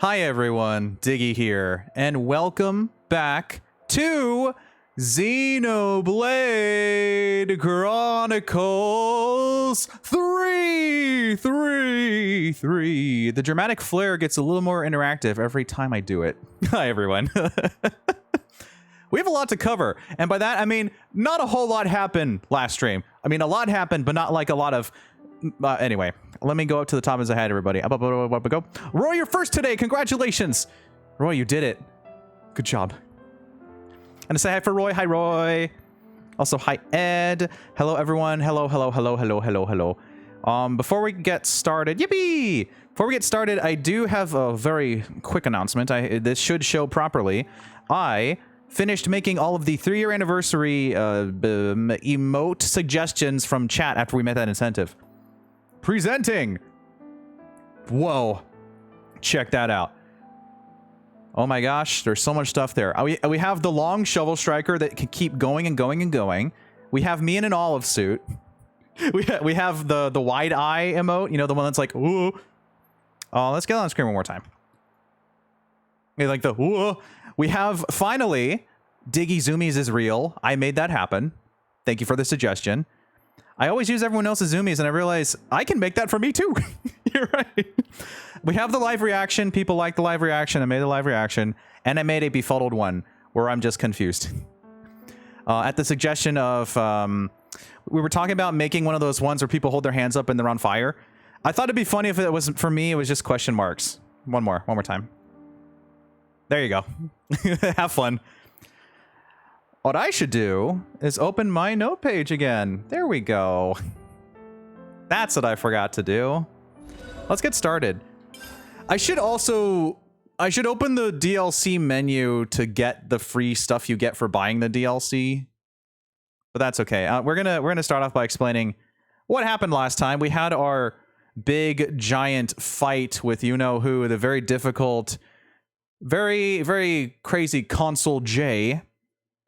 Hi everyone, Diggy here, and welcome back to Xenoblade Chronicles 3. The dramatic flair gets a little more interactive every time I do it. Hi everyone. We have a lot to cover, and by that I mean not a whole lot happened last stream. I mean a lot happened, but not like a lot of... anyway, let me go up to the top as I had everybody. Up, go. Roy, you're first today. Congratulations. Roy, you did it. Good job. And to say hi for Roy. Hi, Roy. Also, hi, Ed. Hello, everyone. Hello. Before we get started, yippee! Before we get started, I do have a very quick announcement. This should show properly. I finished making all of the 3-year anniversary emote suggestions from chat after we met that incentive. Presenting. Whoa. Check that out. Oh my gosh, there's so much stuff there. We have the long shovel striker that can keep going and going and going. We have me in an olive suit. We have the wide eye emote, you know, the one that's like, ooh. Oh, let's get on screen one more time. We like the ooh. We have finally Diggy Zoomies is real. I made that happen. Thank you for the suggestion. I always use everyone else's zoomies, and I realize I can make that for me too. You're right. We have the live reaction. People like the live reaction. I made the live reaction, and I made a befuddled one where I'm just confused. At the suggestion of, we were talking about making one of those ones where people hold their hands up and they're on fire. I thought it'd be funny if it wasn't for me. It was just question marks. One more time. There you go. Have fun. What I should do is open my note page again. There we go. That's what I forgot to do. Let's get started. I should open the DLC menu to get the free stuff you get for buying the DLC. But that's okay. We're gonna start off by explaining what happened last time. We had our big giant fight with you-know-who, the very difficult, very, very crazy Consul J,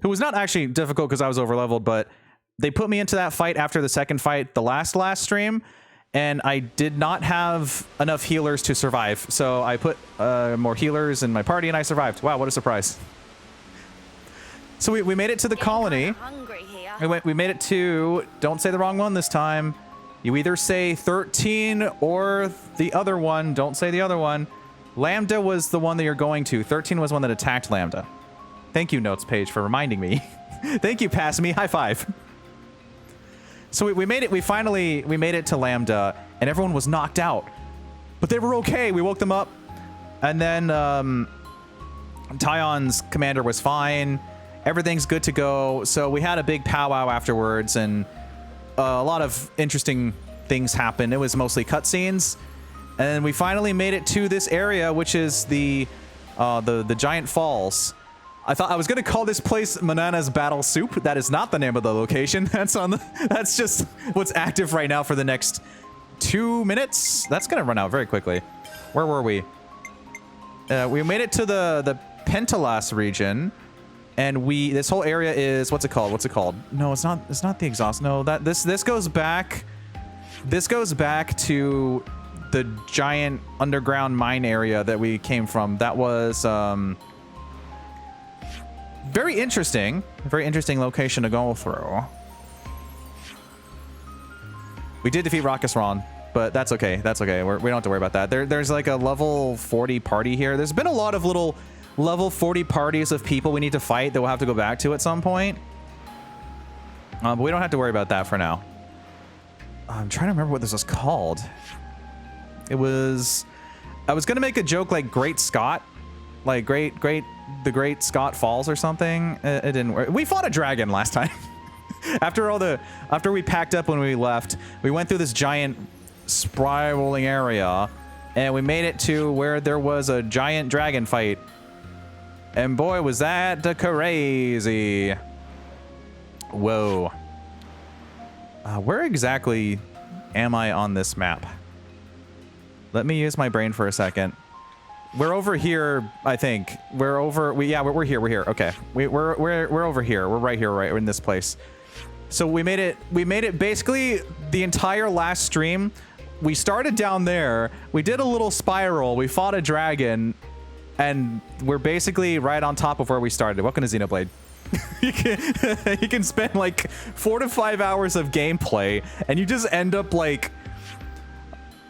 who was not actually difficult because I was overleveled, but they put me into that fight after the second fight, the last stream, and I did not have enough healers to survive. So I put more healers in my party, and I survived. Wow, what a surprise. So we made it to the colony. We made it to, don't say the wrong one this time. You either say 13 or the other one. Don't say the other one. Lambda was the one that you're going to. 13 was one that attacked Lambda. Thank you, notes page, for reminding me. Thank you, pass me. High five. So we made it. We made it to Lambda, and everyone was knocked out, but they were okay. We woke them up, and then Tyon's commander was fine. Everything's good to go. So we had a big powwow afterwards, and a lot of interesting things happened. It was mostly cutscenes, and we finally made it to this area, which is the giant falls. I thought I was gonna call this place Manana's Battle Soup. That is not the name of the location. That's just what's active right now for the next 2 minutes. That's gonna run out very quickly. Where were we? We made it to the Pentalas region, and this whole area is what's it called? No, it's not the exhaust. No, this goes back. This goes back to the giant underground mine area that we came from. That was very interesting location to go through. We did defeat Rakasran, but that's okay. We don't have to worry about that. There's like a level 40 party here. There's been a lot of little level 40 parties of people we need to fight that we'll have to go back to at some point. But we don't have to worry about that for now. I'm trying to remember what this was called. I was gonna make a joke like Great Scott, like the Great Cotte Falls or something. It didn't work. We fought a dragon last time. After we packed up when we left, we went through this giant spiraling area, and we made it to where there was a giant dragon fight. And boy, was that crazy. Whoa. Where exactly am I on this map? Let me use my brain for a second. We're over here, I think. We're here. Okay. We're over here. We're right here, right in this place. So we made it basically the entire last stream. We started down there. We did a little spiral. We fought a dragon. And we're basically right on top of where we started. Welcome to Xenoblade. You can spend like 4 to 5 hours of gameplay and you just end up like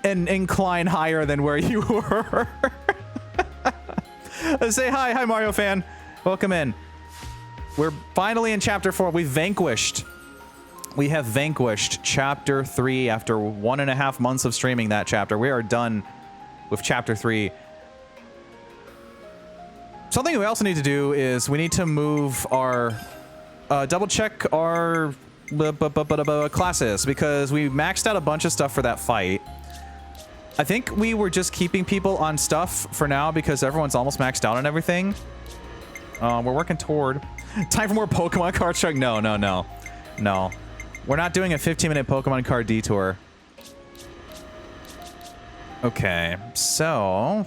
an incline higher than where you were. Say hi Mario fan. Welcome in. We're finally in chapter 4. We have vanquished chapter 3 after 1.5 months of streaming that chapter. We are done with chapter 3. Something we also need to do is we need to move our double check our classes, because we maxed out a bunch of stuff for that fight. I think we were just keeping people on stuff for now because everyone's almost maxed out on everything. We're working toward time for more Pokemon card truck. No. We're not doing a 15-minute Pokemon card detour. Okay, so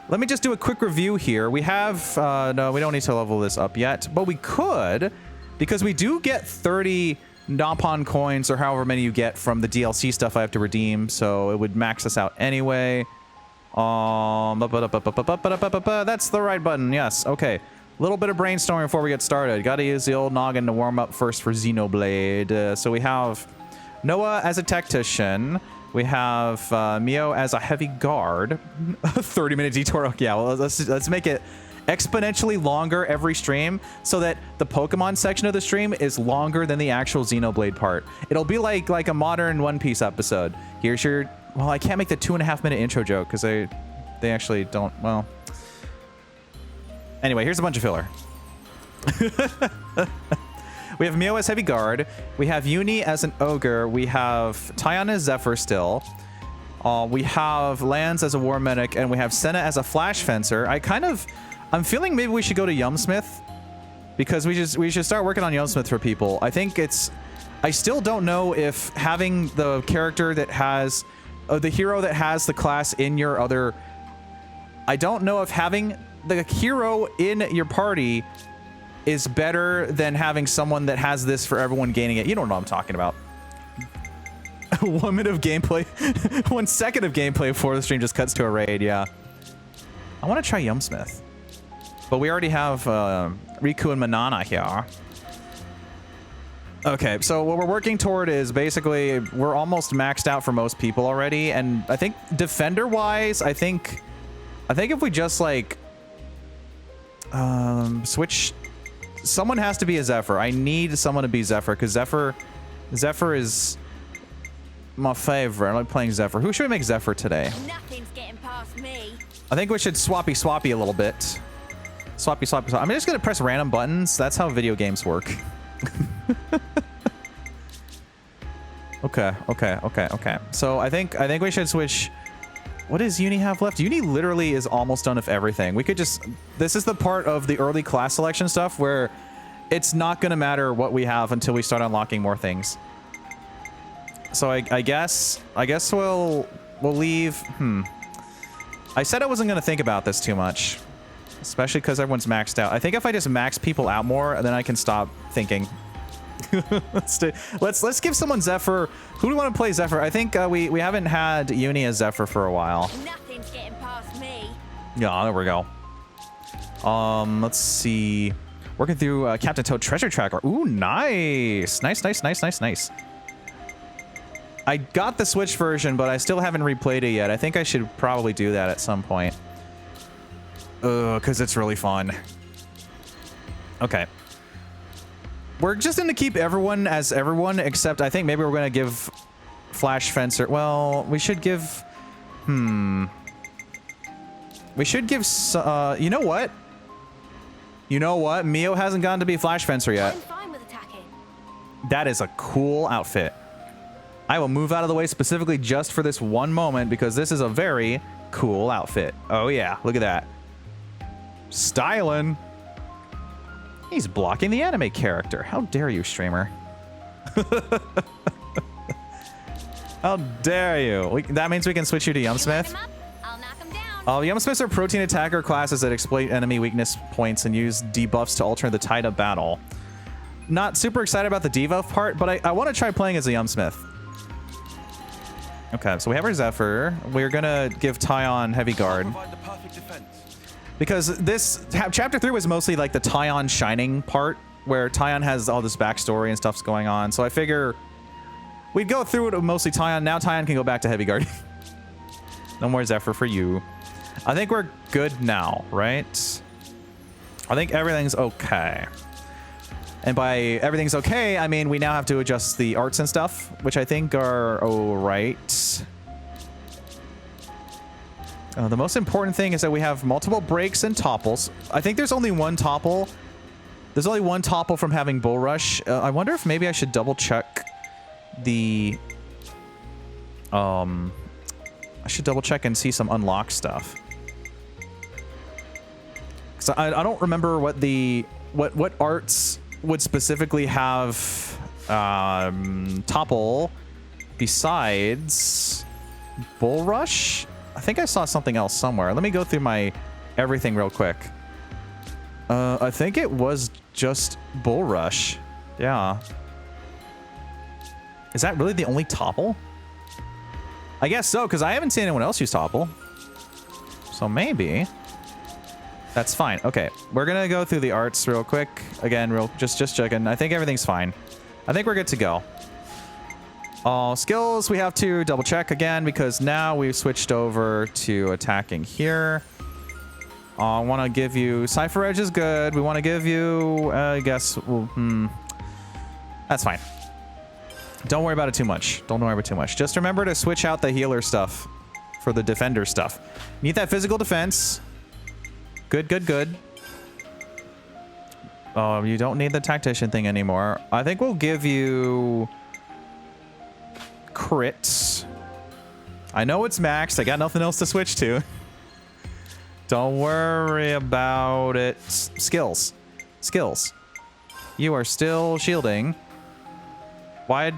let me just do a quick review here. We have, no, we don't need to level this up yet, but we could, because we do get 30 Nopon coins or however many you get from the DLC stuff I have to redeem, so it would max us out anyway. That's the right button, yes, okay. Little bit of brainstorming before we get started. Gotta use the old noggin to warm up first for Xenoblade. So we have Noah as a tactician. We have Mio as a heavy guard. 30-minute detour. Yeah, well, let's make it exponentially longer every stream so that the Pokemon section of the stream is longer than the actual Xenoblade part. It'll be like a modern One Piece episode. Here's your... Well, I can't make the 2.5-minute intro joke because they actually don't... Well... Anyway, here's a bunch of filler. We have Mio as heavy guard. We have Uni as an ogre. We have Tyon as Zephyr still. We have Lance as a war medic, and we have Senna as a flash fencer. I'm feeling maybe we should go to Yumsmith because we should start working on Yumsmith for people. I still don't know if having the character that has the hero that has the class in your other. I don't know if having the hero in your party is better than having someone that has this for everyone gaining it. You don't know what I'm talking about. 1 minute of gameplay, 1 second of gameplay before the stream just cuts to a raid. Yeah, I want to try Yumsmith, but we already have Riku and Manana here. Okay, so what we're working toward is basically we're almost maxed out for most people already, and I think defender wise, I think if we just like switch, someone has to be a Zephyr. I need someone to be Zephyr because Zephyr is my favorite. I like playing Zephyr. Who should we make Zephyr today? Nothing's getting past me. I think we should swappy a little bit. Swappy. I'm just gonna press random buttons. That's how video games work. Okay. So I think we should switch. What does Uni have left? Uni literally is almost done with everything. We could just... This is the part of the early class selection stuff where it's not going to matter what we have until we start unlocking more things. So I guess we'll leave... I said I wasn't going to think about this too much. Especially because everyone's maxed out. I think if I just max people out more, then I can stop thinking. Let's give someone Zephyr. Who do we want to play Zephyr? I think we haven't had Uni as Zephyr for a while. Nothing's getting past me. Yeah, there we go. Let's see. Working through Captain Toad Treasure Tracker. Ooh, nice. Nice. I got the Switch version, but I still haven't replayed it yet. I think I should probably do that at some point. Because it's really fun. Okay. We're just going to keep everyone as everyone, except I think maybe we're going to give Flash Fencer... Well, we should give... We should give... you know what? Mio hasn't gotten to be Flash Fencer yet. I'm fine with attacking. That is a cool outfit. I will move out of the way specifically just for this one moment because this is a very cool outfit. Oh yeah, look at that. Styling. He's blocking the anime character. How dare you, streamer? How dare you? That means we can switch you to Yumsmith. I'll knock him down. Yumsmiths are protein attacker classes that exploit enemy weakness points and use debuffs to alter the tide of battle. Not super excited about the debuff part, but I want to try playing as a Yumsmith. Okay, so we have our Zephyr. We're gonna give Tyon heavy guard. Because this chapter 3 was mostly like the Tyon shining part, where Tyon has all this backstory and stuff's going on. So I figure we'd go through it with mostly Tyon. Now Tyon can go back to Heavy Guard. No more Zephyr for you. I think we're good now, right? I think everything's okay. And by everything's okay, I mean we now have to adjust the arts and stuff, which I think are all right. The most important thing is that we have multiple breaks and topples. I think there's only one topple. There's only one topple from having Bull Rush. I wonder if maybe I should double check the... I should double check and see some unlock stuff. Because I don't remember what the... What arts would specifically have topple besides Bull Rush? I think I saw something else somewhere. Let me go through my everything real quick. I think it was just Bull Rush. Yeah. Is that really the only topple? I guess so, because I haven't seen anyone else use topple. So maybe. That's fine. Okay, we're gonna go through the arts real quick. Again, just checking. I think everything's fine. I think we're good to go. Skills, we have to double check again because now we've switched over to attacking here. I want to give you... Cypher Edge is good. We want to give you... I guess... Well, that's fine. Don't worry about it too much. Don't worry about it too much. Just remember to switch out the healer stuff for the defender stuff. Need that physical defense. Good, good, good. Oh, you don't need the tactician thing anymore. I think we'll give you... crits. I know it's maxed. I got nothing else to switch to. Don't worry about it. Skills. Skills. You are still shielding. Why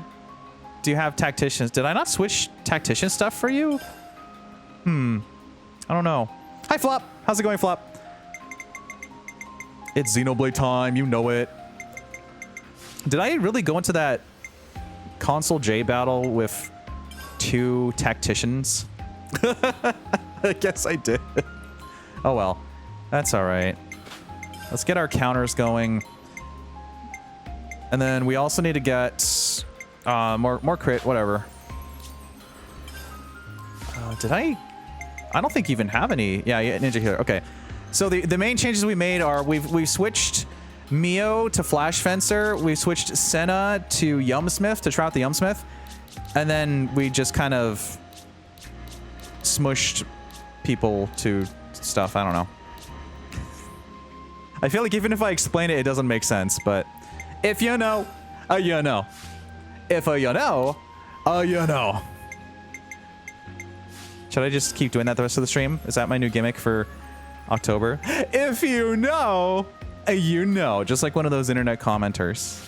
do you have tacticians? Did I not switch tactician stuff for you? I don't know. Hi, Flop. How's it going, Flop? It's Xenoblade time. You know it. Did I really go into that console J battle with 2 tacticians? I guess I did. Oh well, that's all right. Let's get our counters going, and then we also need to get more crit. Whatever. Did I don't think you even have any. Yeah, Ninja Healer. Okay, so the main changes we made are we've switched Mio to Flash Fencer. We switched Senna to Yumsmith to try out the Yumsmith. And then we just kind of smushed people to stuff. I don't know. I feel like even if I explain it, it doesn't make sense. But if you know, you know. If you know, you know. Should I just keep doing that the rest of the stream? Is that my new gimmick for October? If you know... You know, just like one of those internet commenters.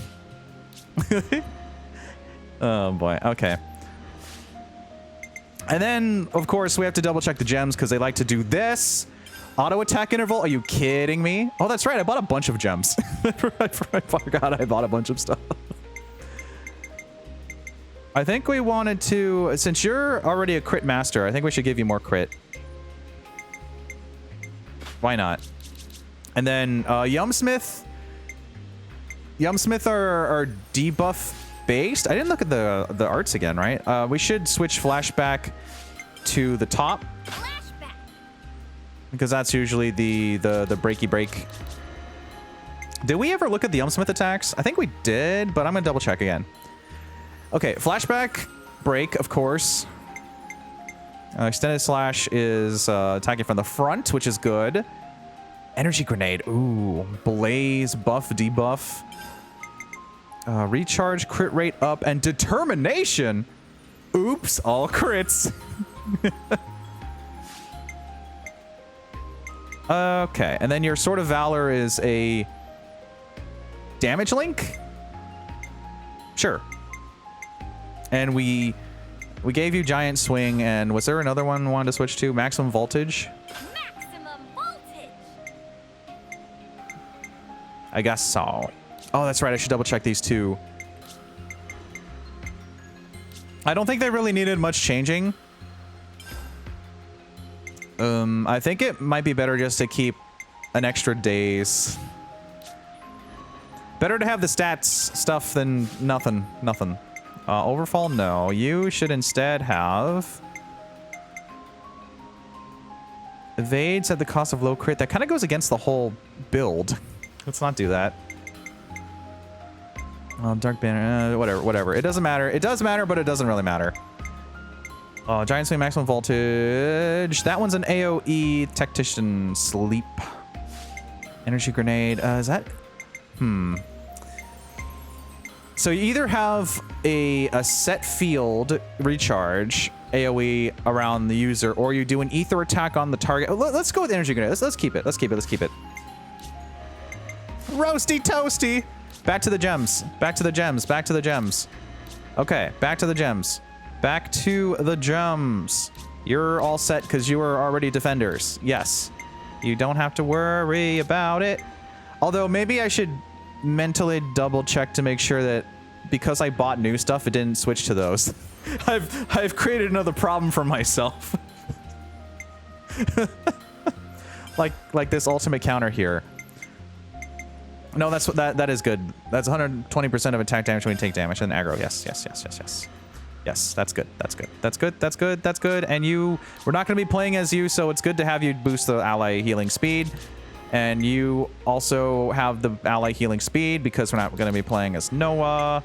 Oh boy, okay. And then, of course, we have to double check the gems because they like to do this. Auto attack interval, are you kidding me? Oh, that's right, I bought a bunch of gems. I forgot I bought a bunch of stuff. I think we wanted to, since you're already a crit master, I think we should give you more crit. Why not? And then Yumsmith are debuff based. I didn't look at the arts again, right? We should switch flashback to the top. Flashback. Because that's usually the breaky break. Did we ever look at the Yumsmith attacks? I think we did, but I'm gonna double check again. Okay, flashback, break, of course. Extended slash is attacking from the front, which is good. Energy grenade. Ooh. Blaze. Buff. Debuff. Recharge. Crit rate up. And determination. Oops. All crits. Okay. And then your Sword of Valor is a damage link? Sure. And we gave you Giant Swing. And was there another one we wanted to switch to? Maximum Voltage? I guess so. Oh, that's right. I should double check these two. I don't think they really needed much changing. I think it might be better just to keep an extra days. Better to have the stats stuff than nothing. Nothing. Overfall, no. You should instead have evades at the cost of low crit. That kind of goes against the whole build. Let's not do that. Dark banner, whatever. It doesn't matter. It does matter, but it doesn't really matter. Giant swing, maximum voltage. That one's an AoE tactician sleep. Energy grenade. Is that? So you either have a set field recharge AoE around the user, or you do an ether attack on the target. Let's go with energy grenade. Let's keep it. Let's keep it. Roasty toasty. Back to the gems. Back to the gems. Okay, back to the gems. Back to the gems. You're all set because you are already defenders. Yes. You don't have to worry about it. Although maybe I should mentally double check to make sure that because I bought new stuff, it didn't switch to those. I've created another problem for myself. like this ultimate counter here. No, that is good. That's 120% of attack damage when you take damage and aggro. Yes. Yes, that's good. That's good. And we're not going to be playing as you, so it's good to have you boost the ally healing speed. And you also have the ally healing speed because we're not going to be playing as Noah.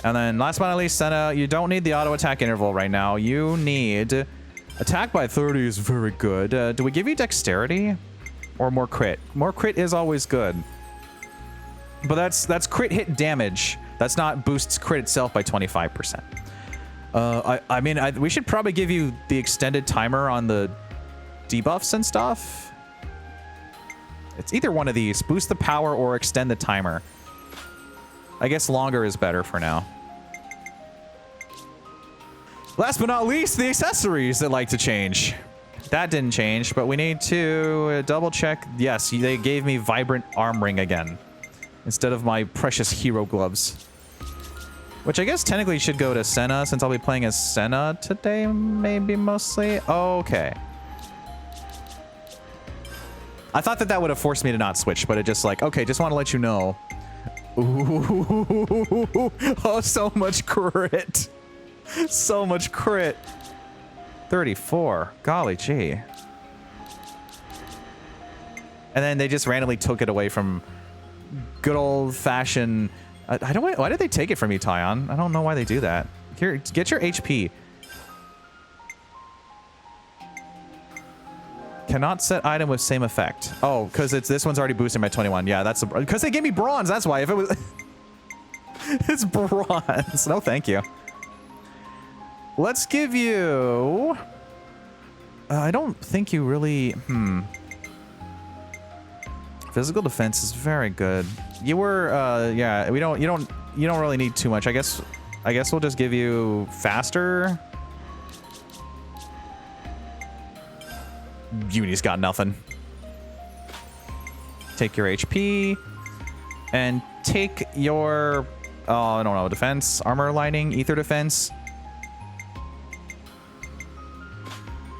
And then last but not least, Senna, you don't need the auto attack interval right now. You need attack by 30 is very good. Do we give you dexterity or more crit? More crit is always good. But that's crit hit damage. That's not boosts crit itself by 25%. I mean, we should probably give you the extended timer on the debuffs and stuff. It's either one of these. Boost the power or extend the timer. I guess longer is better for now. Last but not least, the accessories that like to change. That didn't change, but we need to double check. Yes, they gave me vibrant arm ring again instead of my precious hero gloves. Which I guess technically should go to Senna since I'll be playing as Senna today, maybe mostly. Okay. I thought that would have forced me to not switch, but it just like, okay, just want to let you know. Ooh, oh, so much crit. So much crit. 34. Golly gee. And then they just randomly took it away from good old-fashioned... I don't. Why did they take it from you, Tyon? I don't know why they do that. Here, get your HP. Cannot set item with same effect. Oh, because this one's already boosted by 21. Yeah, that's because they gave me bronze. That's why. If it was, it's bronze. No, thank you. Let's give you. I don't think you really. Physical defense is very good. You were. Yeah. You don't really need too much. I guess we'll just give you faster. Uni's got nothing. Take your HP and take your I don't know, defense, armor lining, ether defense.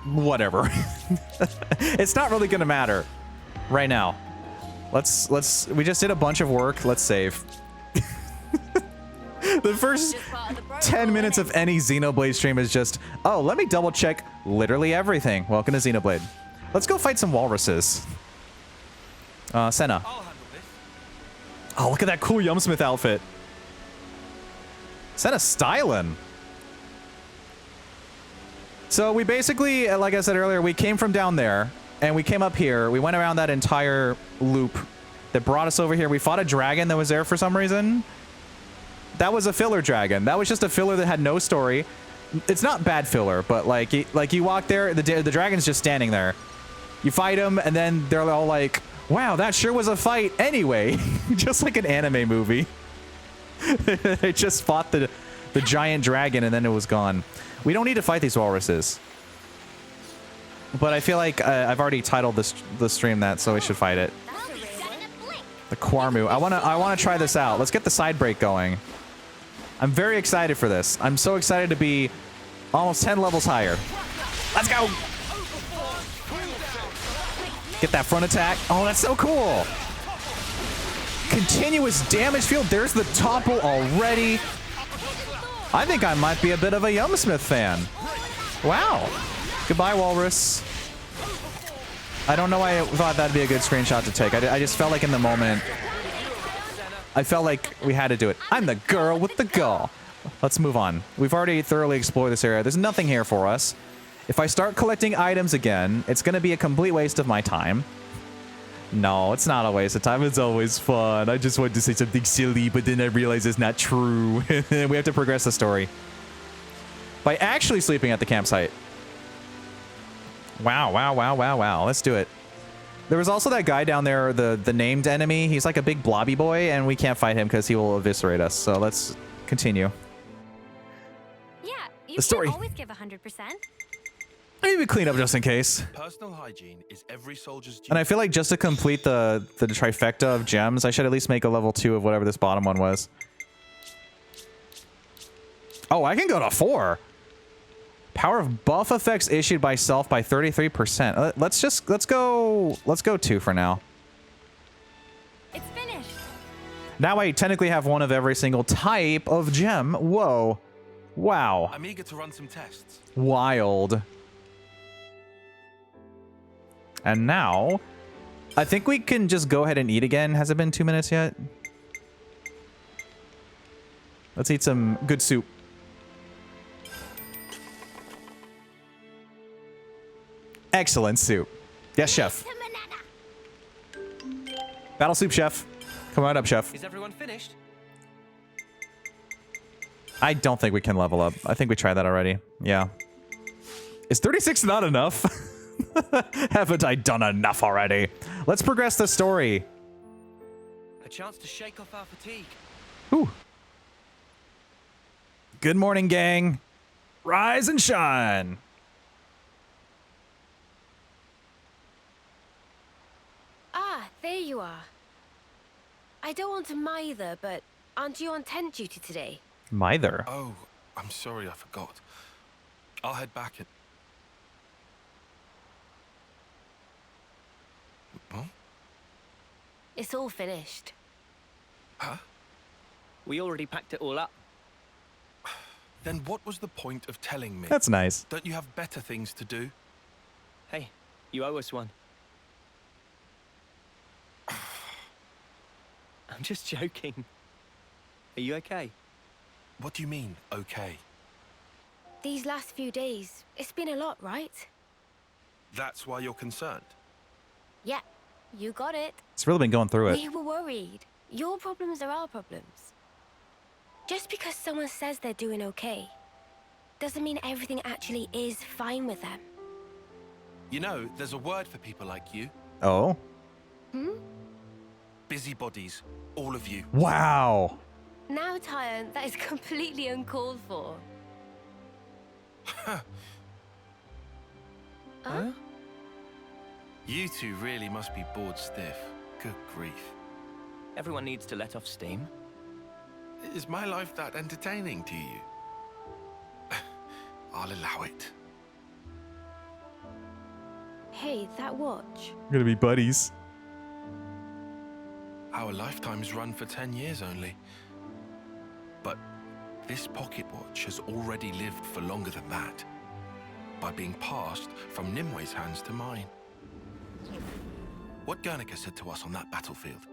Whatever. It's not really gonna matter right now. We just did a bunch of work. Let's save. The first 10 minutes of any Xenoblade stream is just, oh, let me double check literally everything. Welcome to Xenoblade. Let's go fight some walruses. Senna. Oh, look at that cool Yumsmith outfit. Senna's styling. So we basically, like I said earlier, we came from down there and we came up here. We went around that entire loop that brought us over here. We fought a dragon that was there for some reason. That was a filler dragon. That was just a filler that had no story. It's not bad filler, but like you walk there, the dragon's just standing there. You fight him, and then they're all like, "Wow, that sure was a fight." Anyway, just like an anime movie. They just fought the giant dragon, and then it was gone. We don't need to fight these walruses. But I feel like I've already titled the stream that, so we should fight it. The Quarmu. I wanna try this out. Let's get the side break going. I'm very excited for this. I'm so excited to be almost 10 levels higher. Let's go! Get that front attack. Oh, that's so cool. Continuous damage field. There's the topple already. I think I might be a bit of a Yumsmith fan. Wow. Goodbye, Walrus. I don't know why I thought that'd be a good screenshot to take. I just felt like in the moment, I felt like we had to do it. I'm the girl with the gall. Let's move on. We've already thoroughly explored this area. There's nothing here for us. If I start collecting items again, it's going to be a complete waste of my time. No, it's not a waste of time. It's always fun. I just wanted to say something silly, but then I realized it's not true. We have to progress the story by actually sleeping at the campsite. Wow, wow, wow, wow, wow. Let's do it. There was also that guy down there, the named enemy. He's like a big blobby boy, and we can't fight him because he will eviscerate us. So let's continue. Yeah, you The story. can't always give 100%. Maybe clean up just in case. Personal hygiene is every soldier's duty. And I feel like just to complete the trifecta of gems, I should at least make a level 2 of whatever this bottom one was. Oh, I can go to 4. Power of buff effects issued by self by 33%. Let's go 2 for now. It's finished. Now I technically have one of every single type of gem. Whoa. Wow. I'm eager to run some tests. Wild. And now, I think we can just go ahead and eat again. Has it been 2 minutes yet? Let's eat some good soup. Excellent soup. Yes, chef. Battle soup, chef. Come right up, chef. Is everyone finished? I don't think we can level up. I think we tried that already. Yeah. Is 36 not enough? Haven't I done enough already? Let's progress the story. A chance to shake off our fatigue. Whew. Good morning, gang. Rise and shine. Ah, there you are. I don't want to mither, but aren't you on tent duty today? Mither. Oh, I'm sorry, I forgot. I'll head back and... Huh? It's all finished. Huh? We already packed it all up. Then what was the point of telling me? That's nice. Don't you have better things to do? Hey, you owe us one. I'm just joking. Are you okay? What do you mean, okay? These last few days, it's been a lot, right? That's why you're concerned? Yeah, you got it. It's really been going through it. We were worried. Your problems are our problems. Just because someone says they're doing okay, doesn't mean everything actually is fine with them. You know, there's a word for people like you. Oh. Busybodies. All of you. Wow. Now, Tyan, that is completely uncalled for. Huh. Huh? You two really must be bored stiff. Good grief. Everyone needs to let off steam. Is my life that entertaining to you? I'll allow it. Hey, that watch. We're gonna be buddies. Our lifetimes run for 10 years only. But this pocket watch has already lived for longer than that, by being passed from Nimwe's hands to mine. What Guernica said to us on that battlefield.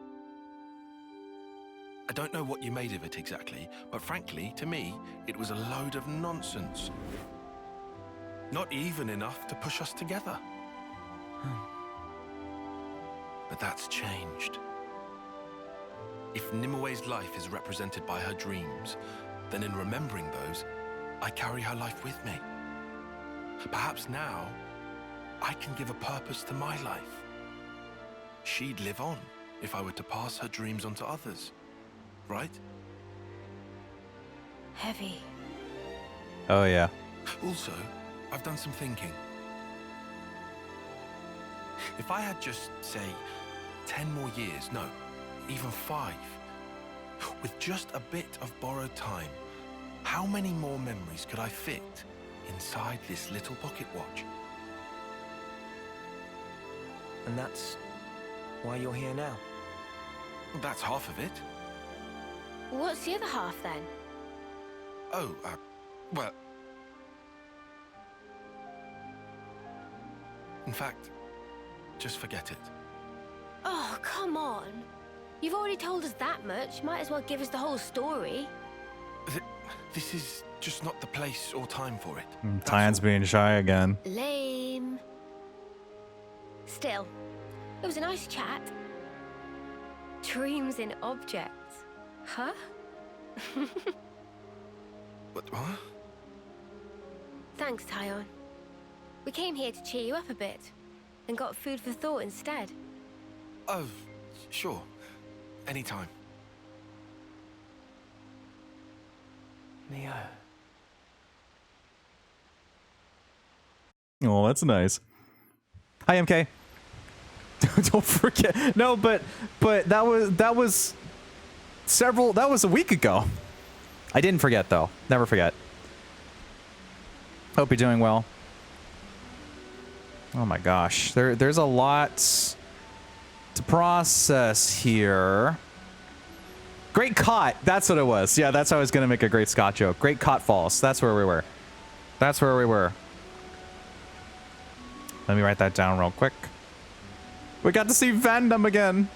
I don't know what you made of it exactly, but frankly, to me, it was a load of nonsense. Not even enough to push us together. But that's changed. If Nimwe's life is represented by her dreams, then in remembering those, I carry her life with me. Perhaps now, I can give a purpose to my life. She'd live on if I were to pass her dreams on to others, right? Heavy. Oh, yeah. Also, I've done some thinking. If I had just, say, 10 more years, no, even 5, with just a bit of borrowed time, how many more memories could I fit inside this little pocket watch? And that's why you're here now. That's half of it. What's the other half then? Oh, well... In fact, just forget it. Oh, come on. You've already told us that much. Might as well give us the whole story. This is just not the place or time for it. Tyan's being shy again. Lame. Still, it was a nice chat. Dreams in objects. Huh? What? Thanks, Tyon. We came here to cheer you up a bit, and got food for thought instead. Oh, sure. Anytime. Neo. Oh, that's nice. Hi, MK. Don't forget. No, but that was a week ago. I didn't forget though. Never forget. Hope you're doing well. Oh my gosh. There's a lot to process here. Great Cotte. That's what it was. Yeah, that's how I was gonna make a Great Scott joke. Great Cotte Falls. That's where we were. That's where we were. Let me write that down real quick. We got to see Vandom again.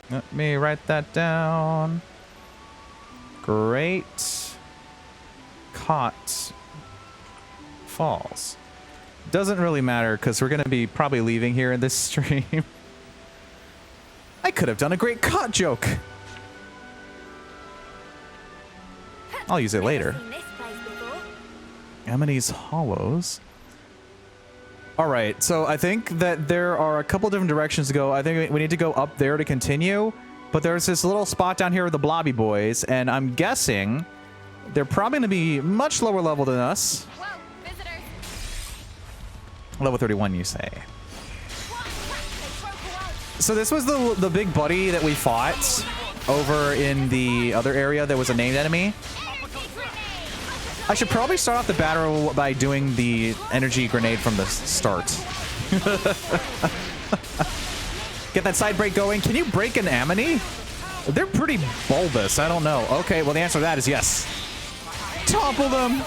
Let me write that down. Great Cotte Falls. Doesn't really matter because we're going to be probably leaving here in this stream. I could have done a Great Cotte joke. I'll use it later. Never seen this place before. Amini's Hollows. All right, so I think that there are a couple different directions to go. I think we need to go up there to continue, but there's this little spot down here with the blobby boys, and I'm guessing they're probably going to be much lower level than us. Whoa, visitors. Level 31, you say. What? They broke away. So this was the big buddy that we fought over in the other area that was a named enemy. I should probably start off the battle by doing the energy grenade from the start. Get that side break going. Can you break an Amini? They're pretty bulbous. I don't know. Okay, well, the answer to that is yes. Topple them.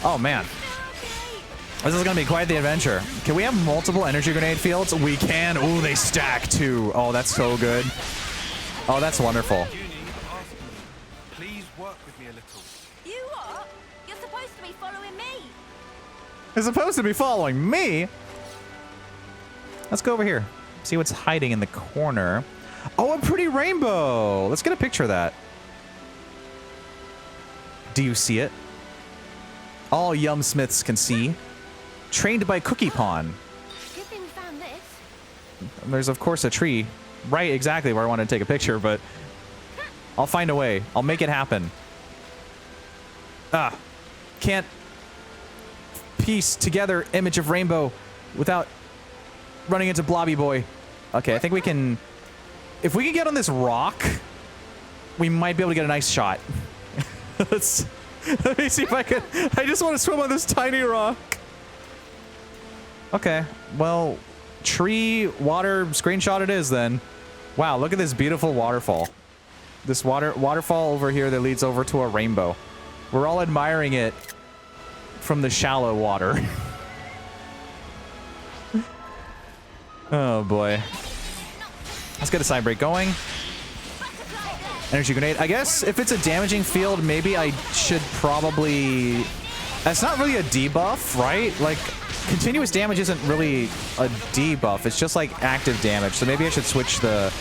Oh, man. This is going to be quite the adventure. Can we have multiple energy grenade fields? We can. Ooh, they stack, too. Oh, that's so good. Oh, that's wonderful. Please work with me a little. You what? You're supposed to be following me. It's supposed to be following me. Let's go over here. See what's hiding in the corner. Oh, a pretty rainbow. Let's get a picture of that. Do you see it? All Yum Smiths can see. Trained by Cookie Pawn. Good thing we found this. There's, of course, a tree right exactly where I wanted to take a picture, but I'll find a way. I'll make it happen. Ah. Can't piece together image of rainbow without running into Blobby Boy. Okay, I think we can... If we can get on this rock, we might be able to get a nice shot. Let me see if I can... I just want to swim on this tiny rock. Okay, well, tree, water, screenshot it is then. Wow, look at this beautiful waterfall. This waterfall over here that leads over to a rainbow. We're all admiring it from the shallow water. Oh boy. Let's get a side break going. Energy grenade. I guess if it's a damaging field, maybe I should probably... That's not really a debuff, right? Like, continuous damage isn't really a debuff. It's just like active damage. So maybe I should switch the...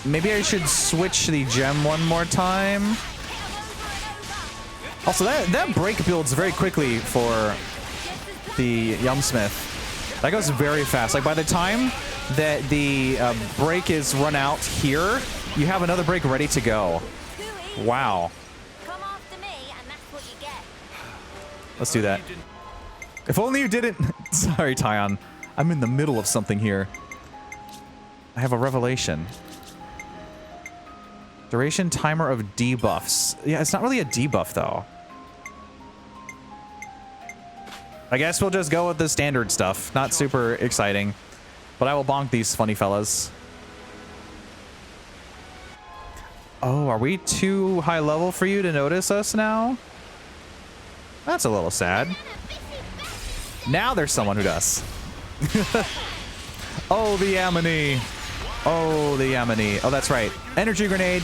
Maybe I should switch the gem one more time. Also, that break builds very quickly for the Yumsmith. That goes very fast. Like, by the time that the break is run out here, you have another break ready to go. Wow. Come after me, and that's what you get. Let's do that. If only you didn't... Sorry, Tyon. I'm in the middle of something here. I have a revelation. Duration timer of debuffs. Yeah, it's not really a debuff, though. I guess we'll just go with the standard stuff. Not super exciting, but I will bonk these funny fellas. Oh, are we too high level for you to notice us now? That's a little sad. Now there's someone who does. Oh, the Amity. Oh, the Amity. Oh, that's right. Energy grenade.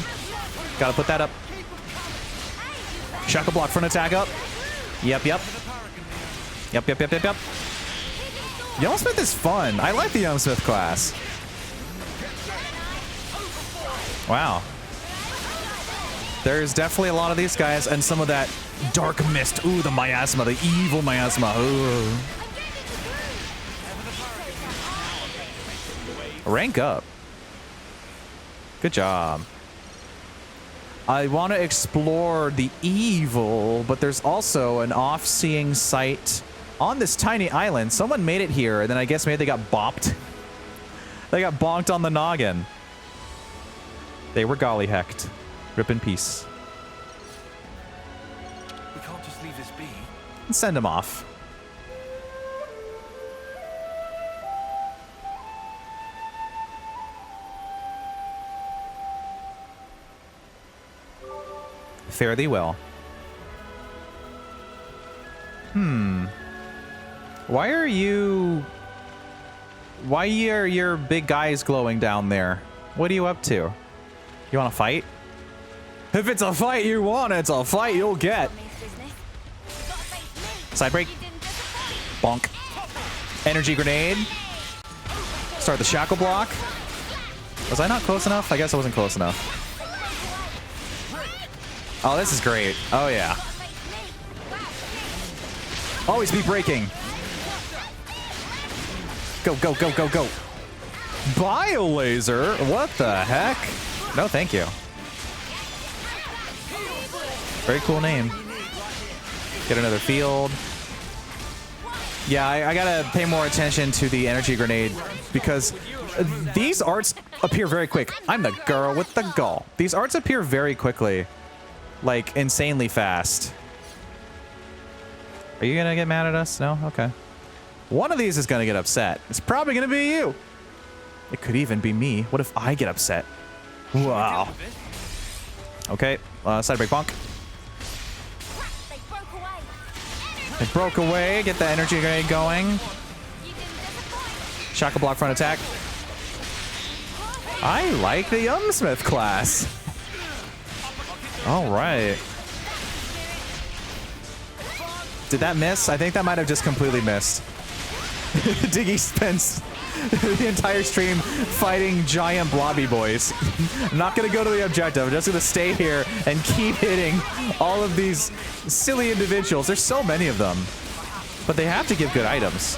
Gotta put that up. Shackle block front attack up. Yep. Yep. Yumsmith is fun. I like the Yumsmith class. Wow. There's definitely a lot of these guys and some of that dark mist. Ooh, the miasma, the evil miasma. Ooh. Rank up. Good job. I want to explore the evil, but there's also an off-seeing site on this tiny island. Someone made it here, and then I guess maybe they got bopped. They got bonked on the noggin. They were golly hecked. Rip in peace. We can't just leave this be. And send him off. Fare thee well. Why are your big guys glowing down there? What are you up to? You want to fight? If it's a fight you want, it's a fight you'll get. Side break. Bonk. Energy grenade. Start the shackle block. Was I not close enough? I guess I wasn't close enough. Oh, this is great. Oh, yeah. Always be breaking. Go, go, go, go, go. Biolaser? What the heck? No, thank you. Very cool name. Get another field. Yeah, I gotta pay more attention to the energy grenade because these arts appear very quick. I'm the girl with the gall. These arts appear very quickly. Like, insanely fast. Are you gonna get mad at us? No? Okay. One of these is gonna get upset. It's probably gonna be you. It could even be me. What if I get upset? Wow. Okay. Side break bonk. It broke away. Get the energy grenade going. Shackle block front attack. I like the Yumsmith class. All right. Did that miss? I think that might have just completely missed. Diggy spends the entire stream fighting giant blobby boys. I'm not going to go to the objective. I'm just going to stay here and keep hitting all of these silly individuals. There's so many of them. But they have to give good items.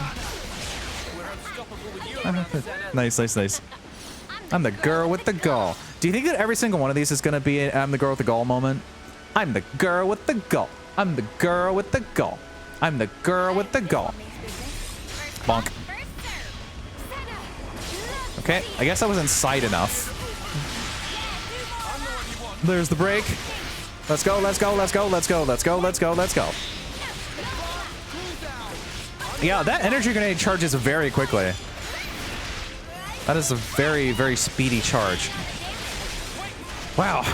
Nice, nice, nice. I'm the girl with the gall. Do you think that every single one of these is going to be an I'm the girl with the gall moment? I'm the girl with the gall. I'm the girl with the gall. I'm the girl with the gall. Bonk. Okay, I guess I was inside enough. There's the break. Let's go, let's go, let's go, let's go, let's go, let's go, let's go. Yeah, that energy grenade charges very quickly. That is a very, very speedy charge. Wow.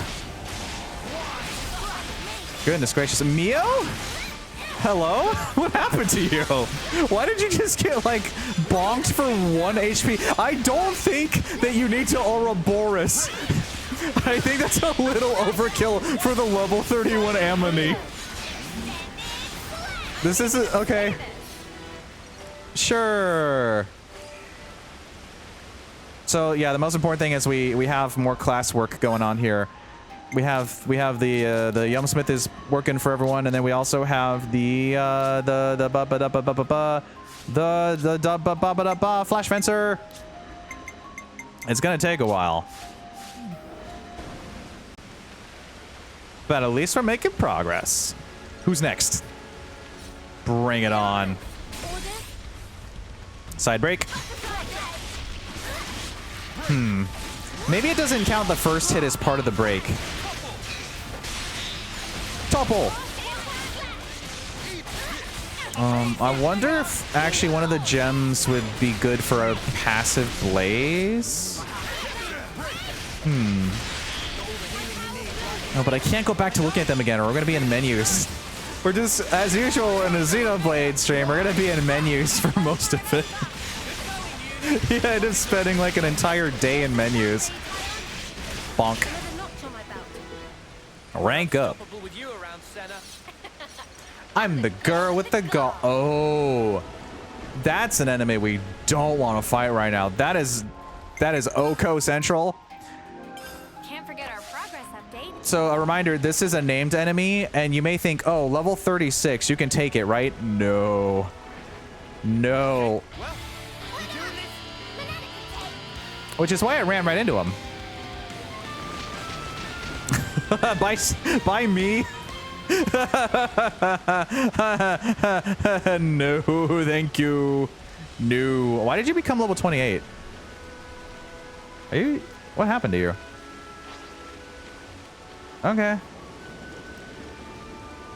Goodness gracious. Mio? Hello? What happened to you? Why did you just get, like, bonked for 1 HP? I don't think that you need to Ouroboros. I think that's a little overkill for the level 31 Amity. This isn't... Okay. Sure. So, yeah, the most important thing is we have more class work going on here. We have the Yumsmith is working for everyone, and then we also have the Flash Fencer. It's gonna take a while, but at least we're making progress. Who's next? Bring it on. Side break. Maybe it doesn't count the first hit as part of the break. Topple. I wonder if actually one of the gems would be good for a passive blaze. No, but I can't go back to looking at them again, or we're gonna be in menus. We're just, as usual in a Xenoblade stream, we're gonna be in menus for most of it. Yeah, just spending like an entire day in menus. Bonk. Rank up. I'm the girl with the Oh, that's an enemy we don't want to fight right now. That is Oko Central. Can't forget our progress update. So a reminder, this is a named enemy, and you may think, oh, level 36, you can take it, right? No. No. Which is why I ran right into him. By me? No, thank you. No. Why did you become level 28? Are you... What happened to you? Okay. It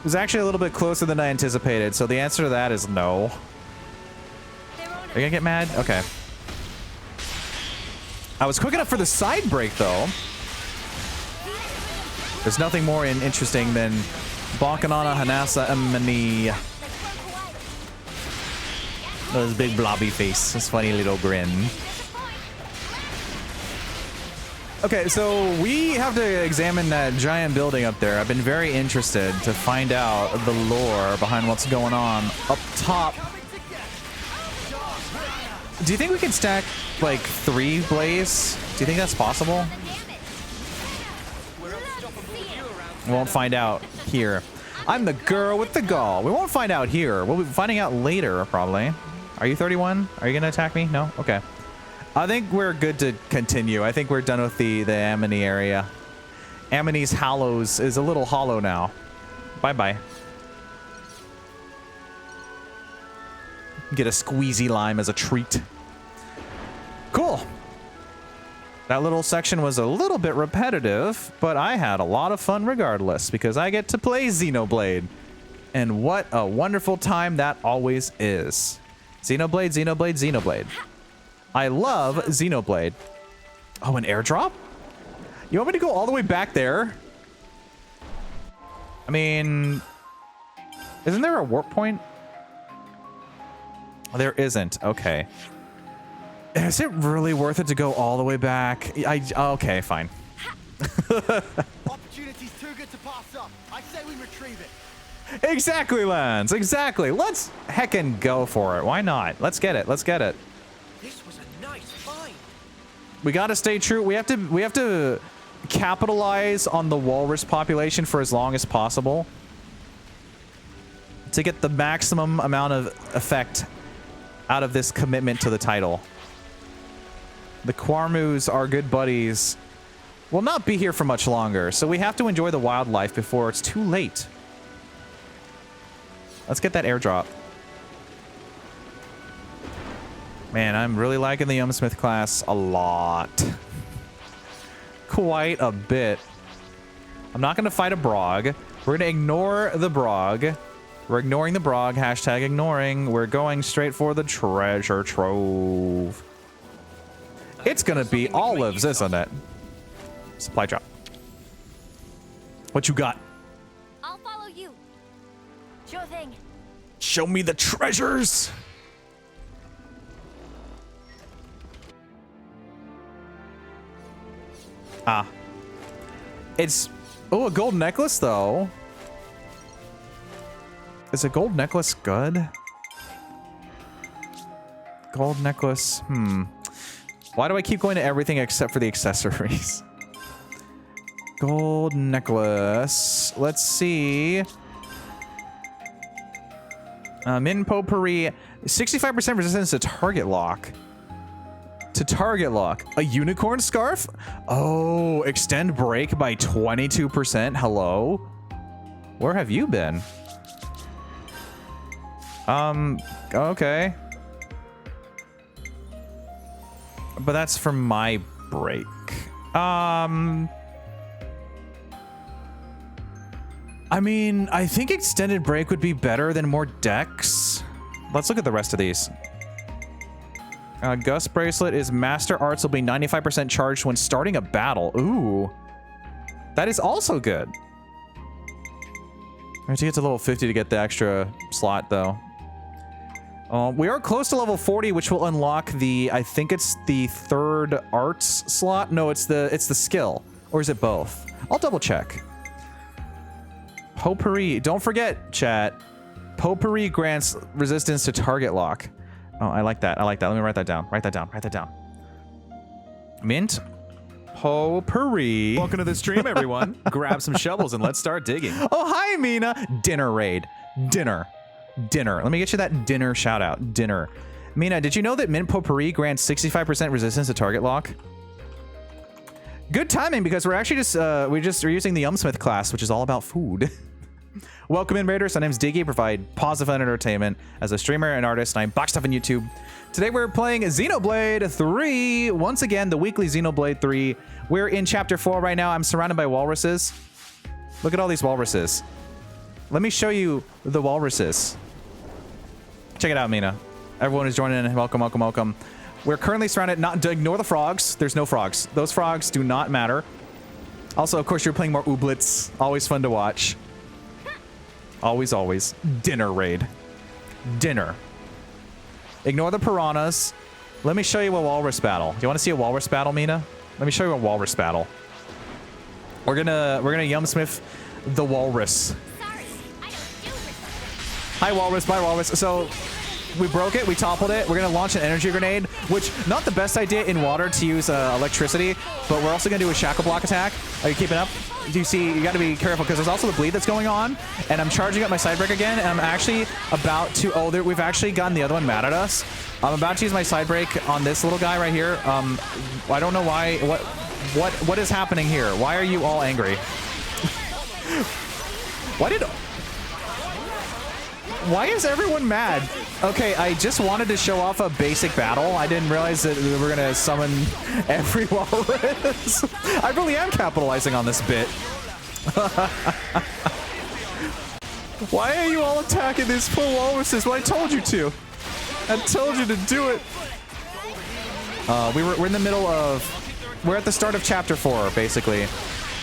was actually a little bit closer than I anticipated, so the answer to that is no. Are you gonna get mad? Okay. I was quick enough for the side break, though. There's nothing more interesting than bonking on a Hanasa Emini. Those big blobby face. This funny little grin. Okay, so we have to examine that giant building up there. I've been very interested to find out the lore behind what's going on up top. Do you think we can stack like 3 blaze? Do you think that's possible? We won't find out here. I'm the girl with the gall. We won't find out here. We'll be finding out later, probably. Are you 31? Are you going to attack me? No? Okay. I think we're good to continue. I think we're done with the Amity area. Amity's Hallows is a little hollow now. Bye-bye. Get a squeezy lime as a treat. Cool. That little section was a little bit repetitive, but I had a lot of fun regardless because I get to play Xenoblade. And what a wonderful time that always is. Xenoblade, Xenoblade, Xenoblade. I love Xenoblade. Oh, an airdrop? You want me to go all the way back there? I mean, isn't there a warp point? There isn't. Okay. Is it really worth it to go all the way back? Okay, fine. Opportunity's too good to pass up. I say we retrieve it. Exactly, Lance. Exactly. Let's heckin' go for it. Why not? Let's get it. Let's get it. This was a nice find. We got to stay true. We have to capitalize on the walrus population for as long as possible to get the maximum amount of effect out of this commitment to the title. The Quarmus, our good buddies, will not be here for much longer, so we have to enjoy the wildlife before it's too late. Let's get that airdrop. Man, I'm really liking the Smith class a lot. Quite a bit. I'm not going to fight a Brog. We're going to ignore the Brog. We're ignoring the Brog. Hashtag ignoring. We're going straight for the treasure trove. It's going to be olives, isn't it? Supply drop. What you got? I'll follow you. Sure thing. Show me the treasures. Ah. It's... Oh, a gold necklace, though. Is a gold necklace good? Gold necklace. Why do I keep going to everything except for the accessories? Gold necklace. Let's see. Min potpourri. 65% resistance to target lock. To target lock. A unicorn scarf? Oh, extend break by 22%. Hello? Where have you been? Okay. But that's for my break. I I mean, I think extended break would be better than more decks. Let's look at the rest of these. Gust Bracelet is Master Arts will be 95% charged when starting a battle. Ooh. That is also good. I have to get to level 50 to get the extra slot, though. We are close to level 40, which will unlock the, I think it's the 3rd arts slot. No, it's the skill. Or is it both? I'll double check. Potpourri. Don't forget, chat. Potpourri grants resistance to target lock. Oh, I like that. I like that. Let me write that down. Write that down. Write that down. Mint. Potpourri. Welcome to the stream, everyone. Grab some shovels and let's start digging. Oh, hi, Mina. Dinner raid. Dinner. Dinner. Let me get you that dinner shout out. Dinner. Mina, did you know that Mint Potpourri grants 65% resistance to target lock? Good timing because we're actually just we're using the Smith class, which is all about food. Welcome in, Raiders. My name's Diggy. I provide positive entertainment as a streamer and artist, and I box stuff on YouTube. Today we're playing Xenoblade 3. Once again, the weekly Xenoblade 3. We're in chapter 4 right now. I'm surrounded by walruses. Look at all these walruses. Let me show you the walruses. Check it out, Mina. Everyone is joining in. Welcome, welcome, welcome. We're currently surrounded. Not to ignore the frogs. There's no frogs. Those frogs do not matter. Also, of course, you're playing more ooblets. Always fun to watch. Always, always. Dinner raid. Dinner. Ignore the piranhas. Let me show you a walrus battle. Do you want to see a walrus battle, Mina? Let me show you a walrus battle. We're gonna Yumsmith the walrus. Hi, walrus. Bye, walrus. So we broke it. We toppled it. We're gonna launch an energy grenade, which not the best idea in water to use electricity, but we're also gonna do a shackle block attack. Are you keeping up? Do you see? You got to be careful because there's also the bleed that's going on, and I'm charging up my side break again, and I'm actually about to. Oh, we've actually gotten the other one mad at us. I'm about to use my side break on this little guy right here. I don't know why. What is happening here? Why are you all angry? Why is everyone mad? Okay, I just wanted to show off a basic battle. I didn't realize that we were gonna summon every walrus. I really am capitalizing on this bit. Why are you all attacking these poor walruses? Well, I told you to. I told you to do it. We're in the middle of... We're at the start of chapter 4, basically.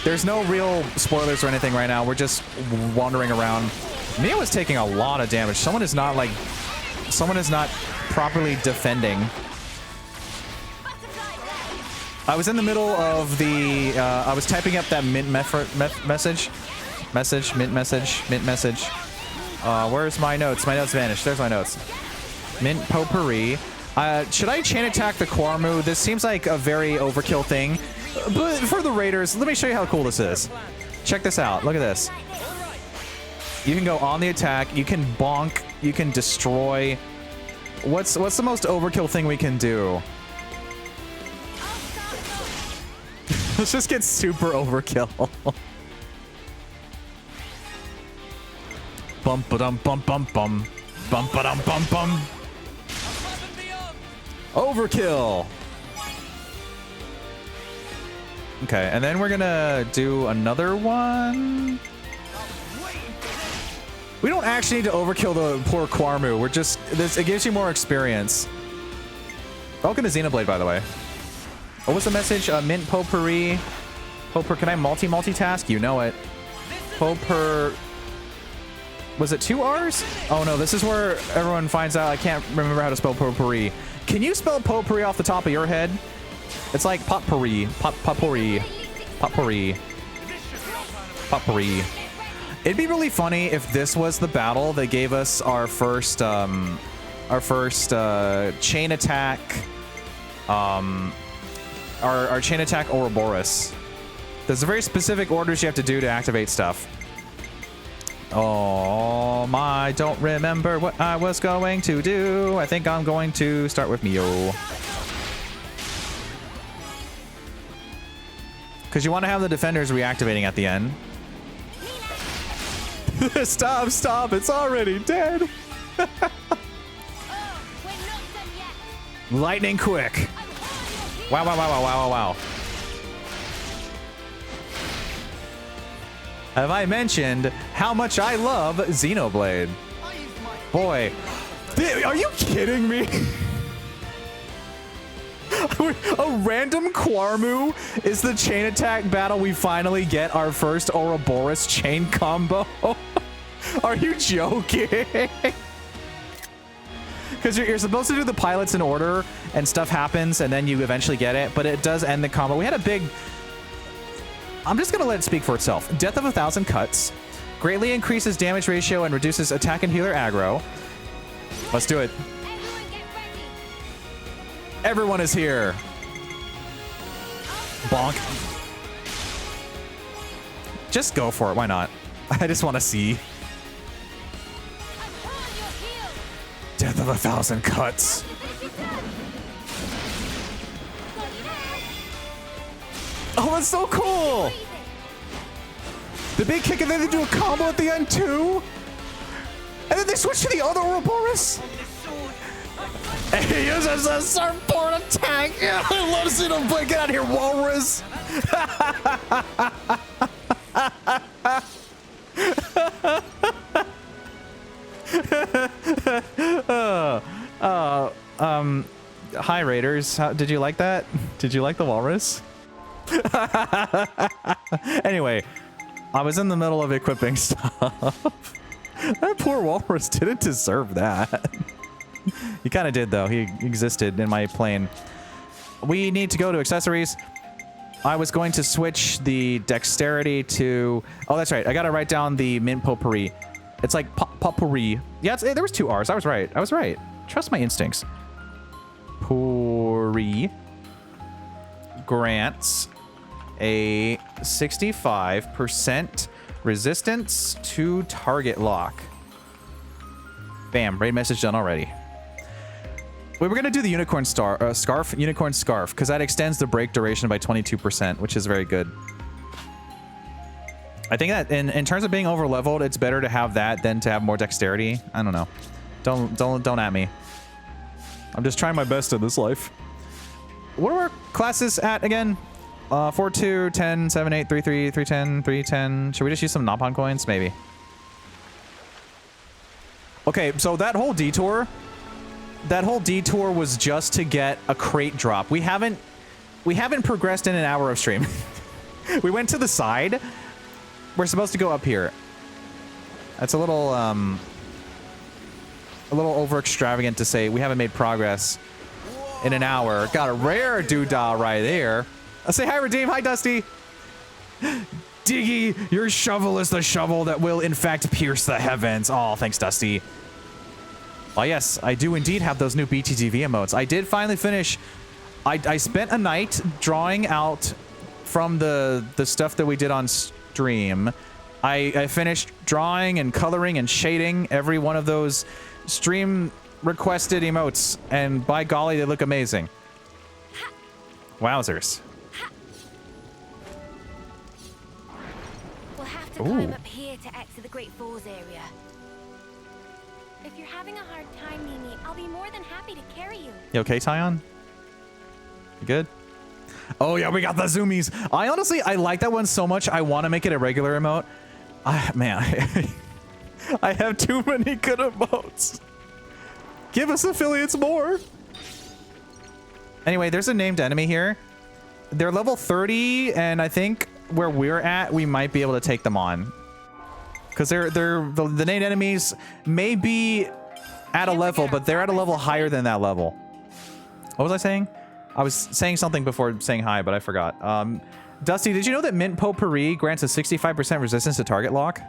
There's no real spoilers or anything right now. We're just wandering around. Mia was taking a lot of damage. Someone is not properly defending. I was in the middle of the, I was typing up that mint message. Mint message. Where's my notes? My notes vanished. There's my notes. Mint potpourri. Should I chain attack the Quarmu? This seems like a very overkill thing. But for the Raiders, let me show you how cool this is. Check this out. Look at this. You can go on the attack. You can bonk. You can destroy. What's the most overkill thing we can do? Let's just get super overkill. Bum ba dum bum bum bum. Bum ba dum bum bum. Overkill. Okay, and then we're gonna do another one. We don't actually need to overkill the poor Quarmu. We're just it gives you more experience. Welcome to Xenoblade, by the way. What was the message? Mint potpourri. Can I multitask? You know it. Potpourri. Was it 2 R's? Oh no, this is where everyone finds out I can't remember how to spell potpourri. Can you spell potpourri off the top of your head? It's like potpourri. Potpourri. Potpourri. Potpourri. It'd be really funny if this was the battle that gave us our first chain attack, our chain attack Ouroboros. There's very specific orders you have to do to activate stuff. Oh my, don't remember what I was going to do. I think I'm going to start with Mio. Because you want to have the defenders reactivating at the end. Stop, it's already dead. Lightning quick. Wow. have I mentioned how much I love Xenoblade? I used my Boy, are you kidding me? A random Quarmu is the chain attack battle. We finally get our first Ouroboros chain combo. Are you joking? Because you're supposed to do the pilots in order and stuff happens and then you eventually get it, but it does end the combo. We had a big... I'm just going to let it speak for itself. Death of 1,000 Cuts. Greatly increases damage ratio and reduces attack and healer aggro. Let's do it. Everyone get ready. Everyone is here. Bonk. Just go for it. Why not? I just want to see. I'm on your heels. Death of 1,000 Cuts. Oh, that's so cool. The big kick and then they do a combo at the end too. And then they switch to the other Ouroboros. And he uses a surfboard attack. Yeah, I love Xenoblade. Get out of here, Walrus. Hi, Raiders. Did you like that? Did you like the Walrus? Anyway, I was in the middle of equipping stuff. That poor Walrus didn't deserve that. He kind of did, though. He existed in my plane. We need to go to accessories. I was going to switch the dexterity to... Oh, that's right. I got to write down the mint potpourri. It's like potpourri. Yeah, there was 2 R's. I was right. I was right. Trust my instincts. Pourri grants a 65% resistance to target lock. Bam. Raid message done already. We were going to do the unicorn scarf, because that extends the break duration by 22%, which is very good. I think that in terms of being over leveled, it's better to have that than to have more dexterity. I don't know. Don't at me. I'm just trying my best in this life. What are our classes at again? 4, 2, 10, 7, 8, 3, 3, 3, 10, 3, 10. Should we just use some Nopon coins? Maybe. Okay, so that whole detour was just to get a crate drop. We haven't progressed in an hour of stream. We went to the side. We're supposed to go up here. That's a little over extravagant to say we haven't made progress in an hour. Got a rare doodah right there. I'll say hi, Redeem. Hi, Dusty. Diggy, your shovel is the shovel that will in fact pierce the heavens. Oh, thanks, Dusty. Oh yes, I do indeed have those new BTTV emotes. I did finally finish. I spent a night drawing out from the stuff that we did on stream. I finished drawing and coloring and shading every one of those stream requested emotes, and by golly, they look amazing. Wowzers. We'll have to climb up here to exit the Great Falls area. If you're having a hard time, Mimi, I'll be more than happy to carry you. You okay, Tyon? You good? Oh yeah, we got the zoomies. I like that one so much. I want to make it a regular emote. Man, I have too many good emotes. Give us affiliates more. Anyway, there's a named enemy here. They're level 30, and I think where we're at, we might be able to take them on. Because the named enemies may be at a level, but they're at a level higher than that level. What was I saying? I was saying something before saying hi, but I forgot. Dusty, did you know that Mint Potpourri grants a 65% resistance to target lock?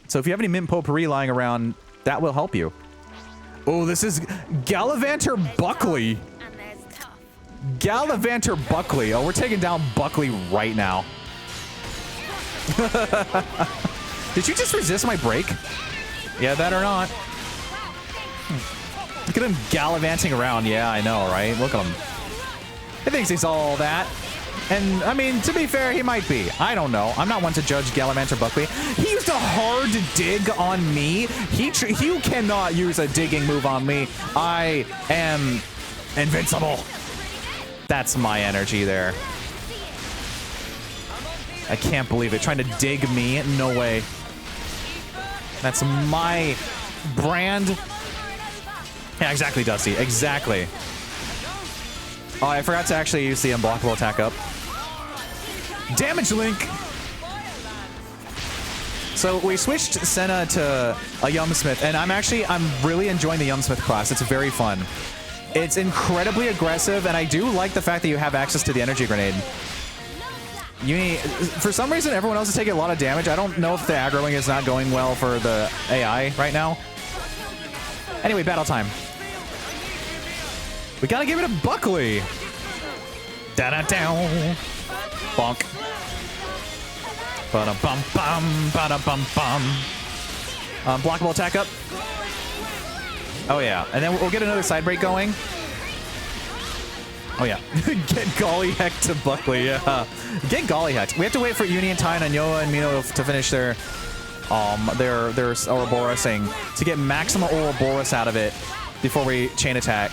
So if you have any Mint Potpourri lying around, that will help you. Oh, this is Gallivanter Buckley. And there's tough. Gallivanter Buckley. Oh, we're taking down Buckley right now. Did you just resist my break? Yeah, that or not. Look at him gallivanting around. Yeah, I know, right? Look at him. He thinks he's all that. And, I mean, to be fair, he might be. I don't know. I'm not one to judge Gallivanter Buckley. He used a hard dig on me. He cannot use a digging move on me. I am invincible. That's my energy there. I can't believe it. Trying to dig me? No way. That's my brand. Yeah, exactly, Dusty. Exactly. Oh, I forgot to actually use the unblockable attack up. Damage Link! So we switched Senna to a Yumsmith, and I'm really enjoying the Yumsmith class. It's very fun. It's incredibly aggressive, and I do like the fact that you have access to the energy grenade. For some reason, everyone else is taking a lot of damage. I don't know if the aggroing is not going well for the AI right now. Anyway, battle time. We gotta give it a Buckley. Da-da-down. Bonk. Ba-da-bum-bum, ba-da-bum-bum. Blockable attack up. Oh, yeah. And then we'll get another side break going. Oh, yeah. Get golly heck to Buckley, yeah. Get golly heck. We have to wait for Uni and Tyne and Yoa and Mino to finish their Ouroborosing to get maximum Ouroboros out of it before we chain attack.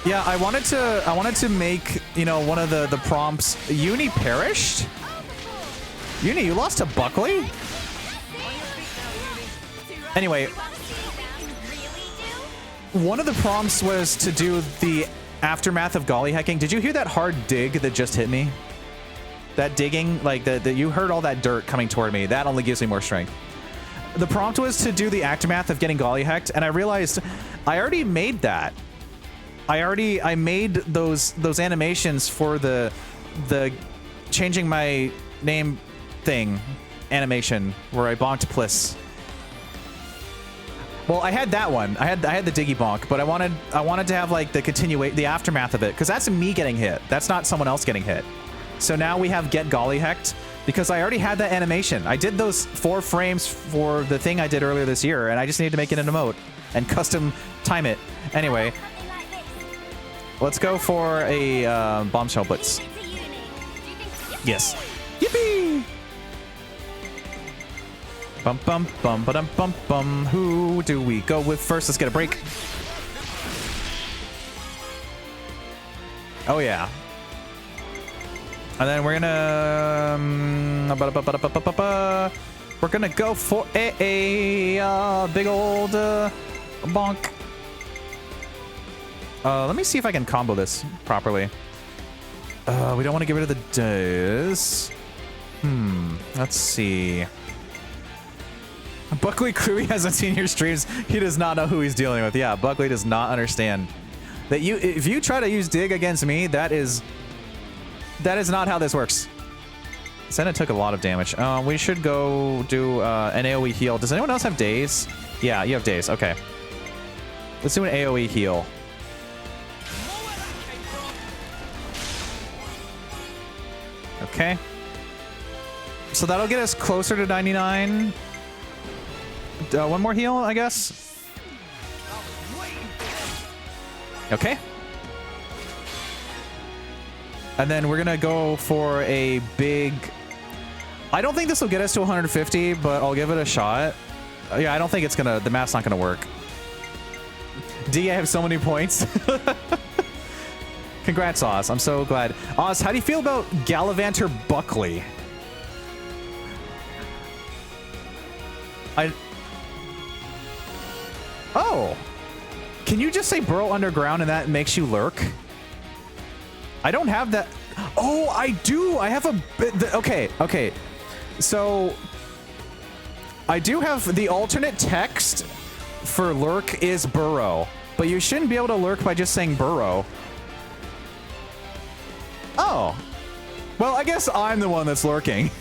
Yeah, I wanted to make, you know, one of the prompts. Uni perished? Uni, you lost to Buckley? Anyway, one of the prompts was to do the aftermath of golly hecking. Did you hear that hard dig that just hit me? That digging, like you heard all that dirt coming toward me. That only gives me more strength. The prompt was to do the aftermath of getting golly hecked, and I realized I already made that. I made those animations for the changing my name thing animation where I bonked Pliss. Well, I had that one. I had the Diggy Bonk, but I wanted to have like the aftermath of it, because that's me getting hit. That's not someone else getting hit. So now we have Get Golly Hecked, because I already had that animation. I did those 4 frames for the thing I did earlier this year, and I just needed to make it an emote and custom time it. Anyway, let's go for a bombshell blitz. Yes. Yippee! Bum bum bum ba dum bum bum. Who do we go with first? Let's get a break. Oh yeah. And then we're gonna go for a big old bonk. Let me see if I can combo this properly. We don't want to get rid of the diz. Let's see. Buckley clearly hasn't seen your streams. He does not know who he's dealing with. Yeah, Buckley does not understand that if you try to use dig against me, that is not how this works. Senna took a lot of damage. We should go do an AoE heal. Does anyone else have days? Yeah, you have days. Okay. Let's do an AoE heal. Okay. So that'll get us closer to 99. One more heal, I guess. Okay. And then we're gonna go for a big... I don't think this will get us to 150, but I'll give it a shot. Yeah, I don't think it's gonna... The math's not gonna work. D, I have so many points. Congrats, Oz. I'm so glad. Oz, how do you feel about Gallivanter Buckley? Oh! Can you just say burrow underground and that makes you lurk? I don't have that. Oh, I do! I have a... Okay. So... I do have the alternate text for lurk is burrow. But you shouldn't be able to lurk by just saying burrow. Oh. Well, I guess I'm the one that's lurking.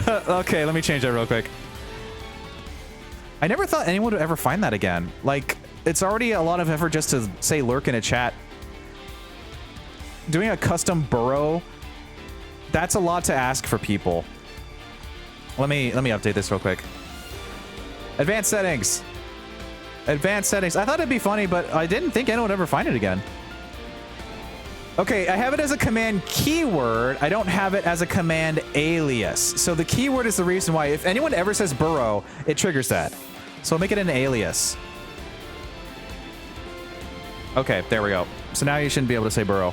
Okay, let me change that real quick. I never thought anyone would ever find that again. Like, it's already a lot of effort just to say lurk in a chat. Doing a custom burrow, that's a lot to ask for people. Let me update this real quick. Advanced settings. Advanced settings. I thought it'd be funny, but I didn't think anyone would ever find it again. Okay, I have it as a command keyword. I don't have it as a command alias. So the keyword is the reason why if anyone ever says burrow, it triggers that. So I'll make it an alias. Okay, there we go. So now you shouldn't be able to say burrow.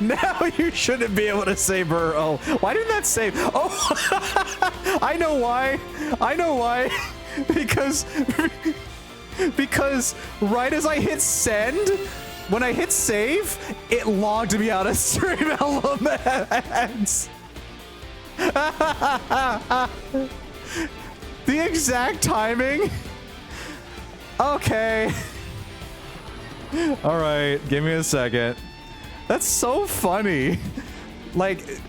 Now you shouldn't be able to say burrow. Why didn't that save? Oh, I know why. I know why. Because right as I hit send, when I hit save, it logged me out of stream elements. The exact timing. Okay. All right, give me a second. That's so funny. Like,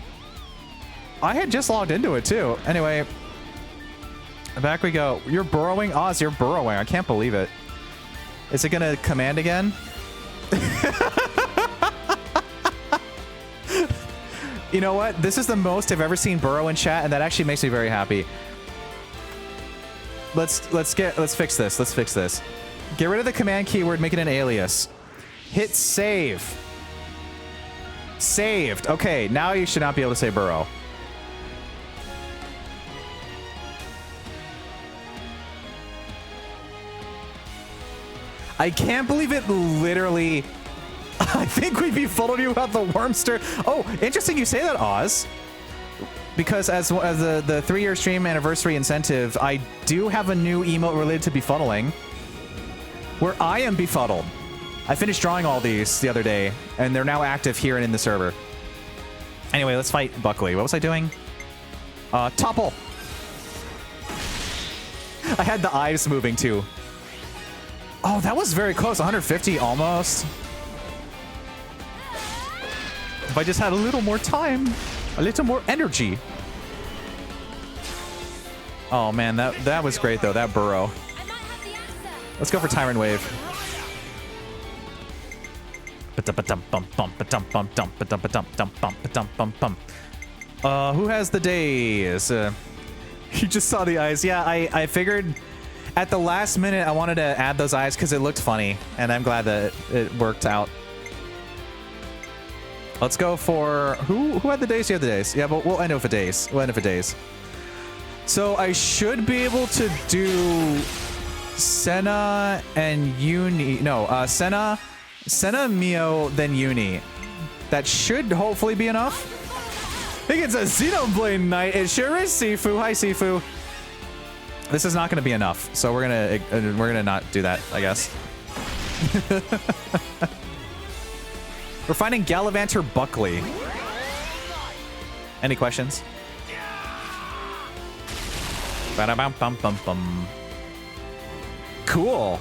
I had just logged into it too. Anyway, back we go. You're burrowing? Oz, you're burrowing. I can't believe it. Is it gonna command again? You know what? This is the most I've ever seen burrow in chat, and that actually makes me very happy. Let's fix this. Let's fix this. Get rid of the command keyword, make it an alias. Hit save. Saved. Okay, now you should not be able to say burrow. I can't believe it literally... I think we befuddled you about the Wormster. Oh, interesting you say that, Oz. Because as the 3-year stream anniversary incentive, I do have a new emote related to befuddling, where I am befuddled. I finished drawing all these the other day, and they're now active here and in the server. Anyway, let's fight Buckley. What was I doing? Topple. I had the eyes moving too. Oh, that was very close. 150 almost. If I just had a little more time, a little more energy. Oh man, that was great though. That burrow. Let's go for Tyrant Wave. Who has the days? You just saw the eyes. Yeah, I figured at the last minute I wanted to add those eyes because it looked funny, and I'm glad that it worked out. Let's go for who had the days? You had the days. Yeah, but we'll end it with a days. We'll end it with days. So I should be able to do Senna and Uni. No, Senna, Mio, then Uni. That should hopefully be enough. I think it's a Xenoblade night. It sure is, Sifu. Hi, Sifu. This is not going to be enough, so we're gonna not do that, I guess. We're finding Gallivanter Buckley. Any questions? Ba-da-bum-bum-bum-bum. Cool.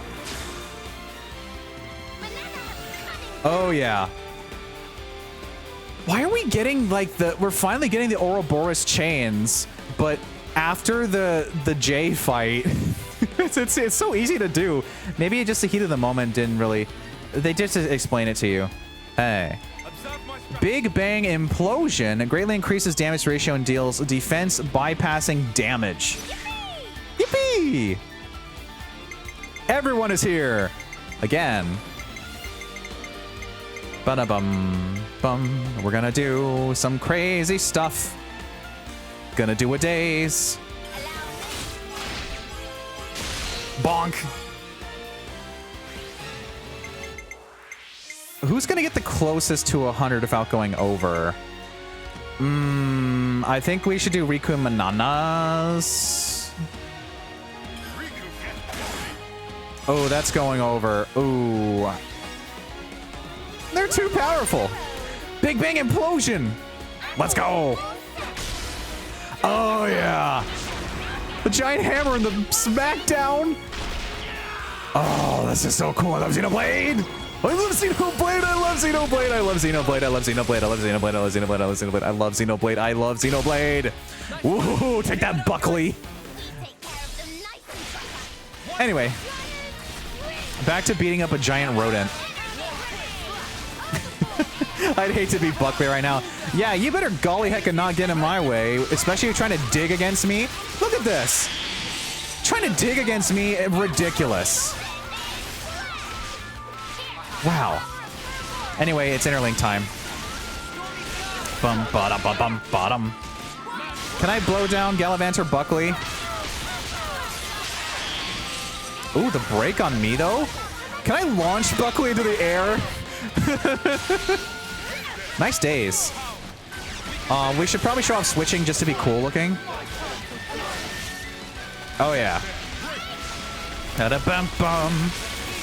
Oh yeah. Why are we getting like we're finally getting the Ouroboros chains, but after the J fight, it's so easy to do. Maybe just the heat of the moment didn't really. They just explain it to you. Hey. Big Bang Implosion greatly increases damage ratio and deals defense bypassing damage. Yippee! Everyone is here again. Ba-da-bum bum. We're gonna do some crazy stuff. Gonna do a daze. Bonk. Who's gonna get the closest to 100 without going over? I think we should do Riku and Mananas. Oh, that's going over. Ooh. They're too powerful. Big Bang Implosion. Let's go. Oh, yeah. The giant hammer and the smackdown. Oh, this is so cool. I love Xenoblade. I love Xenoblade. I love Xenoblade. I love Xenoblade. I love Xenoblade. I love Xenoblade. I love Xenoblade. I love Xenoblade. I love Xenoblade. I love Xenoblade. Woohoo! Take that, Buckley. Anyway, back to beating up a giant rodent. I'd hate to be Buckley right now. Yeah, you better golly heck and not get in my way, especially if you're trying to dig against me. Look at this. Trying to dig against me, ridiculous. Wow. Anyway, it's interlink time. Bum, bada, bum, bum, bottom. Can I blow down Gallivanter Buckley? Ooh, the break on me, though? Can I launch Buckley into the air? Nice days. We should probably show off switching just to be cool looking. Oh yeah. Da-da-bum-bum.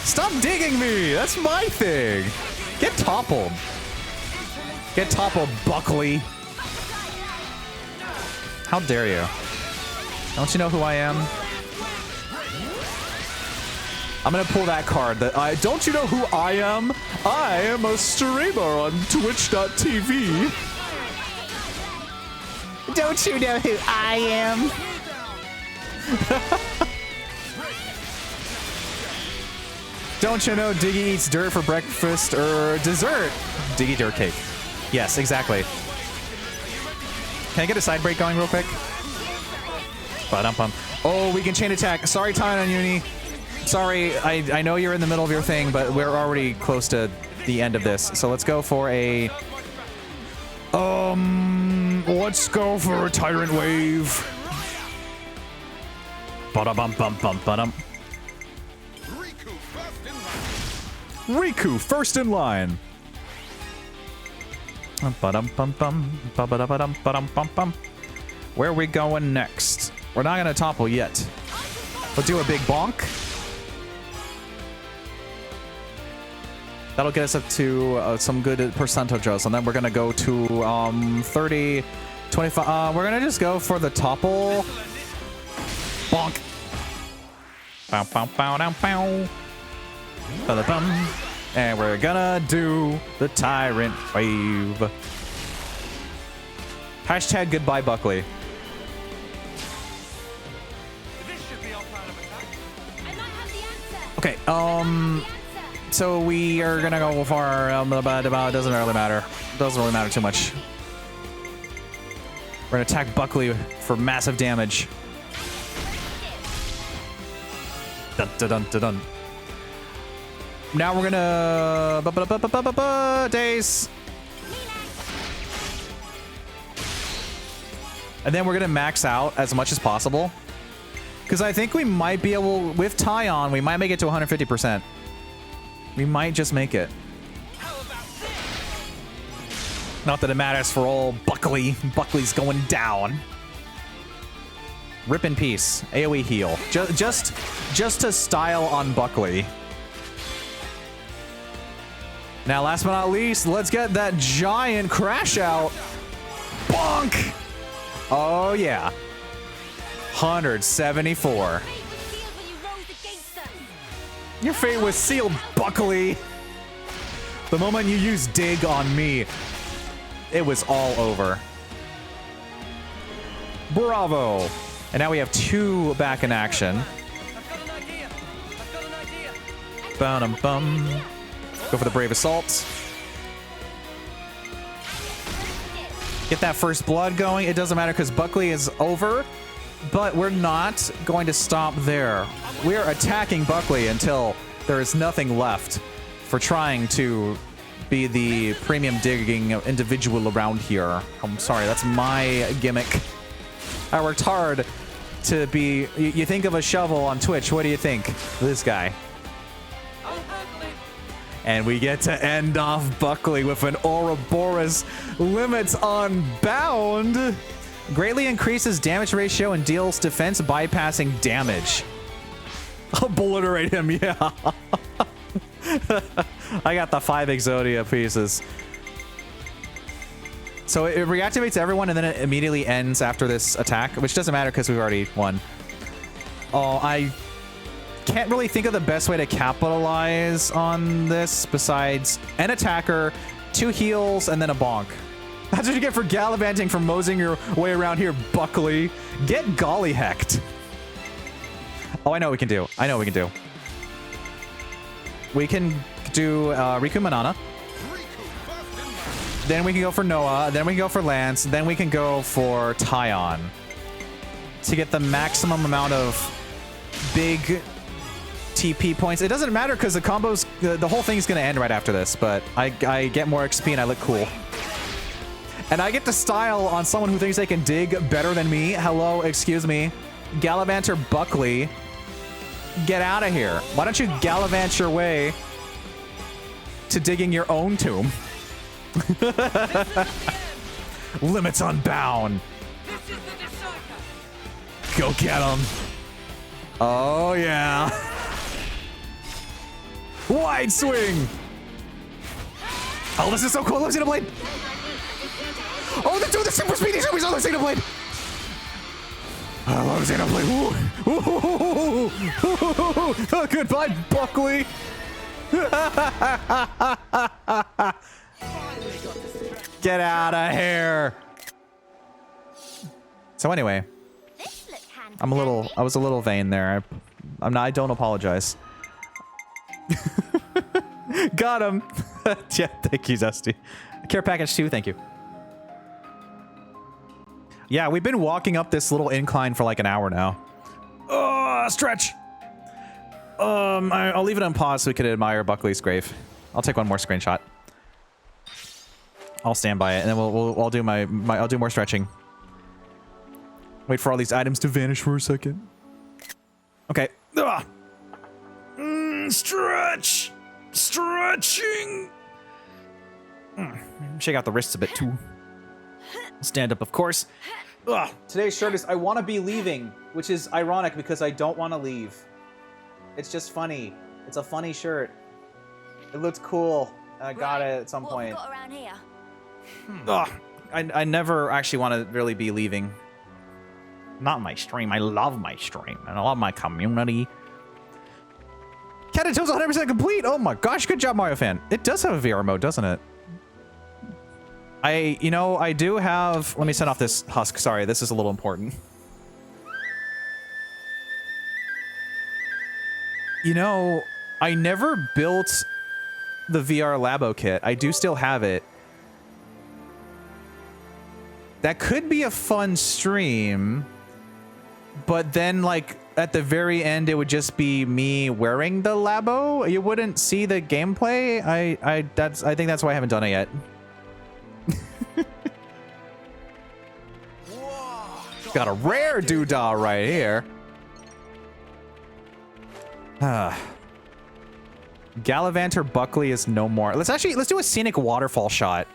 Stop digging me! That's my thing! Get toppled. Get toppled, Buckley. How dare you? Don't you know who I am? I'm gonna pull that card. Don't you know who I am? I am a streamer on Twitch.tv. Don't you know who I am? Don't you know Diggy eats dirt for breakfast or dessert? Diggy dirt cake. Yes, exactly. Can I get a side break going real quick? Ba-dum-bum. Oh, we can chain attack. Sorry, Tyne on Uni. Sorry, I know you're in the middle of your thing, but we're already close to the end of this. So let's go for a... let's go for a Tyrant Wave. Ba-da-bum-bum-bum-ba-dum. Riku, first in line. Where are we going next? We're not gonna topple yet. We'll do a big bonk. That'll get us up to some good percentages, and then we're gonna go to 30, 25. We're gonna just go for the topple. Bonk. Bow, bow, bow, down, bow. Ba-da-bum. And we're gonna do the Tyrant Wave. Hashtag goodbye, Buckley. Okay, so we are gonna go for doesn't really matter. Doesn't really matter too much. We're gonna attack Buckley for massive damage. Dun dun dun dun dun. Now we're gonna days. And then we're gonna max out as much as possible. Because I think we might be able, with Tyon, we might make it to 150%. We might just make it. Not that it matters for old Buckley. Buckley's going down. Rip in peace. AoE heal. Just to style on Buckley. Now, last but not least, let's get that giant crash out. Bonk! Oh, yeah. 174. Your fate was sealed, Buckley. The moment you used dig on me, it was all over. Bravo. And now we have two back in action. Bum. Go for the Brave Assault. Get that first blood going. It doesn't matter because Buckley is over, but we're not going to stop there. We're attacking Buckley until there is nothing left for trying to be the premium digging individual around here. I'm sorry, that's my gimmick. I worked hard to be... You think of a shovel on Twitch, what do you think? This guy. And we get to end off Buckley with an Ouroboros limits on bound. Greatly increases damage ratio and deals defense bypassing damage. Obliterate him, yeah. I got the 5 Exodia pieces. So it reactivates everyone and then it immediately ends after this attack, which doesn't matter because we've already won. Oh, I can't really think of the best way to capitalize on this besides an attacker, 2 heals, and then a bonk. That's what you get for gallivanting, for moseying your way around here, Buckley. Get golly hecked. Oh, I know what we can do. I know what we can do. We can do Riku Manana. Then we can go for Noah. Then we can go for Lance. Then we can go for Tyon to get the maximum amount of big TP points. It doesn't matter because the combos, the whole thing's going to end right after this, but I get more XP and I look cool. And I get to style on someone who thinks they can dig better than me. Hello, excuse me. Gallivanter Buckley. Get out of here. Why don't you gallivant your way to digging your own tomb. Limits unbound. Go get him. Oh, yeah. Wide swing. Oh, this is so cool. Let's Xenoblade. Oh, they're doing the super speedy zoomies on the Xenoblade. I love Xenoblade. Oh, goodbye, Buckley. Get out of here. So anyway, I was a little vain there. I don't apologize. Got him. Yeah, thank you, Zesty. Care package 2, thank you. Yeah, we've been walking up this little incline for like an hour now. Oh, stretch. I'll leave it on pause so we can admire Buckley's grave. I'll take one more screenshot. I'll stand by it, and then I'll do I'll do more stretching. Wait for all these items to vanish for a second. Okay. Stretch. Stretching. Shake out the wrists a bit too. Stand up, of course. Today's shirt is I want to be leaving, which is ironic because I don't want to leave. It's just funny. It's a funny shirt. It looks cool. I got it at some point. What have we got around here? I never actually want to really be leaving. Not my stream. I love my stream. And I love my community. Cat and Toes 100% complete. Oh my gosh. Good job, Mario fan. It does have a VR mode, doesn't it? I do have... Let me send off this husk. Sorry, this is a little important. I never built the VR Labo kit. I do still have it. That could be a fun stream, but then, like, at the very end, it would just be me wearing the Labo. You wouldn't see the gameplay. I think that's why I haven't done it yet. Got a rare doodah right here. Gallivanter Buckley is no more. Let's do a scenic waterfall shot.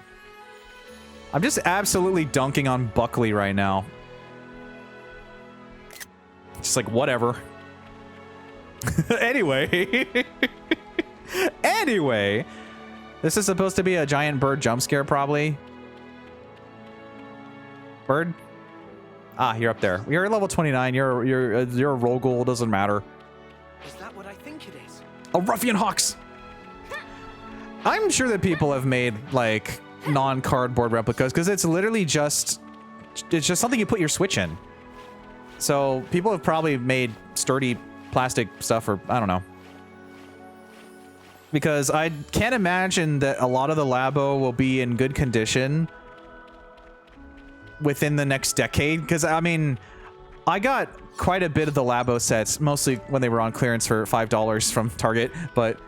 I'm just absolutely dunking on Buckley right now. Just like, whatever. Anyway. Anyway. This is supposed to be a giant bird jump scare, probably. Bird? Ah, you're up there. You're at level 29. You're a Rogul. Doesn't matter. Is that what I think it is? A Ruffian Hawks. I'm sure that people have made like non-cardboard replicas because it's literally just something you put your Switch in. So people have probably made sturdy plastic stuff, or I don't know. Because I can't imagine that a lot of the Labo will be in good condition within the next decade. Because I mean, I got quite a bit of the Labo sets, mostly when they were on clearance for $5 from Target, but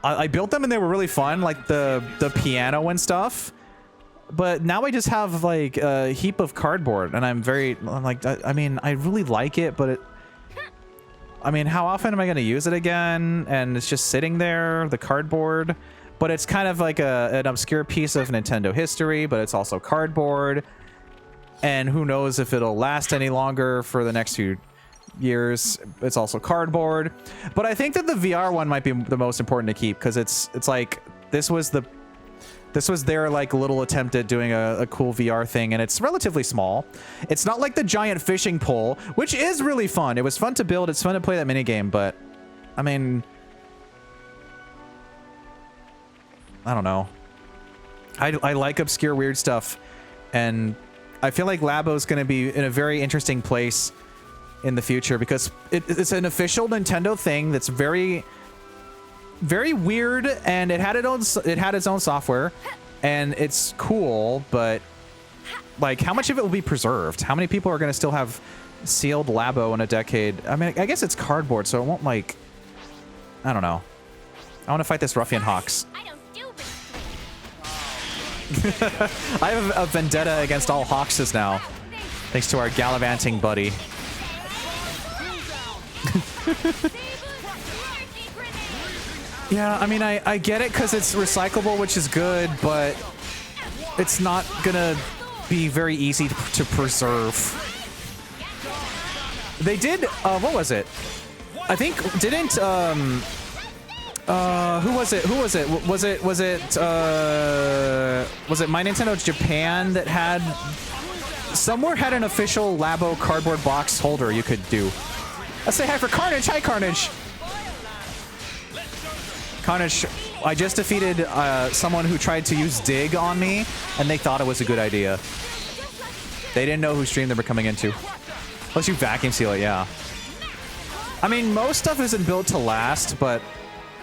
I built them and they were really fun, like the piano and stuff. But now I just have like a heap of cardboard, and I'm like, I mean, I really like it, but I mean, how often am I going to use it again? And it's just sitting there, the cardboard. But it's kind of like an obscure piece of Nintendo history, but it's also cardboard. And who knows if it'll last any longer for the next few years. It's also cardboard. But I think that the VR one might be the most important to keep, because it's like this was their like little attempt at doing a cool VR thing, and it's relatively small. It's not like the giant fishing pole, which is really fun. It was fun to build. It's fun to play that minigame, but I mean, I don't know. I like obscure weird stuff, and I feel like Labo's going to be in a very interesting place in the future, because it's an official Nintendo thing that's very, very weird, and it had its own software, and it's cool, but like, how much of it will be preserved? How many people are going to still have sealed Labo in a decade? I mean, I guess it's cardboard, so it won't, like, I don't know. I want to fight this Ruffian Hawks. I have a vendetta against all Hawkses now, thanks to our gallivanting buddy. Yeah, I mean, I get it because it's recyclable, which is good, but it's not gonna be very easy to preserve. They did, what was it? I think, didn't, who was it? Was it My Nintendo Japan that had, somewhere had an official Labo cardboard box holder you could do. Let's say hi for Carnage. Hi, Carnage. Carnage, I just defeated someone who tried to use Dig on me, and they thought it was a good idea. They didn't know whose stream they were coming into. Unless you vacuum seal it, yeah. I mean, most stuff isn't built to last, but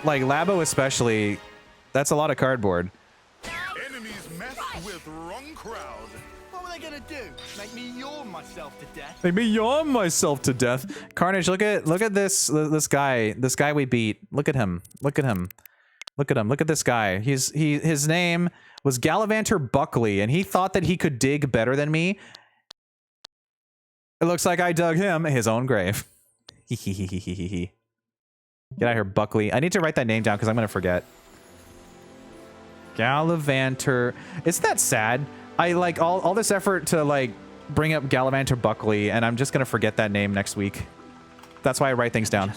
like Labo especially, that's a lot of cardboard. Enemies mess with wrong crowd. What were they gonna do? Make me yawn myself to death? Make me yawn myself to death. Carnage, look at this guy we beat. Look at him. Look at him. Look at him. Look at this guy. His name was Gallivanter Buckley, and he thought that he could dig better than me. It looks like I dug him his own grave. Get out of here, Buckley. I need to write that name down because I'm gonna forget. Gallivanter. Isn't that sad? I like all this effort to like bring up Gallivanter Buckley, and I'm just gonna forget that name next week. That's why I write things down.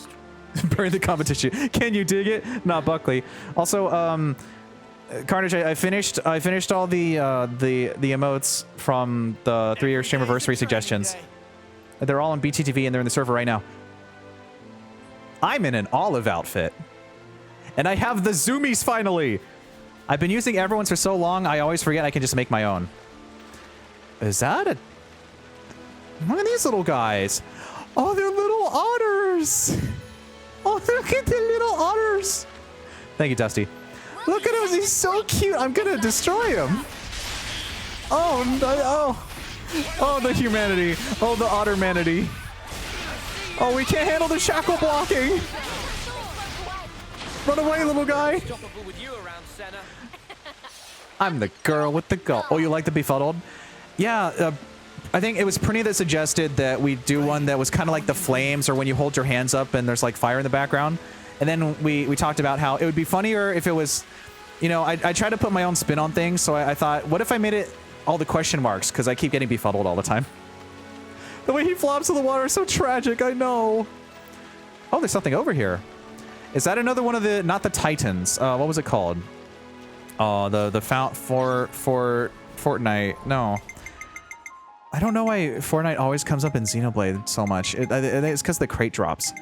Burn the competition. Can you dig it? Not Buckley. Also, Carnage, I finished all the emotes from the 3-year stream anniversary suggestions. They're all on BTTV and they're in the server right now. I'm in an olive outfit, and I have the zoomies finally. I've been using everyone's for so long, I always forget I can just make my own. Is that a... Look at these little guys. Oh, they're little otters. Oh, look at the little otters. Thank you, Dusty. Look at him. He's so cute. I'm going to destroy him. Oh, no. Oh, the humanity. Oh, the ottermanity. Oh, we can't handle the shackle blocking. Run away, little guy. I'm the girl with the gold. Oh, you like the befuddled? Yeah, I think it was Prinny that suggested that we do one that was kind of like the flames, or when you hold your hands up and there's like fire in the background. And then we talked about how it would be funnier if it was, you know, I try to put my own spin on things. So I thought, what if I made it all the question marks? Because I keep getting befuddled all the time. The way he flops in the water is so tragic, I know. Oh, there's something over here. Is that another one of the, not the Titans? What was it called? Oh, the fount for Fortnite. No. I don't know why Fortnite always comes up in Xenoblade so much. I think it's because the crate drops.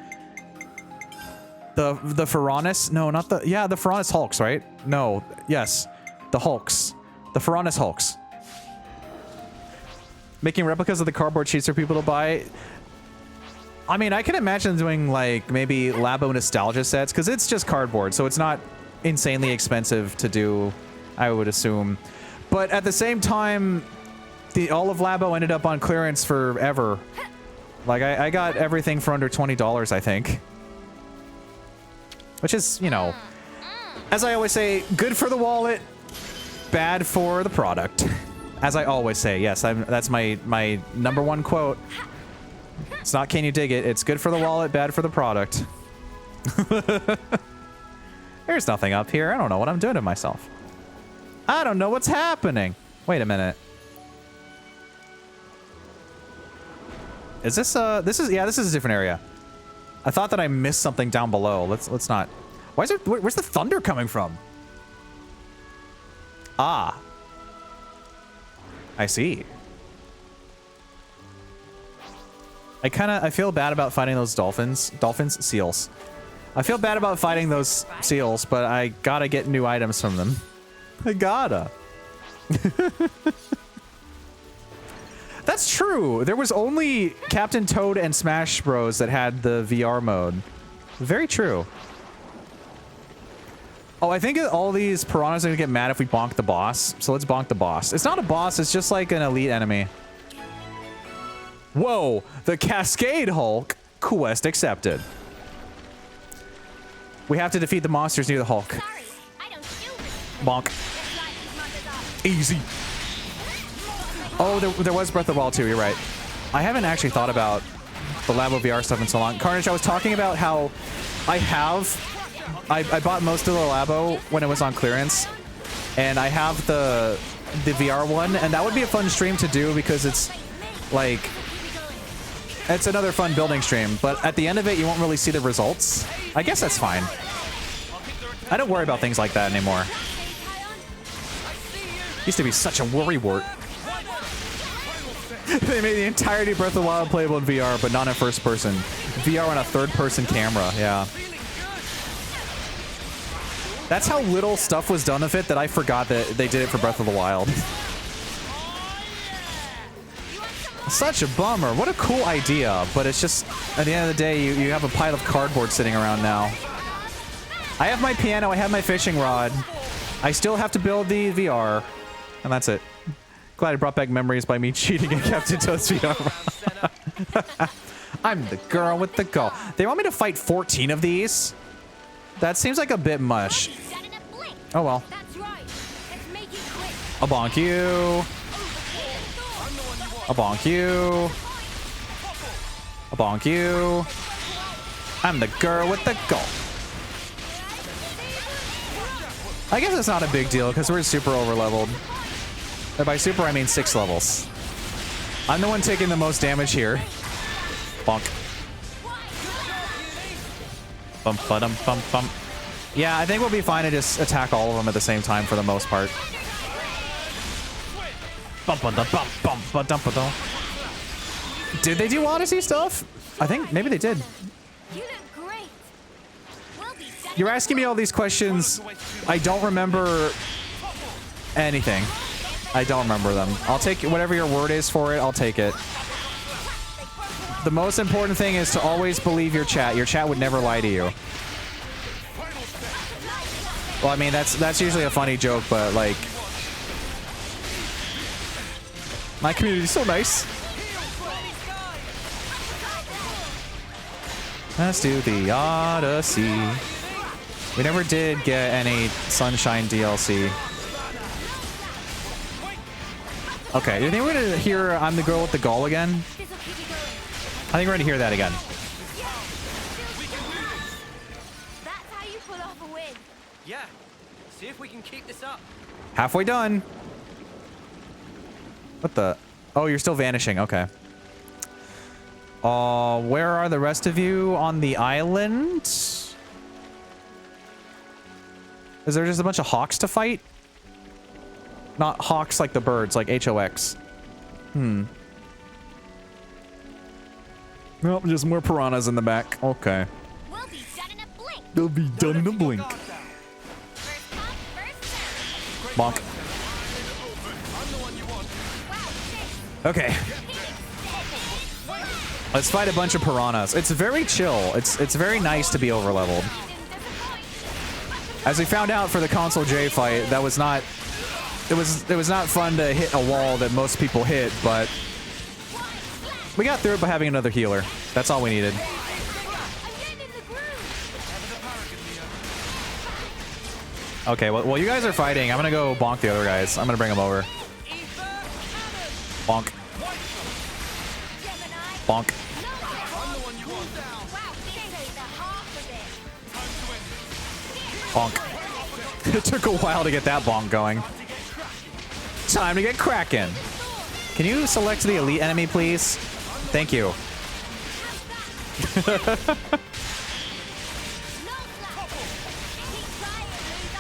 The Ferronis? No, not the... Yeah, the Ferronis Hulks, right? No. Yes. The Hulks. The Ferronis Hulks. Making replicas of the cardboard sheets for people to buy. I mean, I can imagine doing, like, maybe Labo nostalgia sets, because it's just cardboard, so it's not insanely expensive to do, I would assume. But at the same time, all of Labo ended up on clearance forever. Like, I got everything for under $20, I think. Which is, you know, as I always say, good for the wallet, bad for the product. As I always say, yes, that's my #1 quote. It's not can you dig it, it's good for the wallet, bad for the product. There's nothing up here. I don't know what I'm doing to myself. I don't know what's happening. Wait a minute. Is this this is a different area. I thought that I missed something down below. Let's not. Why is it, where's the thunder coming from? Ah. I see. I feel bad about fighting those seals. I feel bad about fighting those seals, but I gotta get new items from them. I gotta. That's true. There was only Captain Toad and Smash Bros that had the VR mode. Very true. Oh, I think all these piranhas are gonna get mad if we bonk the boss. So let's bonk the boss. It's not a boss, it's just like an elite enemy. Whoa, the Cascade Hulk. Quest accepted. We have to defeat the monsters near the Hulk. Bonk. Easy. Oh, there was Breath of the Wild too, you're right. I haven't actually thought about the Labo VR stuff in so long. Carnage, I was talking about how I have I bought most of the Labo when it was on clearance, and I have the VR one, and that would be a fun stream to do because it's like it's another fun building stream. But at the end of it, you won't really see the results. I guess that's fine. I don't worry about things like that anymore. Used to be such a worrywart. They made the entirety of Breath of the Wild playable in VR, but not in first person. VR on a third-person camera, yeah. That's how little stuff was done of it that I forgot that they did it for Breath of the Wild. Such a bummer. What a cool idea, but it's just, at the end of the day, you have a pile of cardboard sitting around now. I have my piano, I have my fishing rod. I still have to build the VR, and that's it. Glad I brought back memories by me cheating and kept it to VR. I'm the girl with the goal. They want me to fight 14 of these? That seems like a bit much. Oh well. I'll bonk you. I'll bonk you. I'll bonk you. I'm the girl with the goal. I guess it's not a big deal because we're super over leveled. And by super, I mean 6 levels. I'm the one taking the most damage here. Bonk. Bump, ba-dum, bump, bump. Yeah, I think we'll be fine to just attack all of them at the same time for the most part. Bump, ba-dum, bump, bump, ba-dum, ba-dum. Did they do Odyssey stuff? I think maybe they did. You look great. You're asking me all these questions. I don't remember anything. I don't remember them. I'll take whatever your word is for it. I'll take it. The most important thing is to always believe your chat. Your chat would never lie to you. Well, I mean, that's usually a funny joke, but like, my community's so nice. Let's do the Odyssey. We never did get any Sunshine DLC. Okay, you think we're gonna hear I'm the girl with the goal again? I think we're gonna hear that again. That's how you pull off a win. Yeah. See if we can keep this up. Halfway done. What the? Oh, you're still vanishing. Okay. Where are the rest of you on the island? Is there just a bunch of hawks to fight? Not hawks like the birds, like H-O-X. Nope, just more piranhas in the back. Okay. We'll be done in a blink. They'll be done in a blink. First come, first serve. Bonk. Okay. Let's fight a bunch of piranhas. It's very chill. It's very nice to be overleveled. As we found out for the console J fight, that was not it was not fun to hit a wall that most people hit, but we got through it by having another healer. That's all we needed. Okay, well you guys are fighting. I'm gonna go bonk the other guys. I'm gonna bring them over. Bonk. Bonk. Bonk. It took a while to get that bonk going. Time to get cracking. Can you select the elite enemy, please? Thank you.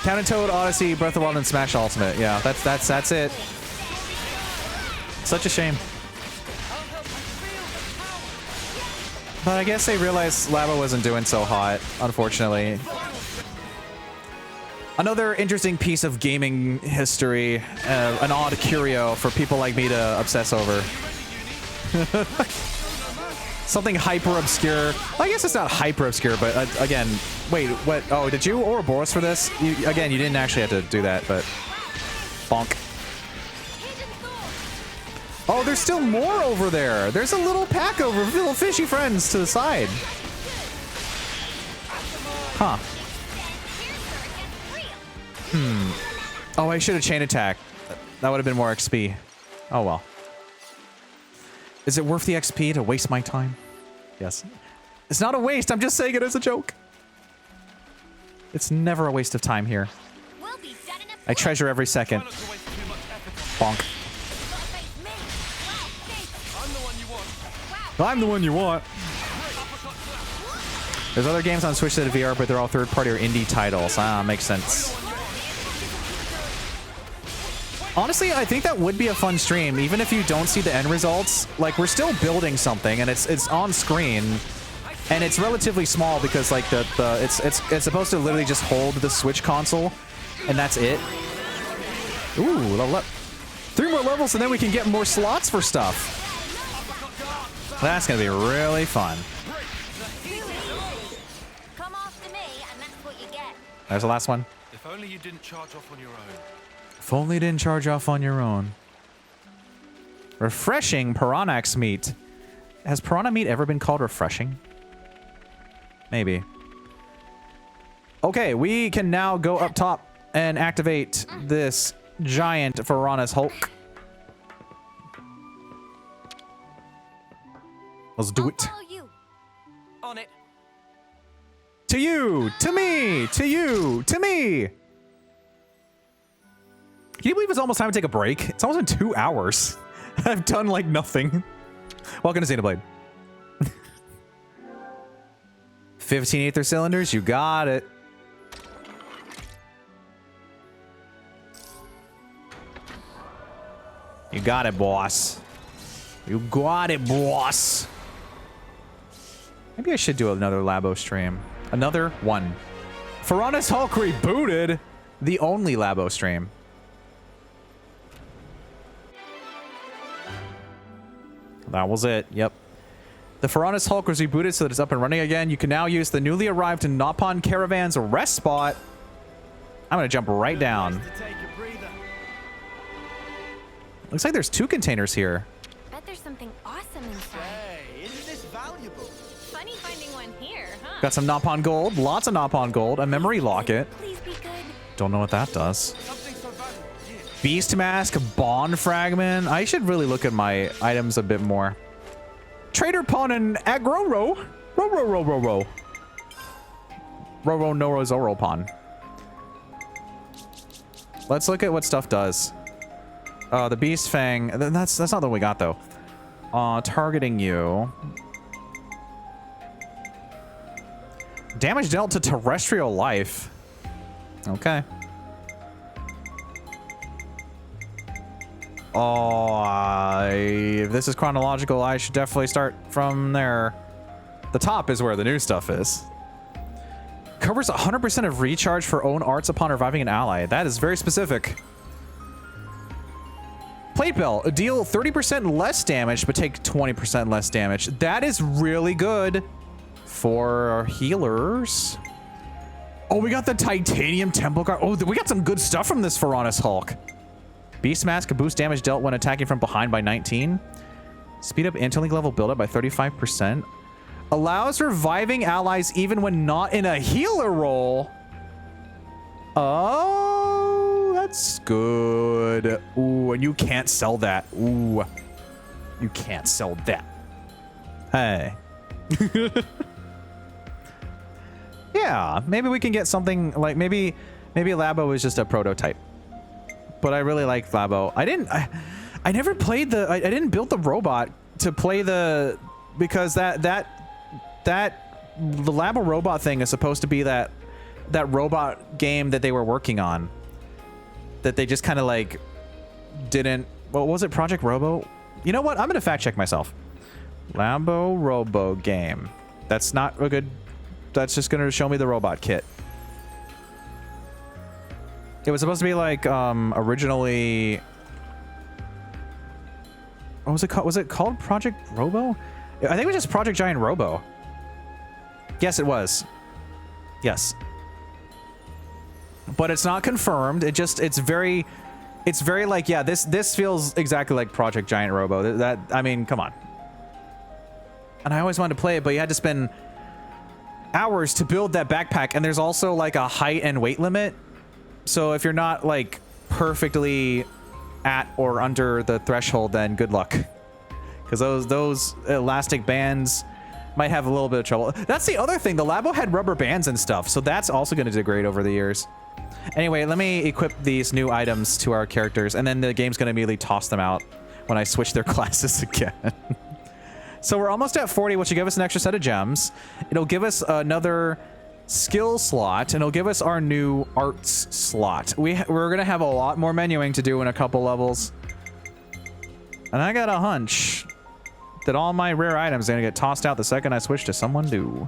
Count and Toad, Odyssey, Breath of the Wild, and Smash Ultimate. Yeah, that's it. Such a shame. But I guess they realized Lava wasn't doing so hot, unfortunately. Another interesting piece of gaming history, an odd curio for people like me to obsess over. Something hyper obscure. Well, I guess it's not hyper obscure, but again, wait, what? Oh, did you Ouroboros for this? Again, you didn't actually have to do that, but bonk. Oh, there's still more over there. There's a little pack over, little fishy friends to the side. Huh. Oh, I should have chain attack. That would have been more XP. Oh well. Is it worth the XP to waste my time? Yes. It's not a waste. I'm just saying it as a joke. It's never a waste of time here. We'll be dead in a I treasure every second. Try not to waste too much effort on Bonk. Gotta face me. Wow, thanks. I'm the one you want. Wow. I'm the one you want. There's other games on Switch that are VR, but they're all third-party or indie titles. Ah, makes sense. Honestly, I think that would be a fun stream, even if you don't see the end results. Like, we're still building something, and it's on screen, and it's relatively small because like it's supposed to literally just hold the Switch console, and that's it. Ooh, level up. 3 more levels, and then we can get more slots for stuff. That's gonna be really fun. Come after me, and that's what you get. There's the last one. If only you didn't charge off on your own. If only you didn't charge off on your own. Refreshing Piranhax meat. Has piranha meat ever been called refreshing? Maybe. Okay, we can now go up top and activate this giant Piranha's Hulk. Let's do I'll it. follow you. On it. To you, to me, to you, to me. Can you believe it's almost time to take a break? It's almost been 2 hours. I've done like nothing. Welcome to Xenoblade. 15 ether cylinders, you got it. You got it, boss. You got it, boss. Maybe I should do another Labo stream. Another one. Piranha's Hulk rebooted. The only Labo stream. That was it. Yep. The Piranha's Hulk was rebooted so that it's up and running again. You can now use the newly arrived Noppon Caravan's rest spot. I'm going to jump right down. Nice to take a breather. Looks like there's 2 containers here. Bet there's something awesome inside. Hey, isn't this valuable? Funny finding one here, huh? Got some Noppon gold, lots of Noppon gold, a memory locket. Please be good. Don't know what that does. Something so valuable. Here. Beast mask, bond fragment. I should really look at my items a bit more. Trader pawn and agroro. Ro. Roro Noro Zoro pawn. Let's look at what stuff does. The beast fang. That's not the one we got though. Targeting you. Damage dealt to terrestrial life. Okay. If this is chronological, I should definitely start from there. The top is where the new stuff is. Covers 100% of recharge for own arts upon reviving an ally. That is very specific. Plate Bell. Deal 30% less damage, but take 20% less damage. That is really good for healers. Oh, we got the titanium temple guard. Oh, we got some good stuff from this Piranha's Hulk. Beast Mask, boost damage dealt when attacking from behind by 19. Speed up interlink level build up by 35%. Allows reviving allies even when not in a healer role. Oh, that's good. Ooh, and you can't sell that. Ooh, you can't sell that. Hey. Yeah, maybe we can get something like maybe Labo is just a prototype. But I really like Labo. I never played the I didn't build the robot to play the because the Labo robot thing is supposed to be that robot game that they were working on. That they just kind of like didn't. What was it? Project Robo? You know what? I'm gonna fact check myself. Labo Robo game. That's not a good. That's just gonna show me the robot kit. It was supposed to be like originally. What was it called? Was it called Project Robo? I think it was just Project Giant Robo. Yes, it was. Yes. But it's not confirmed. It's very like, yeah, this feels exactly like Project Giant Robo. That I mean, come on. And I always wanted to play it, but you had to spend hours to build that backpack, and there's also like a height and weight limit. So if you're not like perfectly at or under the threshold, then good luck. Because those elastic bands might have a little bit of trouble. That's the other thing. The Labo had rubber bands and stuff, so that's also going to degrade over the years. Anyway, let me equip these new items to our characters, and then the game's going to immediately toss them out when I switch their classes again. So we're almost at 40, which will give us an extra set of gems. It'll give us another skill slot, and it'll give us our new arts slot. We're going to have a lot more menuing to do in a couple levels. And I got a hunch that all my rare items are going to get tossed out the second I switch to someone new.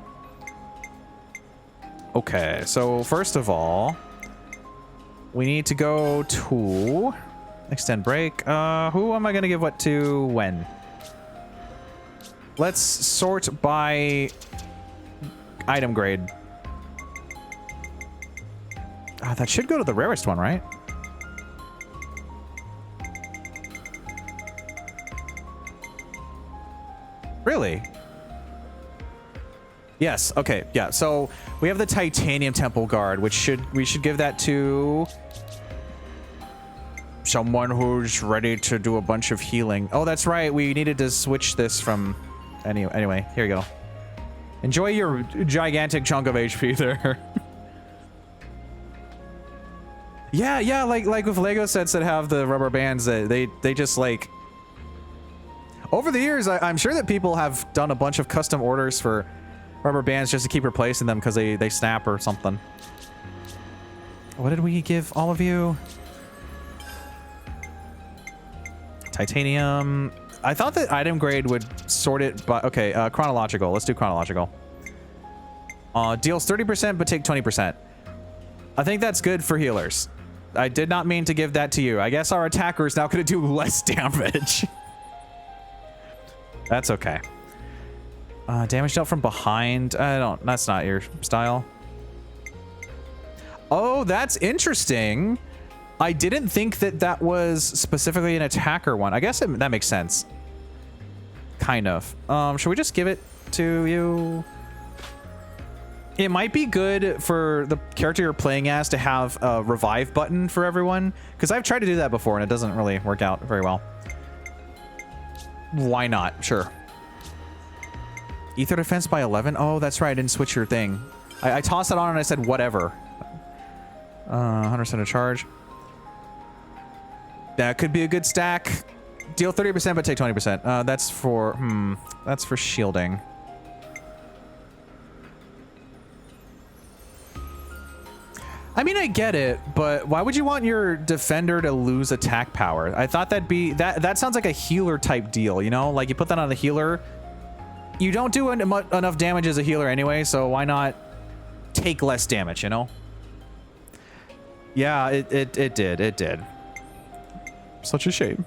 Okay, so first of all, we need to go to extend break. Who am I going to give what to when? Let's sort by item grade. That should go to the rarest one, right? Really? Yes. Okay. Yeah. So we have the titanium temple guard, which we should give that to someone who's ready to do a bunch of healing. Oh, that's right. We needed to switch this from. Anyway, here you go. Enjoy your gigantic chunk of HP there. Yeah. Like with Lego sets that have the rubber bands, they just like. Over the years, I'm sure that people have done a bunch of custom orders for rubber bands just to keep replacing them because they snap or something. What did we give all of you? Titanium. I thought that item grade would sort it by... Okay, chronological. Let's do chronological. Deals 30%, but take 20%. I think that's good for healers. I did not mean to give that to you. I guess our attacker is now going to do less damage. That's okay. Damage dealt from behind. That's not your style. Oh, that's interesting. I didn't think that was specifically an attacker one. I guess that makes sense. Kind of. Should we just give it to you? It might be good for the character you're playing as to have a revive button for everyone, because I've tried to do that before and it doesn't really work out very well. Why not? Sure. Ether defense by 11? Oh, that's right. I didn't switch your thing. I tossed it on and I said whatever. 100% of charge. That could be a good stack. Deal 30%, but take 20%. That's for shielding. I mean, I get it, but why would you want your defender to lose attack power? I thought that sounds like a healer type deal, you know? Like you put that on the healer. You don't do enough damage as a healer anyway, so why not take less damage, you know? Yeah, it did. Such a shame.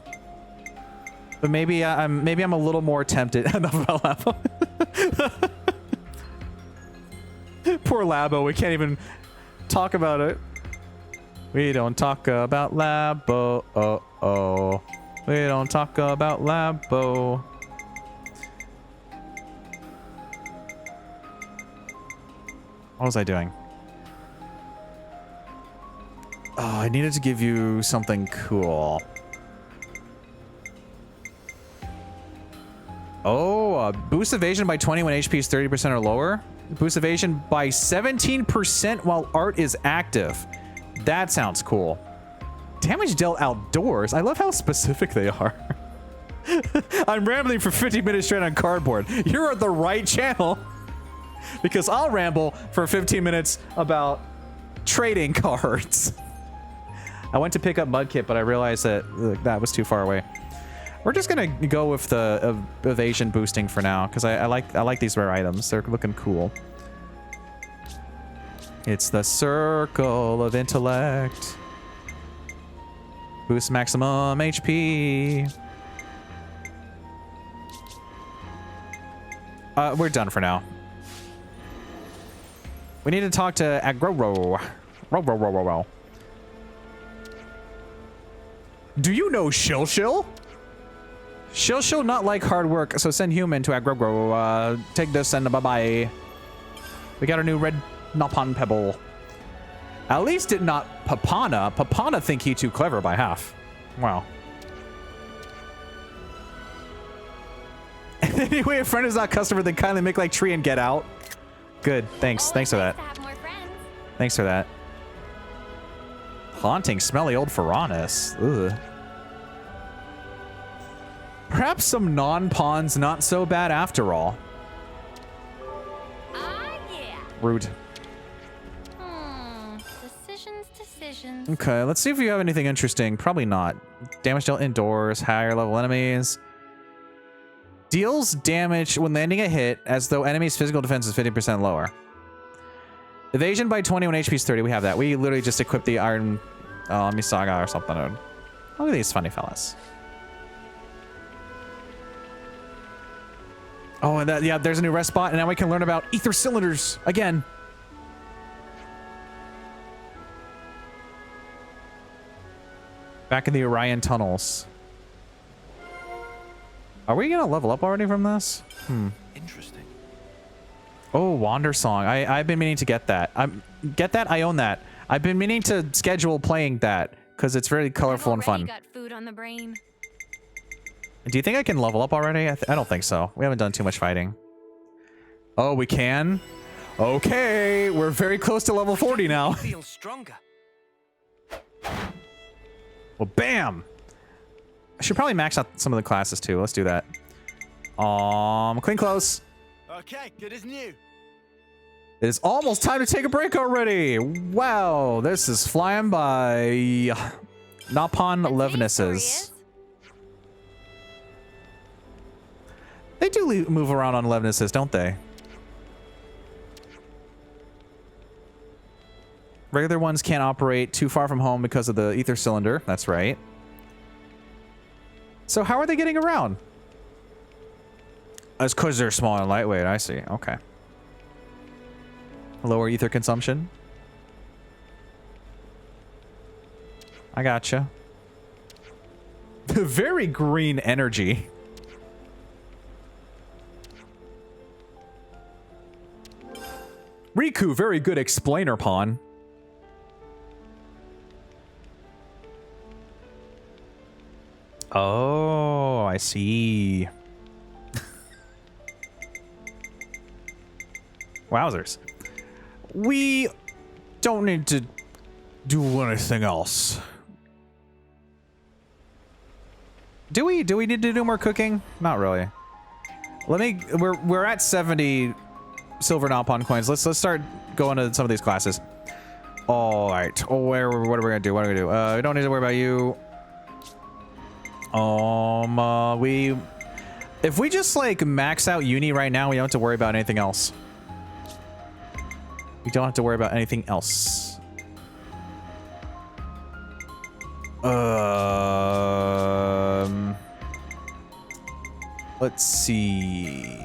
But maybe I'm a little more tempted. Enough about Labo. Poor Labo, we can't even talk about it. We don't talk about Labo. Oh. We don't talk about Labo. What was I doing? Oh, I needed to give you something cool. Oh, boost evasion by 20 when HP is 30% or lower. Boost evasion by 17% while art is active. That sounds cool. Damage dealt outdoors. I love how specific they are. I'm rambling for 50 minutes straight on cardboard. You're at the right channel. Because I'll ramble for 15 minutes about trading cards. I went to pick up Mudkip, but I realized that that was too far away. We're just gonna go with the evasion boosting for now, because I like these rare items. They're looking cool. It's the circle of intellect. Boost maximum HP. We're done for now. We need to talk to Agroro. Row. Do you know Shill? Shill not like hard work, so send human to Agroro. Take this and bye-bye. We got our new red Napan Pebble. At least it not Papana. Papana think he too clever by half. Wow. Anyway, a friend is not a customer, then kindly make like tree and get out. Good. Thanks. Thanks for that. To have more friends. Thanks for that. Haunting, smelly old Faranis. Ugh. Perhaps some non-pawns not so bad after all. Ah, yeah. Rude. Decisions. Okay, let's see if we have anything interesting. Probably not. Damage dealt indoors, higher level enemies. Deals damage when landing a hit as though enemy's physical defense is 50% lower. Evasion by 20 when HP is 30. We have that. We literally just equipped the Iron Misaga or something. Look at these funny fellas. Oh, and that, yeah, there's a new rest spot, and now we can learn about ether cylinders again. Back in the Orion tunnels. Are we gonna level up already from this? Interesting. Oh, Wander Song. I've been meaning to get that. Get that? I own that. I've been meaning to schedule playing that because it's very colorful and fun. Got food on the brain. Do you think I can level up already? I don't think so. We haven't done too much fighting. Oh, we can? Okay, we're very close to level 40 now. Feel stronger. Well, bam! I should probably max out some of the classes too. Let's do that. Clean clothes. Okay, good as new. It is almost time to take a break already. Wow, this is flying by. Napon Levnesses. They do move around on Levnesses, don't they? Regular ones can't operate too far from home because of the ether cylinder. That's right. So how are they getting around? It's because they're small and lightweight. I see. Okay. Lower ether consumption. I gotcha. Very green energy. Riku, very good explainer, pawn. Oh, I see. Wowzers. We don't need to do anything else. Do we? Do we need to do more cooking? Not really. Let me. We're at 70 silver Napon coins. Let's start going to some of these classes. All right. Oh, what are we gonna do? What are we gonna do? We don't need to worry about you. If we just like max out uni right now, we don't have to worry about anything else. We don't have to worry about anything else. Let's see.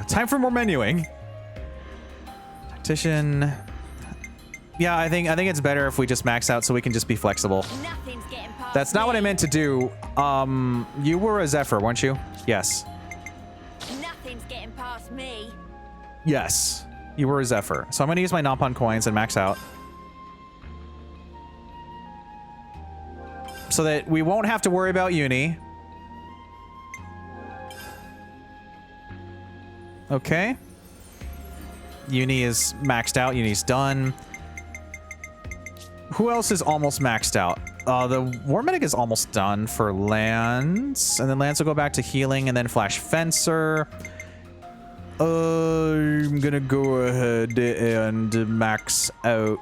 Time for more menuing. Tactician. Yeah, I think it's better if we just max out so we can just be flexible. Nothing's getting past That's not what I meant to do. You were a Zephyr, weren't you? Yes. Nothing's getting past me. Yes. You were a Zephyr. So I'm gonna use my Napon coins and max out. So that we won't have to worry about uni. Okay. Uni is maxed out. Uni's done. Who else is almost maxed out? The War Medic is almost done for Lance. And then Lance will go back to healing and then Flash Fencer. I'm gonna go ahead and max out.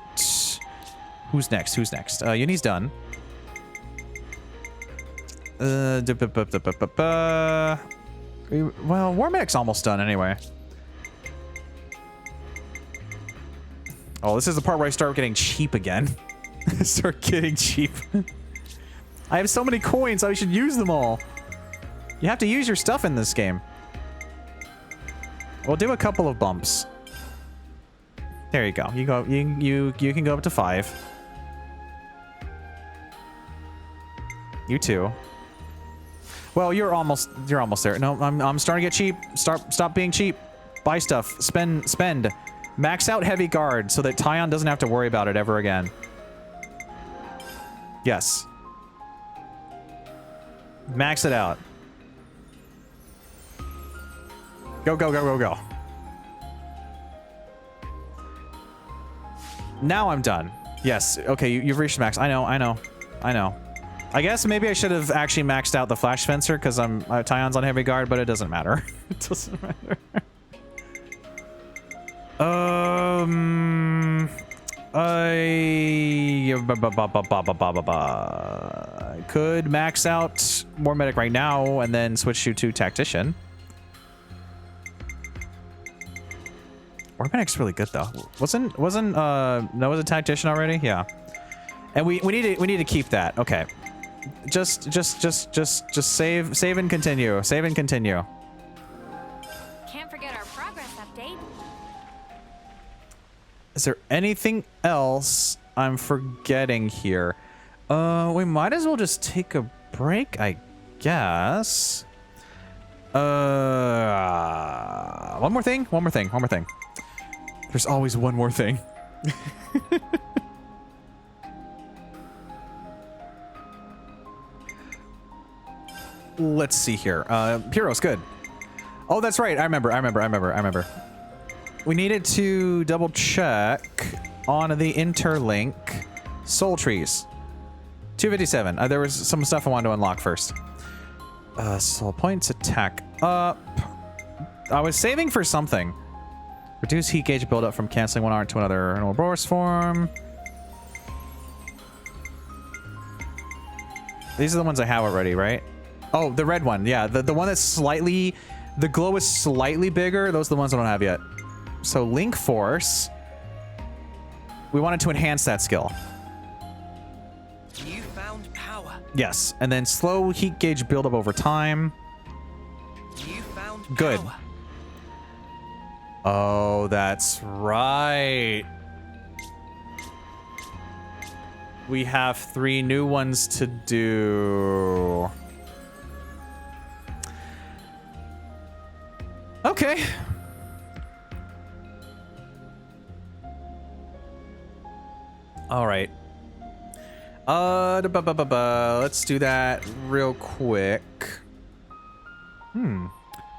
Who's next? Who's next? Uni's done. Well, War Medic's almost done anyway. Oh, this is the part where I start getting cheap again. Start getting cheap. I have so many coins, I should use them all. You have to use your stuff in this game. We'll do a couple of bumps. There you go. You can go up to 5. You too. Well, you're almost there. No, I'm starting to get cheap. Stop being cheap. Buy stuff. Spend. Max out heavy guard so that Tyon doesn't have to worry about it ever again. Yes. Max it out. Go, go, go, go, go. Now I'm done. Yes. Okay, you've reached max. I know, I know, I know. I guess maybe I should have actually maxed out the flash fencer because Tyon's on heavy guard, but it doesn't matter. It doesn't matter. I could max out more medic right now and then switch you to tactician. War medic's really good though. Wasn't Noah's a tactician already? Yeah. And we need to keep that. Okay. Just save and continue. Save and continue. Can't forget our progress update. Is there anything else I'm forgetting here? We might as well just take a break, I guess. One more thing. There's always one more thing. Let's see here. Pyro's good. Oh, that's right. I remember. We needed to double check on the interlink soul trees. 257. There was some stuff I wanted to unlock first. Soul points, attack up. I was saving for something. Reduce heat gauge buildup from canceling one art to another. An Ouroboros form. These are the ones I have already, right? Oh, the red one. Yeah, the one that's slightly... The glow is slightly bigger. Those are the ones I don't have yet. So Link Force. We wanted to enhance that skill. Newfound power. Yes, and then slow heat gauge buildup over time. Newfound Good. power. Oh, that's right. We have 3 new ones to do. Okay. All right. Let's do that real quick.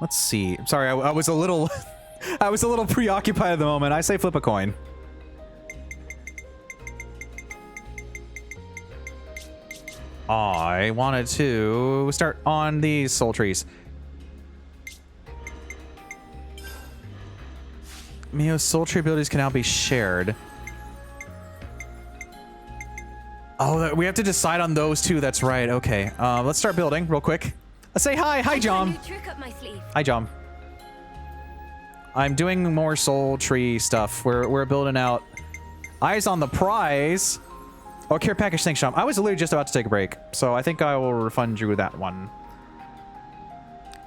Let's see. I'm sorry, I was a little I was a little preoccupied at the moment. I say flip a coin. I wanted to start on these soul trees. Mio's soul tree abilities can now be shared. Oh, we have to decide on those two. That's right. Okay. Let's start building real quick. Let's say hi. Hi, Jom. Hi, Jom. I'm doing more soul tree stuff. We're building out eyes on the prize. Oh, care package. Thanks, Jom. I was literally just about to take a break, so I think I will refund you that one.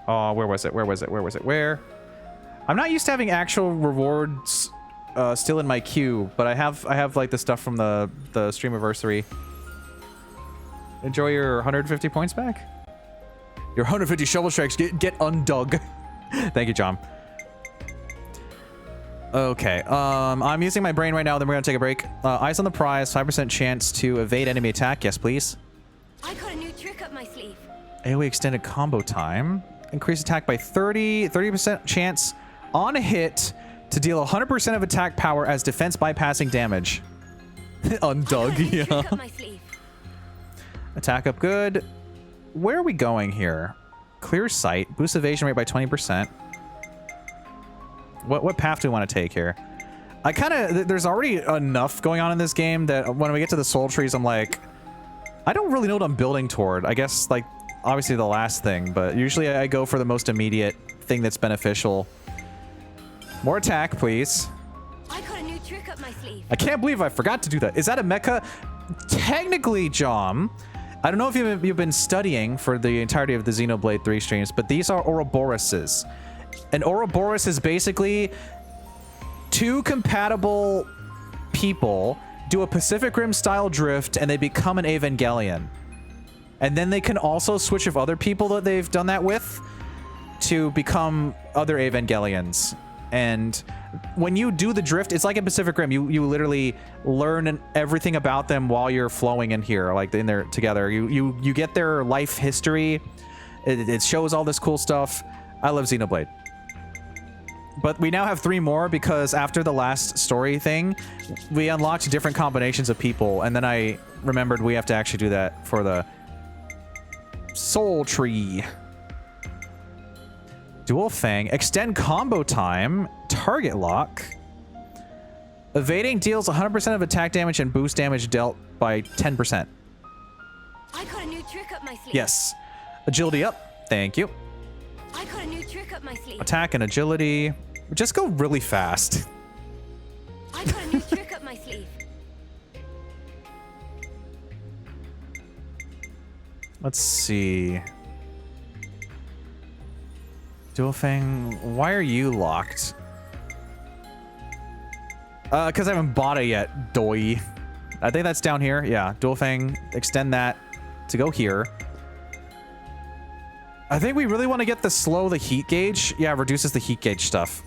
Oh, where was it? Where? I'm not used to having actual rewards still in my queue, but I have like the stuff from the streamiversary. Enjoy your 150 points back. Your 150 shovel strikes get undug. Thank you, John. Okay, I'm using my brain right now, then we're gonna take a break. Eyes on the prize, 5% chance to evade enemy attack. Yes, please. I got a new trick up my sleeve. AoE extended combo time. Increase attack by 30% chance on a hit to deal 100% of attack power as defense bypassing damage. Undug, yeah. Attack up good. Where are we going here? Clear sight. Boost evasion rate by 20%. What path do we want to take here? There's already enough going on in this game that when we get to the soul trees, I'm like, I don't really know what I'm building toward. I guess, like, obviously the last thing, but usually I go for the most immediate thing that's beneficial. More attack, please. I got a new trick up my sleeve. I can't believe I forgot to do that. Is that a mecha? Technically, Jom, I don't know if you've been studying for the entirety of the Xenoblade 3 streams, but these are Ouroboroses. An Ouroboros is basically 2 compatible people do a Pacific Rim style drift and they become an Evangelion. And then they can also switch with other people that they've done that with to become other Evangelions. And when you do the drift, it's like in Pacific Rim. You literally learn everything about them while you're flowing in here, like in there together. You get their life history. It shows all this cool stuff. I love Xenoblade. But we now have 3 more because after the last story thing, we unlocked different combinations of people. And then I remembered we have to actually do that for the soul tree. Dual Fang. Extend combo time. Target lock. Evading deals 100% of attack damage and boost damage dealt by 10%. I got a new trick up my sleeve. Yes. Agility up. Thank you. I got a new trick up my sleeve. Attack and agility. Just go really fast. I got a new trick up my sleeve. Let's see. Dual Fang, why are you locked? Because I haven't bought it yet, doy. I think that's down here. Yeah, Dual Fang, extend that to go here. I think we really want to get the heat gauge. Yeah, reduces the heat gauge stuff.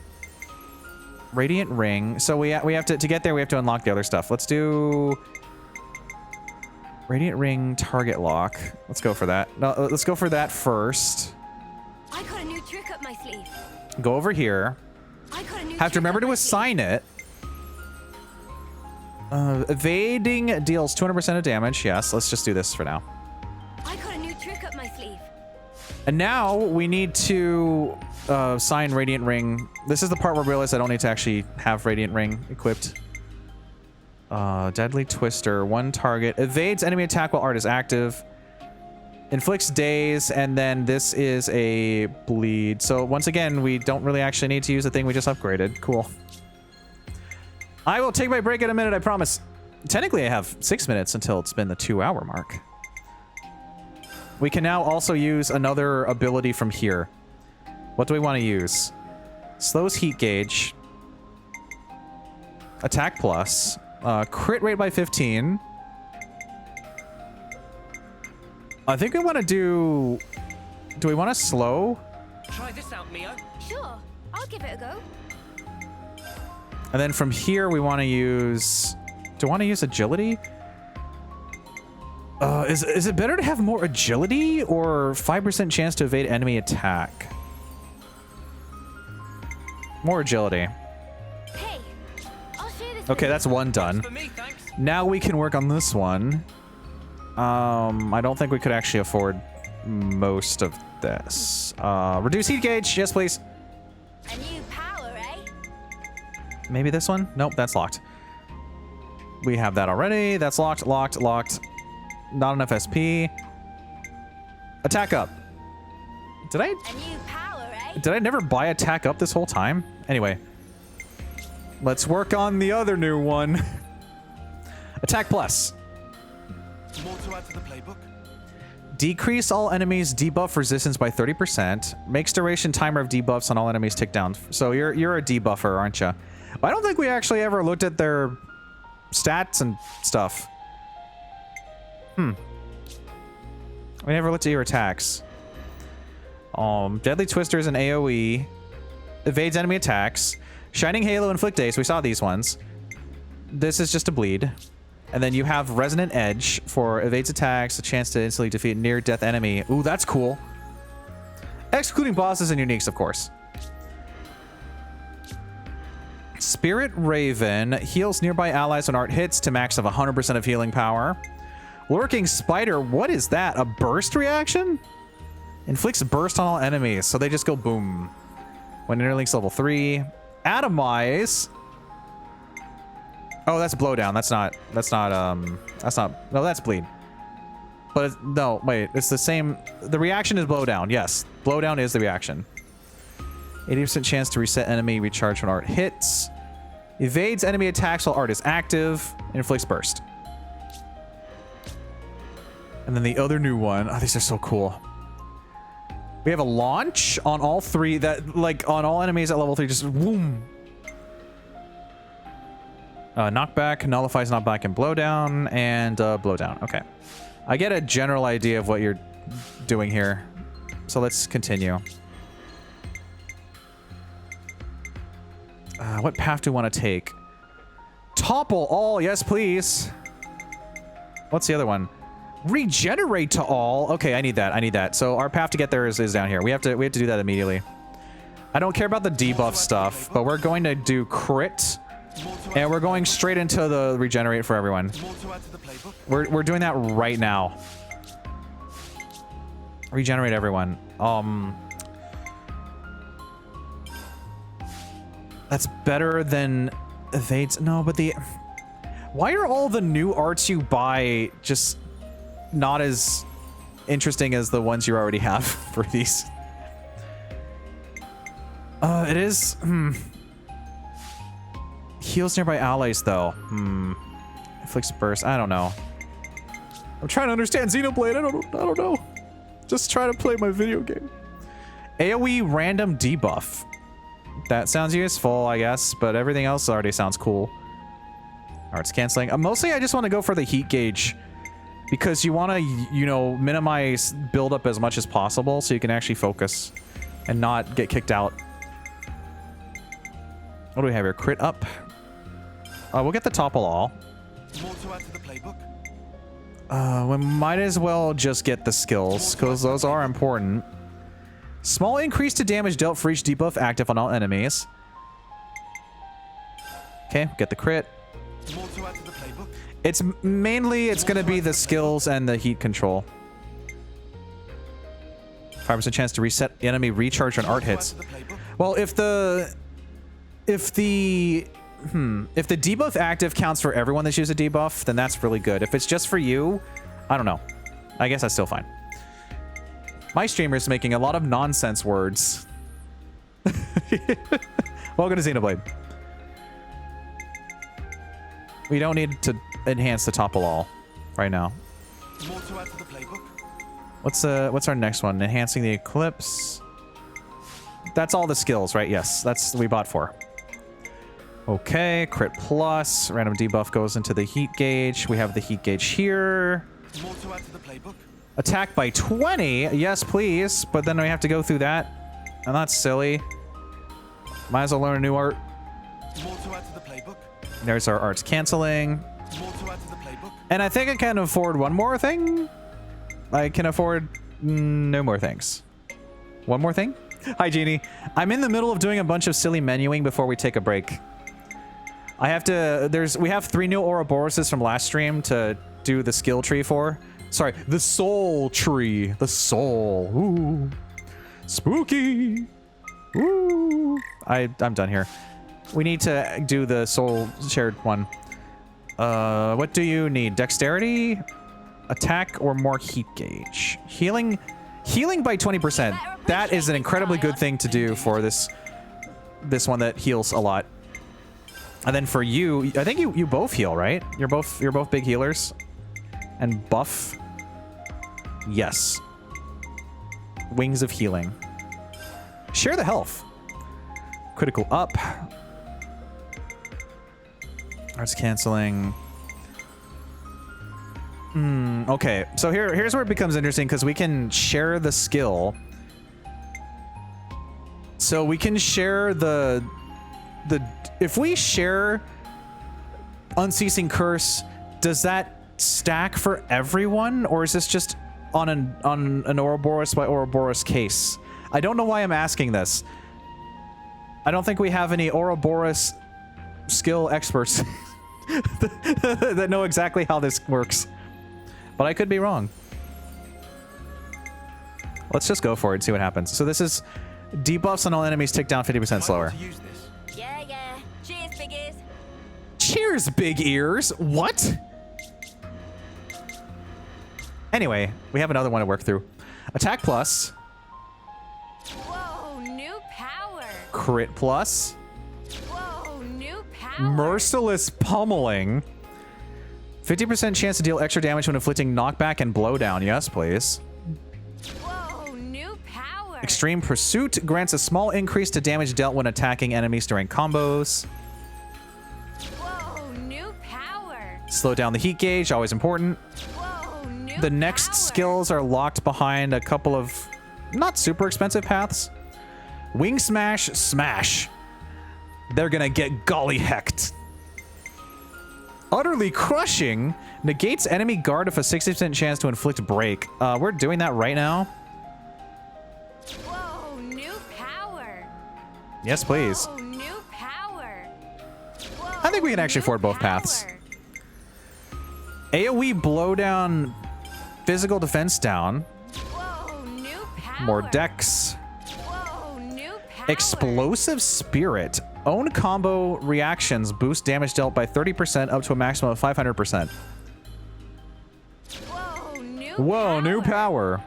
Radiant Ring. So we have to get there, we have to unlock the other stuff. Let's do Radiant Ring target lock. Let's go for that. No, let's go for that first. I got a new trick up my sleeve. Go over here. I got a new Have to remember to assign it. Evading deals 200% of damage. Yes, let's just do this for now. I got a new trick up my sleeve. And now we need to assign Radiant Ring. This is the part where I realize I don't need to actually have Radiant Ring equipped. Deadly Twister. 1 target. Evades enemy attack while art is active. Inflicts daze, and then this is a bleed. So once again, we don't really actually need to use the thing we just upgraded. Cool. I will take my break in a minute, I promise. Technically, I have 6 minutes until it's been the 2-hour mark. We can now also use another ability from here. What do we want to use? Slows heat gauge. Attack plus. Crit rate by 15. I think we want to do... Do we want to slow? Try this out, Mio. Sure, I'll give it a go. And then from here, we want to use... Do I want to use agility? Is it better to have more agility or 5% chance to evade enemy attack? More agility. Hey, I'll share this. Okay, that's one done. For me, thanks. Now we can work on this one. I don't think we could actually afford most of this. Reduce heat gauge. Yes, please. A new power, eh? Maybe this one? Nope, that's locked. We have that already. That's locked, locked, locked. Not enough SP. Attack up. Did I... A new power, eh? Did I never buy attack up this whole time? Anyway. Let's work on the other new one. Attack plus. More to add to the playbook? Decrease all enemies debuff resistance by 30%. Makes duration timer of debuffs on all enemies tick down. So you're a debuffer, aren't you? I don't think we actually ever looked at their stats and stuff. We never looked at your attacks. Deadly Twister is an AoE. Evades enemy attacks. Shining Halo, Inflict Daze. We saw these ones. This is just a bleed. And then you have Resonant Edge for evades attacks, a chance to instantly defeat near-death enemy. Ooh, that's cool. Excluding bosses and uniques, of course. Spirit Raven heals nearby allies when art hits to max of 100% of healing power. Lurking Spider, what is that? A burst reaction? Inflicts burst on all enemies, so they just go boom. When interlinks level 3. Atomize. Oh, that's blowdown. That's not, no, that's bleed. But no, wait, it's the same. The reaction is blowdown. Yes, blowdown is the reaction. 80% chance to reset enemy recharge when art hits. Evades enemy attacks while art is active. Inflicts burst. And then the other new one. Oh, these are so cool. We have a launch on all 3 that, like, on all enemies at level 3, just boom. Knockback, nullifies knockback and blowdown, and blowdown. Okay. I get a general idea of what you're doing here. So let's continue. What path do we want to take? Topple all. Yes, please. What's the other one? Regenerate to all. Okay, I need that. I need that. So our path to get there is down here. We have to do that immediately. I don't care about the debuff stuff, but we're going to do crit, and we're going straight into the regenerate for everyone. We're doing that right now. Regenerate everyone. That's better than evades. No, but the... Why are all the new arts you buy just not as interesting as the ones you already have for these? It is... Heals nearby allies, though. Inflicts burst. I don't know. I'm trying to understand Xenoblade. I don't know. Just try to play my video game. AoE random debuff. That sounds useful, I guess, but everything else already sounds cool. Arts canceling. Mostly, I just want to go for the heat gauge because you want to, you know, minimize buildup as much as possible so you can actually focus and not get kicked out. What do we have here? Crit up. We'll get the topple all. More to add to the playbook? We might as well just get the skills because those are important. Small increase to damage dealt for each debuff active on all enemies. Okay, get the crit. More to add to the playbook? It's mainly, it's going to be the skills and the heat control. 5% chance to reset enemy recharge on art hits. Well, if the debuff active counts for everyone that's used a debuff, then that's really good. If it's just for you, I don't know. I guess that's still fine. My streamer's making a lot of nonsense words. Welcome to Xenoblade. We don't need to enhance the topple all right now. More to add to the playbook? What's our next one? Enhancing the eclipse. That's all the skills, right? Yes, that's we bought for. Okay, crit plus. Random debuff goes into the heat gauge. We have the heat gauge here. More to add to the playbook? Attack by 20. Yes, please. But then we have to go through that. And that's silly. Might as well learn a new art. More to add to the playbook? There's our arts canceling. More to add to the playbook? And I think I can afford one more thing. I can afford no more things. One more thing? Hi, Jeannie. I'm in the middle of doing a bunch of silly menuing before we take a break. I have to... We have 3 new Ouroboroses from last stream to do the skill tree for. Sorry, the soul tree. The soul. Ooh. Spooky. Ooh. I'm done here. We need to do the soul shared one. What do you need? Dexterity, attack, or more heat gauge? Healing by 20%. That is an incredibly good thing to do for this one that heals a lot. And then for you, I think you both heal, right? You're both big healers. And buff. Yes. Wings of healing. Share the health. Critical up. Arts canceling. Okay, so here's where it becomes interesting because we can share the skill. So we can share the if we share Unceasing Curse, does that stack for everyone, or is this just on an Ouroboros by Ouroboros case? I don't know why I'm asking this. I don't think we have any Ouroboros skill experts that know exactly how this works. But I could be wrong. Let's just go for it and see what happens. So this is debuffs on all enemies tick down 50% slower. Yeah. Cheers, big ears. Cheers, big ears. What? Anyway, we have another one to work through. Attack plus. Whoa, new power. Crit plus. Whoa, new power. Merciless pummeling. 50% chance to deal extra damage when inflicting knockback and blowdown. Yes, please. Whoa, new power. Extreme Pursuit grants a small increase to damage dealt when attacking enemies during combos. Whoa, new power. Slow down the heat gauge, always important. Whoa, new The next power. skills are locked behind a couple of not super expensive paths. Wing Smash, Smash. they're gonna get golly hecked. Utterly crushing negates enemy guard with a 60% chance to inflict break. We're doing that right now. Whoa, new power. Yes, please. Whoa, new power. Whoa, I think we can actually afford both paths. AoE blow down, physical defense down. Whoa, new power. More dex. Whoa, new power. Explosive Spirit. Own combo reactions boost damage dealt by 30% up to a maximum of 500%. Whoa, new power.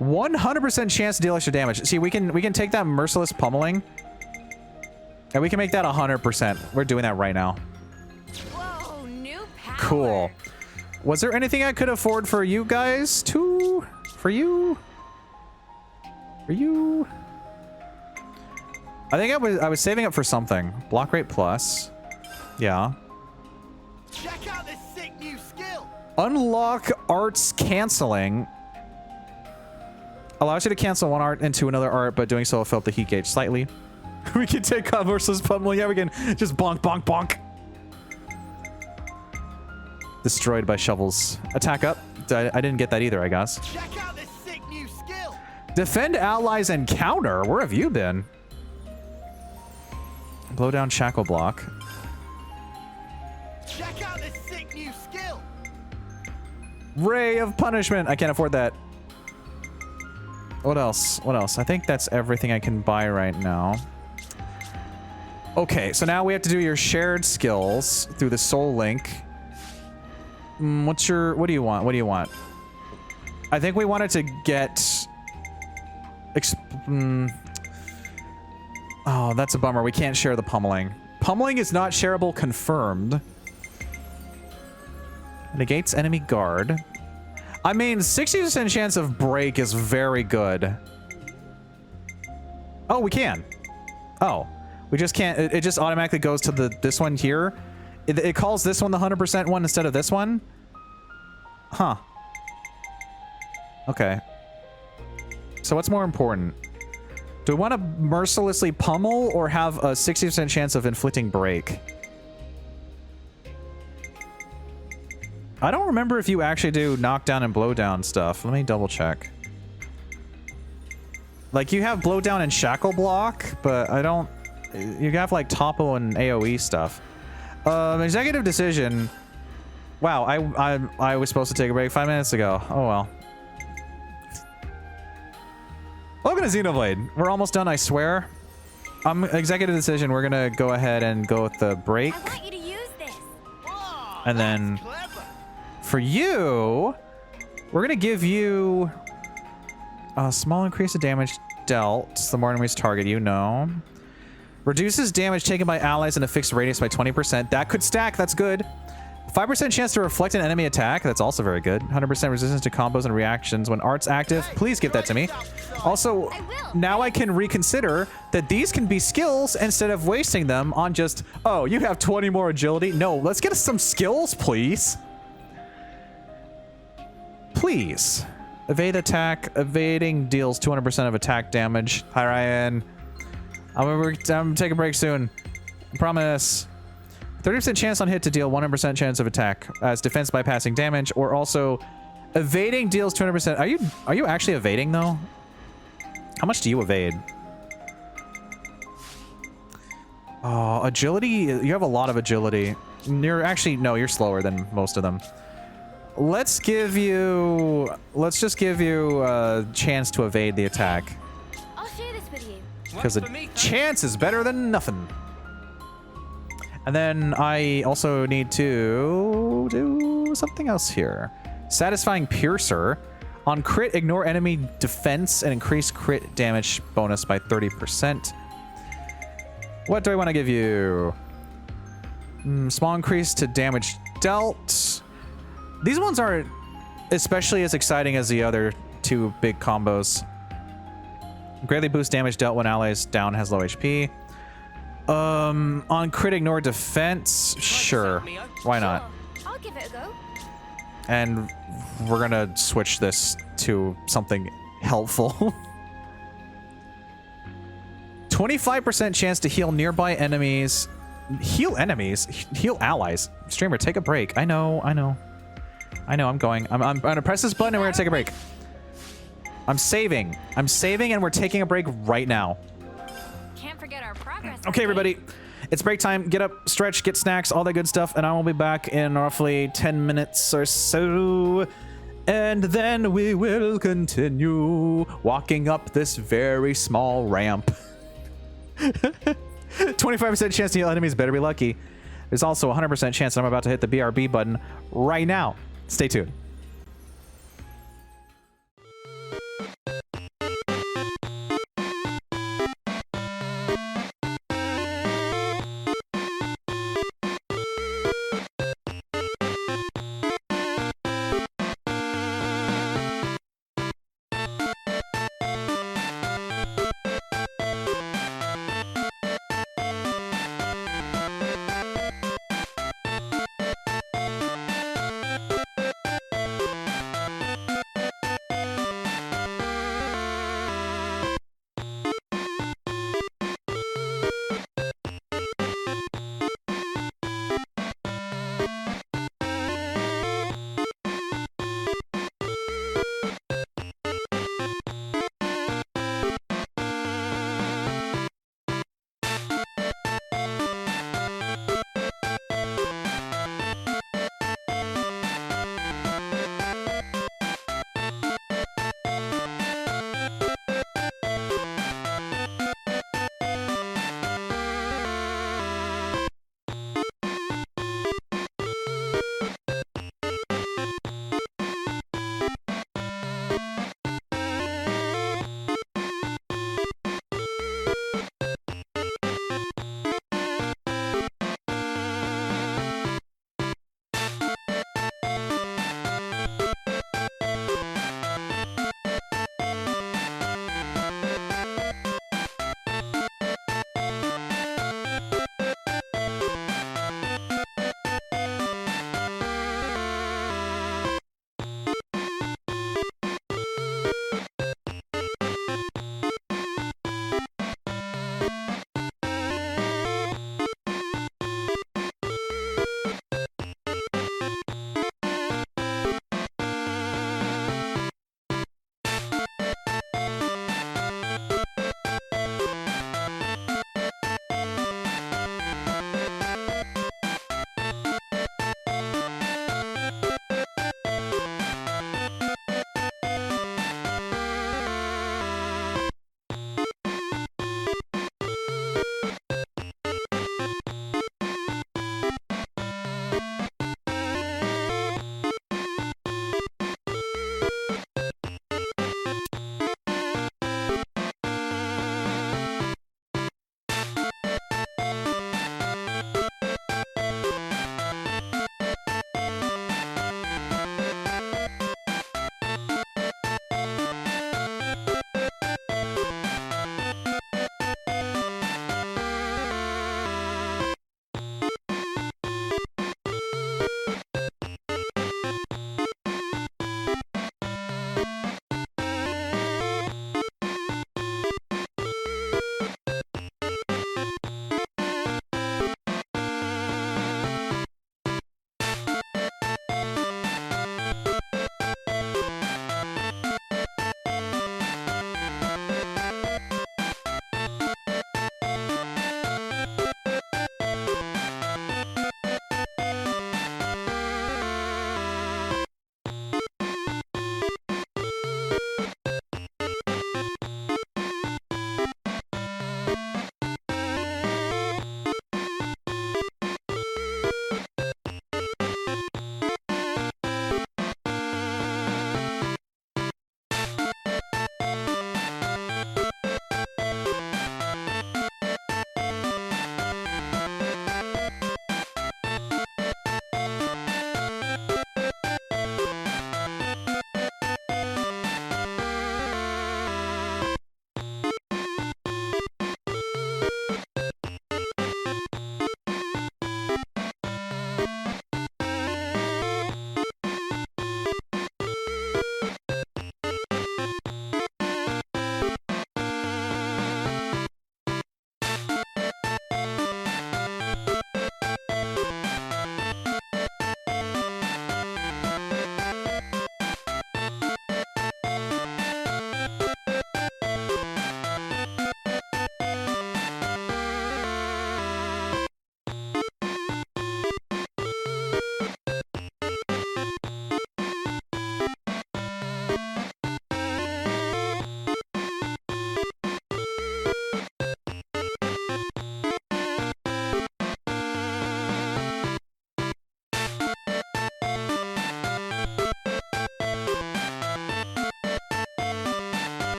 100% chance to deal extra damage. See, we can take that merciless pummeling, and we can make that 100%. We're doing that right now. Whoa, new power. Cool. Was there anything I could afford for you guys too? For you? For you? I think I was saving up for something. Block rate plus. Yeah. Check out this sick new skill. Unlock arts canceling. Allows you to cancel one art into another art, but doing so will fill up the heat gauge slightly. We can take on versus pummeling. Yeah, we can just bonk, bonk, bonk. Destroyed by shovels. Attack up. I didn't get that either, I guess. Check out this sick new skill. Defend allies and counter. Where have you been? Blow down shackle block. Check out this sick new skill. Ray of punishment. I can't afford that. What else? What else? I think that's everything I can buy right now. Okay, so now we have to do your shared skills through the soul link. What do you want? What do you want? I think we wanted to get... Oh, that's a bummer. We can't share the pummeling. Pummeling is not shareable, confirmed. Negates enemy guard. I mean, 60% chance of break is very good. Oh, we can. Oh, we just can't. It just automatically goes to this one here. It calls this one the 100% one instead of this one. Huh. Okay. So what's more important? Do we want to mercilessly pummel or have a 60% chance of inflicting break? I don't remember if you actually do knockdown and blowdown stuff. Let me double check. Like, you have blowdown and shackle block, but I don't... You have, like, topple and AoE stuff. Executive decision. Wow, I was supposed to take a break 5 minutes ago. Oh, well. Welcome to Xenoblade. We're almost done, I swear. Executive decision. We're gonna go ahead and go with the break. I want you to use this. Whoa, And then... that's clever. For you, we're going to give you a small increase of damage dealt the more enemies target you know. Reduces damage taken by allies in a fixed radius by 20%. That could stack. That's good. 5% chance to reflect an enemy attack. That's also very good. 100% resistance to combos and reactions when art's active. Please give that to me. Also, now I can reconsider that these can be skills instead of wasting them on just, oh, you have 20 more agility. No, let's get us some skills, please. Please. Evade attack. Evading deals 200% of attack damage. Hi, Ryan. I'm taking a break soon. I promise. 30% chance on hit to deal 100% chance of attack as defense bypassing damage, or also evading deals 200%. Are you actually evading though? How much do you evade? Oh, agility. You have a lot of agility. You're slower than most of them. Let's just give you a chance to evade the attack. I'll share this with you. Because a chance is better than nothing. And then I also need to do something else here. Satisfying Piercer. On crit, ignore enemy defense and increase crit damage bonus by 30%. What do I want to give you? Small increase to damage dealt. These ones aren't especially as exciting as the other two big combos. Greatly boost damage dealt when allies down has low HP. On crit ignore defense, sure. Why not? Sure. I'll give it a go. And we're gonna switch this to something helpful. 25% chance to heal nearby enemies. Heal enemies? Heal allies. Streamer, take a break. I know, I'm going. I'm gonna press this button and we're gonna take a break. I'm saving and we're taking a break right now. Can't forget our progress. Okay, everybody. It's break time. Get up, stretch, get snacks, all that good stuff, and I will be back in roughly 10 minutes or so. And then we will continue walking up this very small ramp. 25% chance to heal enemies, better be lucky. There's also a 100% chance that I'm about to hit the BRB button right now. Stay tuned.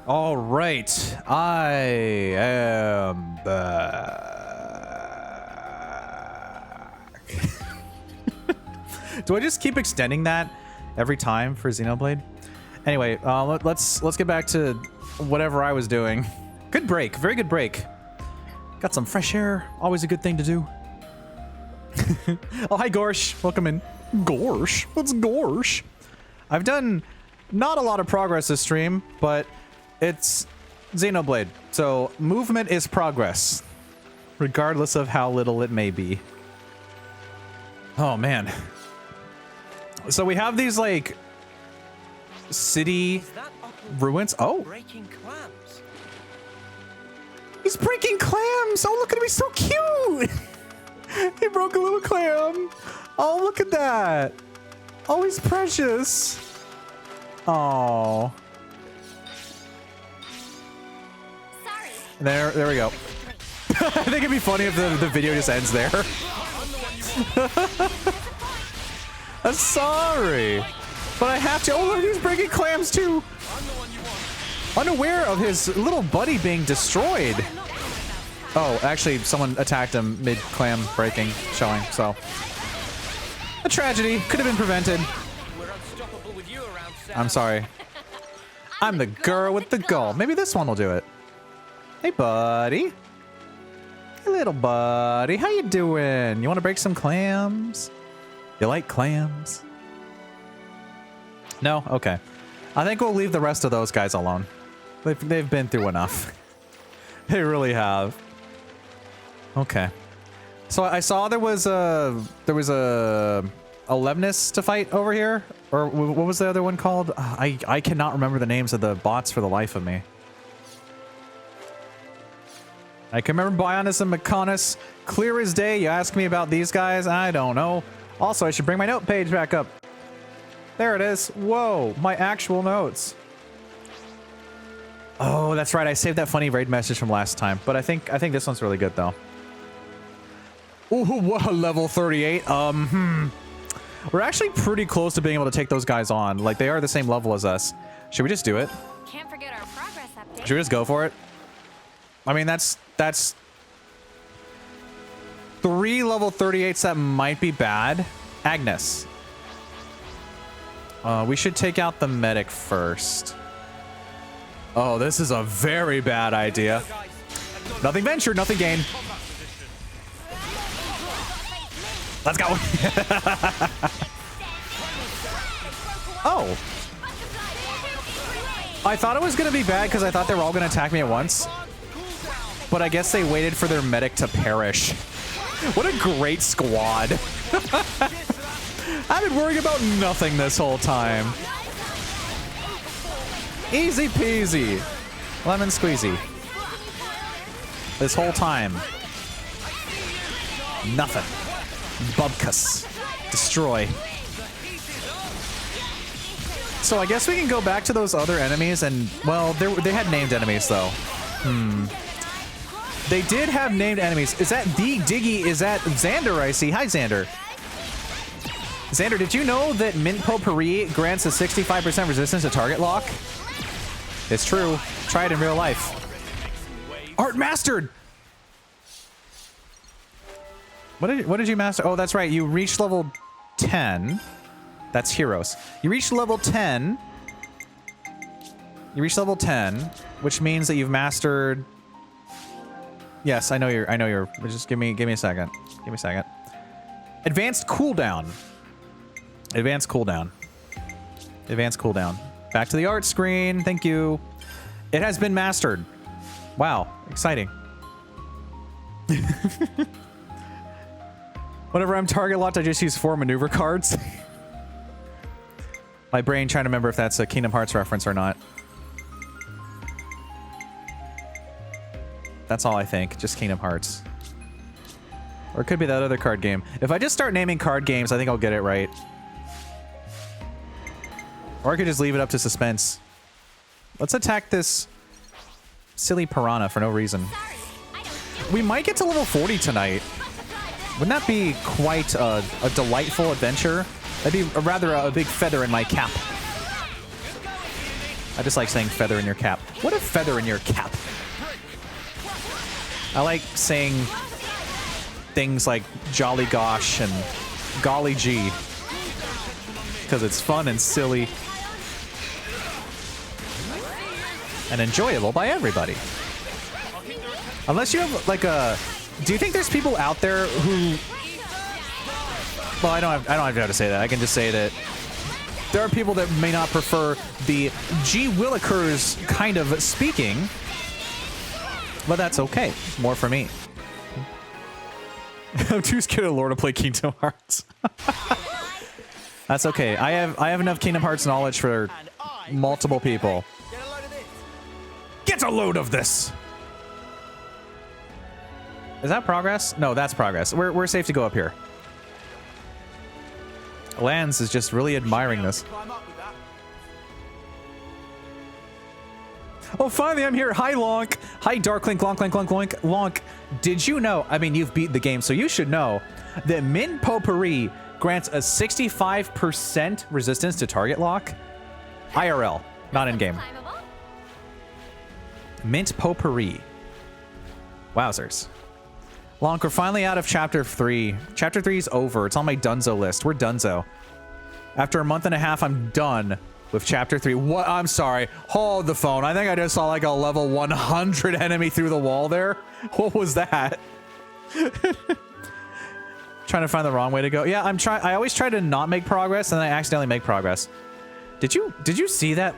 All right, I am back. Do I just keep extending that every time for Xenoblade? Anyway, let's get back to whatever I was doing. Good break, very good break. Got some fresh air, always a good thing to do. Oh, hi Gorsh, welcome in. Gorsh, what's Gorsh? I've done not a lot of progress this stream, but it's Xenoblade, so movement is progress, regardless of how little it may be. Oh man. So we have these like city ruins. Oh, Breaking clams. he's breaking clams. Oh, look at him, he's so cute. He broke a little clam. Oh, look at that. Oh, he's precious. Oh. There we go. I think it'd be funny if the video just ends there. I'm sorry, but I have to. Oh, look, he's breaking clams too. Unaware of his little buddy being destroyed. Oh, actually, someone attacked him mid-clam breaking, showing. So, a tragedy could have been prevented. I'm sorry. I'm the girl with the goal. Maybe this one will do it. Hey, buddy. Hey, little buddy. How you doing? You want to break some clams? You like clams? No? Okay. I think we'll leave the rest of those guys alone. They've been through enough. They really have. Okay. So I saw there was a Lemnis to fight over here, or what was the other one called? I cannot remember the names of the bots for the life of me. I can remember Bionis and Mechonis clear as day. You ask me about these guys, I don't know. Also, I should bring my note page back up. There it is. Whoa, my actual notes. Oh, that's right. I saved that funny raid message from last time, but I think this one's really good though. Ooh, what a level 38. We're actually pretty close to being able to take those guys on. Like, they are the same level as us. Should we just do it? Can't forget our progress update. Should we just go for it? I mean, that's 3 level 38s that might be bad. Agnes. We should take out the medic first. Oh, this is a very bad idea. Nothing ventured, nothing gained. Let's go. Oh. I thought it was going to be bad because I thought they were all going to attack me at once. But I guess they waited for their medic to perish. What a great squad. I've been worrying about nothing this whole time. Easy peasy. Lemon squeezy. This whole time. Nothing. Bubkus. Destroy. So I guess we can go back to those other enemies and, well, they had named enemies though. They did have named enemies. Is that the Diggy? Is that Xander I see? Hi, Xander. Xander, did you know that Mint Potpourri grants a 65% resistance to target lock? It's true. Try it in real life. Art mastered! What did you master? Oh, that's right. You reached level 10. That's heroes. You reached level 10. You reached level 10, which means that you've mastered. Yes, I know you're. Just give me a second. Give me a second. Advanced cooldown. Advanced cooldown. Advanced cooldown. Back to the art screen. Thank you. It has been mastered. Wow, exciting. Whenever I'm target locked, I just use 4 maneuver cards. My brain trying to remember if that's a Kingdom Hearts reference or not. That's all I think. Just Kingdom Hearts. Or it could be that other card game. If I just start naming card games, I think I'll get it right. Or I could just leave it up to suspense. Let's attack this silly piranha for no reason. We might get to level 40 tonight. Wouldn't that be quite a delightful adventure? That'd be rather a big feather in my cap. I just like saying feather in your cap. What a feather in your cap. I like saying things like jolly gosh and golly gee because it's fun and silly and enjoyable by everybody. Unless you have like a... Do you think there's people out there who... Well, I don't have to say that. I can just say that there are people that may not prefer the gee willikers kind of speaking, but that's okay. More for me. I'm too scared of Lord to play Kingdom Hearts. That's okay. I have enough Kingdom Hearts knowledge for multiple people. Get a load of this. Is that progress? No, that's progress. We're safe to go up here. Lance is just really admiring this. Oh, finally, I'm here. Hi, Lonk. Hi, Darklink, Lonk, Lonk, Lonk, Lonk, Lonk. Did you know, I mean, you've beat the game, so you should know that Mint Potpourri grants a 65% resistance to target lock? IRL, not in-game. Mint Potpourri. Wowzers. Lonk, we're finally out of Chapter 3. Chapter 3 is over. It's on my Dunzo list. We're Dunzo. After a month and a half, I'm done with Chapter 3. What? I'm sorry. Hold the phone. I think I just saw like a level 100 enemy through the wall there. What was that? Trying to find the wrong way to go. Yeah, I'm trying. I always try to not make progress, and then I accidentally make progress. Did you see that?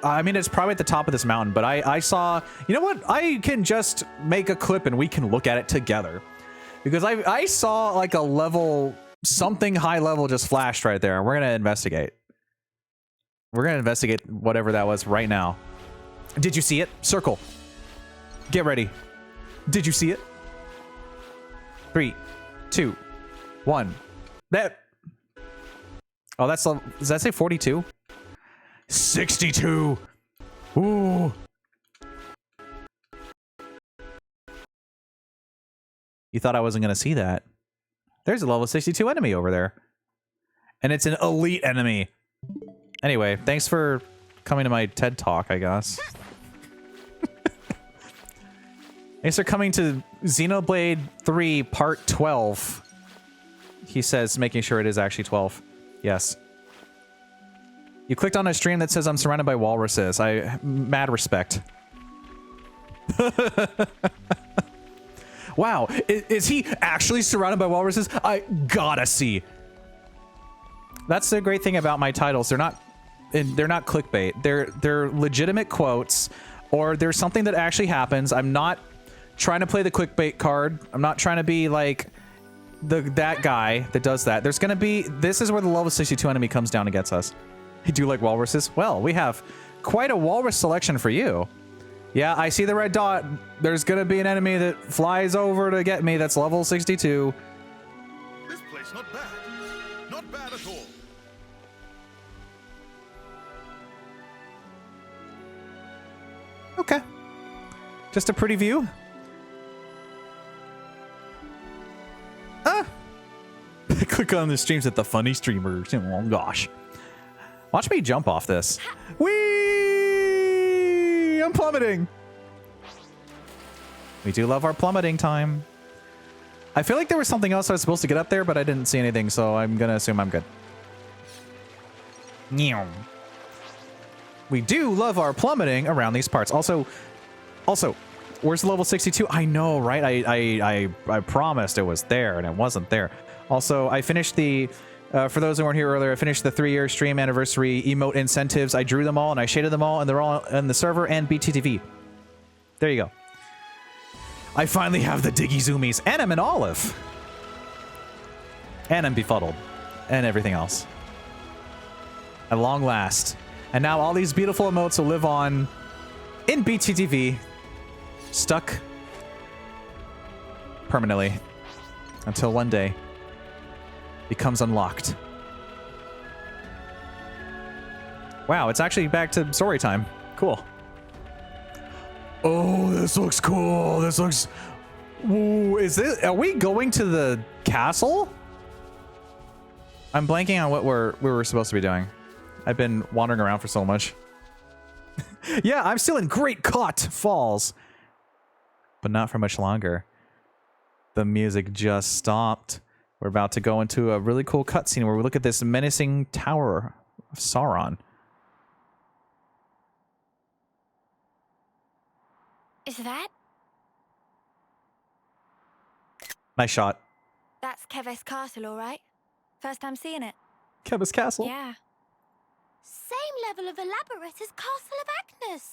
I mean, it's probably at the top of this mountain, but I saw, you know what? I can just make a clip and we can look at it together. Because I saw like a level, something high level just flashed right there, and we're going to investigate. We're going to investigate whatever that was right now. Did you see it? Circle. Get ready. Did you see it? 3, 2, 1. That. Oh, that's, does that say 42? 62. Ooh. You thought I wasn't going to see that. There's a level 62 enemy over there. And it's an elite enemy. Anyway, thanks for coming to my TED Talk, I guess. Thanks for coming to Xenoblade 3 Part 12. He says, making sure it is actually 12. Yes. You clicked on a stream that says I'm surrounded by walruses. Mad respect. Wow, is he actually surrounded by walruses? I gotta see. That's the great thing about my titles. They're not clickbait. They're legitimate quotes, or there's something that actually happens. I'm not trying to play the clickbait card. I'm not trying to be like that guy that does that. There's gonna be. This is where the level 62 enemy comes down and gets us. You do like walruses? Well, we have quite a walrus selection for you. Yeah, I see the red dot. There's gonna be an enemy that flies over to get me that's level 62. This place not bad. Not bad at all. Okay. Just a pretty view. Click on the streams at the funny streamers. Oh gosh. Watch me jump off this. Whee! I'm plummeting. We do love our plummeting time. I feel like there was something else I was supposed to get up there, but I didn't see anything, so I'm gonna assume I'm good. We do love our plummeting around these parts. Also, where's the level 62? I know, right? I promised it was there, and it wasn't there. Also, I finished the... for those who weren't here earlier, I finished the 3-year stream anniversary emote incentives. I drew them all and I shaded them all, and they're all in the server and BTTV. There you go. I finally have the Diggy Zoomies, and I'm an olive. And I'm befuddled. And everything else. At long last. And now all these beautiful emotes will live on in BTTV. Stuck permanently. Until one day becomes unlocked. Wow, it's actually back to story time. Cool. Oh, this looks cool. This looks... Ooh, is this... Are we going to the castle? I'm blanking on what we were supposed to be doing. I've been wandering around for so much. Yeah, I'm still in Great Cotte Falls. But not for much longer. The music just stopped. We're about to go into a really cool cutscene where we look at this menacing tower of Sauron. Is that? Nice shot. That's Keves Castle, all right? First time seeing it. Keves Castle. Yeah. Same level of elaborate as Castle of Agnes.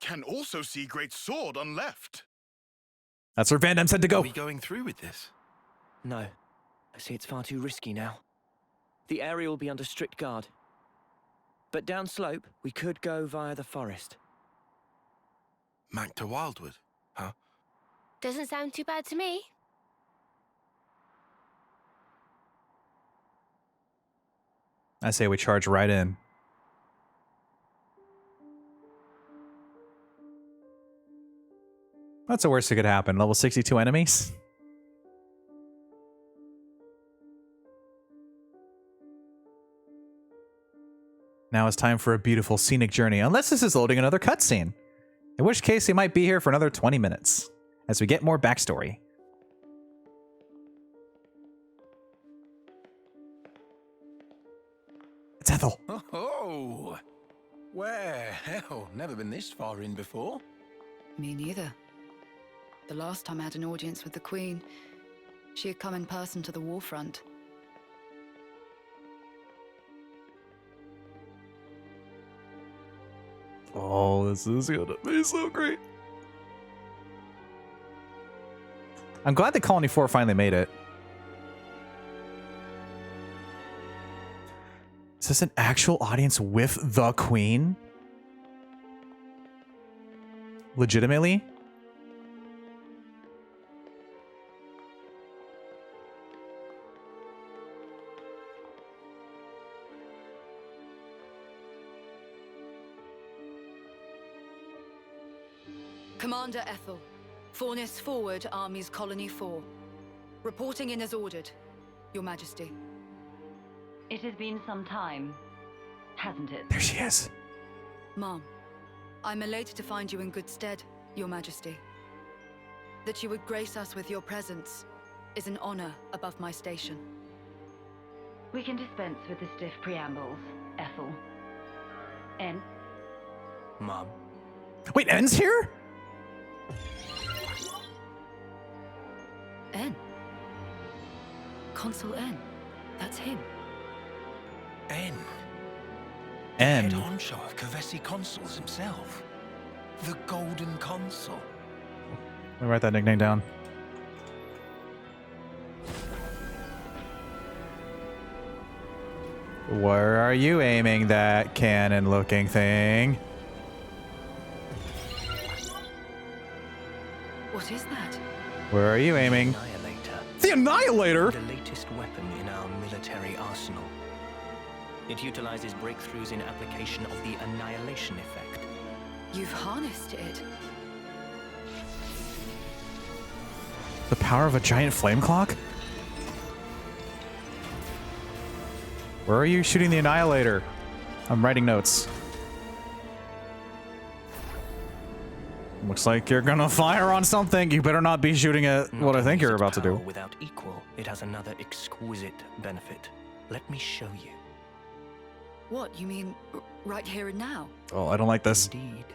Can also see Great Sword on left. That's where Van Damme said to Are go. we going through with this? No. I see it's far too risky now. The area will be under strict guard. But downslope, we could go via the forest. Maktha Wildwood, huh? Doesn't sound too bad to me. I say we charge right in. That's the worst that could happen. Level 62 enemies? Now it's time for a beautiful scenic journey, unless this is loading another cutscene. In which case, he might be here for another 20 minutes, as we get more backstory. It's Ethel. Oh, well, never been this far in before. Me neither. The last time I had an audience with the Queen, she had come in person to the warfront. Oh, this is gonna be so great. I'm glad that Colony 4 finally made it. Is this an actual audience with the Queen? Legitimately? Commander Ethel, Fornis forward, Armies Colony 4. Reporting in as ordered, Your Majesty. It has been some time, hasn't it? There she is. Ma'am, I'm elated to find you in good stead, Your Majesty. That you would grace us with your presence is an honor above my station. We can dispense with the stiff preambles, Ethel. En? Mom. Wait, En's here? N. Consul N. That's him. N. N. Head honcho of Kevesi Consuls himself. The Golden Consul. Let me write that nickname down. Where are you aiming that cannon-looking thing? What is that? Where are you aiming? Annihilator. The Annihilator? The latest weapon in our military arsenal. It utilizes breakthroughs in application of the annihilation effect. You've harnessed it. The power of a giant flame clock? Where are you shooting the Annihilator? I'm writing notes. Looks like you're gonna fire on something. You better not be shooting at what I think you're about to do. Without equal, it has another exquisite benefit. Let me show you. What, you mean right here and now? Oh, I don't like this. Indeed.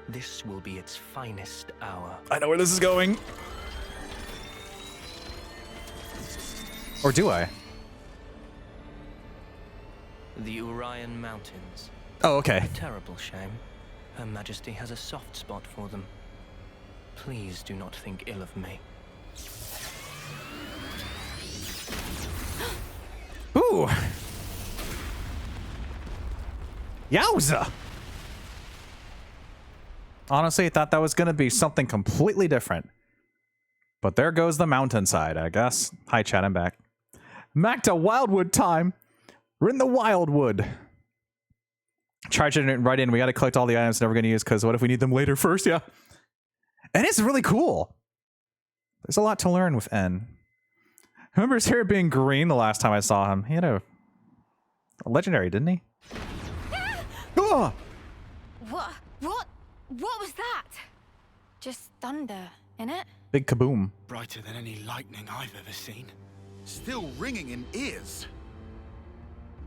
This will be its finest hour. I know where this is going. Or do I? The Urian Mountains. Oh, okay. A terrible shame. Her Majesty has a soft spot for them. Please do not think ill of me. Ooh. Yowza. Honestly, I thought that was going to be something completely different. But there goes the mountainside, I guess. Hi, chat, I'm back. Maktha Wildwood time. We're in the Wildwood. Charging it right in. We got to collect all the items we're going to use, because what if we need them later first? Yeah. And it's really cool. There's a lot to learn with N. I remember his hair being green the last time I saw him. He had a legendary, didn't he? Oh! What was that? Just thunder, innit? Big kaboom. Brighter than any lightning I've ever seen. Still ringing in ears.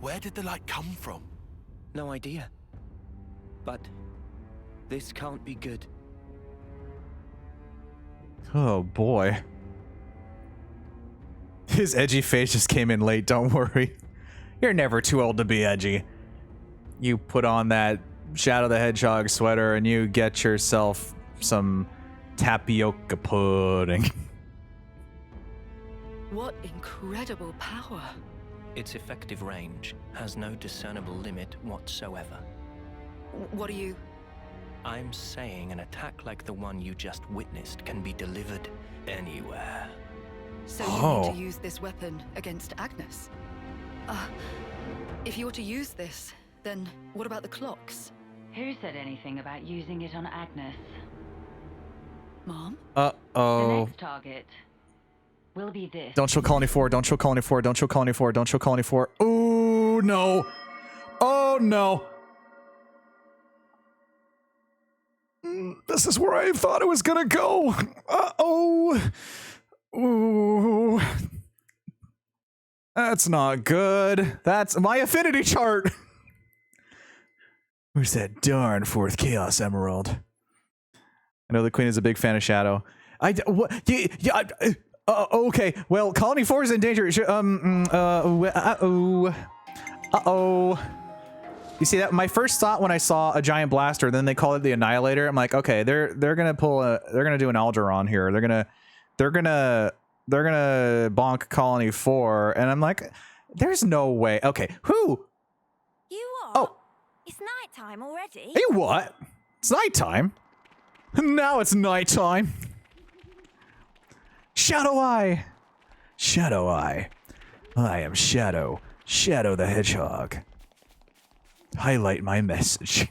Where did the light come from? No idea. But this can't be good. Oh boy. His edgy face just came in late, don't worry. You're never too old to be edgy. You put on that Shadow the Hedgehog sweater and you get yourself some tapioca pudding. What incredible power. Its effective range has no discernible limit whatsoever. What are you... I'm saying an attack like the one you just witnessed can be delivered anywhere. So you need to use this weapon against Agnes? If you were to use this, then what about the clocks? Who said anything about using it on Agnes? Mom? The Uh-oh. next target will be this. Don't show Colony 4, don't show Colony 4, don't show Colony 4, don't show Colony 4. Oh, no. Oh, no. This is where I thought it was gonna go. Uh-oh. Ooh. That's not good. That's my affinity chart. Where's that darn fourth Chaos Emerald? I know the Queen is a big fan of Shadow. Okay. Well, Colony 4 is in danger. Uh-oh. You see that? My first thought when I saw a giant blaster, then they call it the Annihilator. I'm like, okay, they're gonna do an Algeron here. They're gonna bonk Colony 4, and I'm like, there's no way. Okay, who? You are? Oh, It's nighttime already. hey, what? It's nighttime. Now it's nighttime. Shadow Eye. Shadow Eye. I am Shadow the Hedgehog. Highlight my message.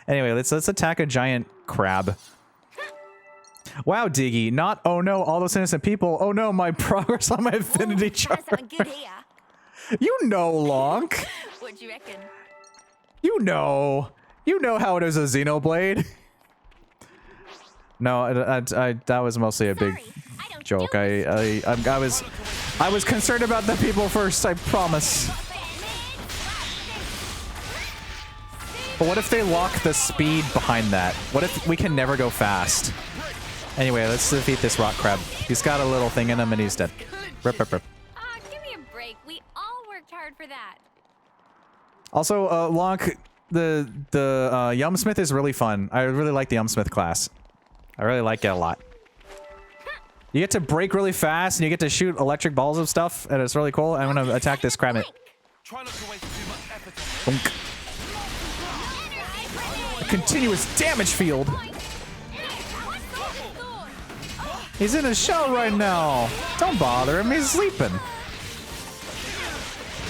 Anyway, let's attack a giant crab. Wow, Diggy. Not, oh no, all those innocent people. Oh no, my progress on my affinity chart. Something good here. You know, Lonk. What do you reckon? You know how it is a Xenoblade. No, that was mostly a big joke. I was concerned about the people first. I promise. But what if they lock the speed behind that? What if we can never go fast? Anyway, let's defeat this rock crab. He's got a little thing in him and he's dead. Rip, rip, rip. Give me a break. We all worked hard for that. Also, Lonk, the Yumsmith is really fun. I really like the Yumsmith class. I really like it a lot. You get to break really fast and you get to shoot electric balls of stuff, and it's really cool. I'm gonna attack this crab. Try not to waste too much effort on Bonk. A continuous damage field. He's in his shell right now. Don't bother him. He's sleeping.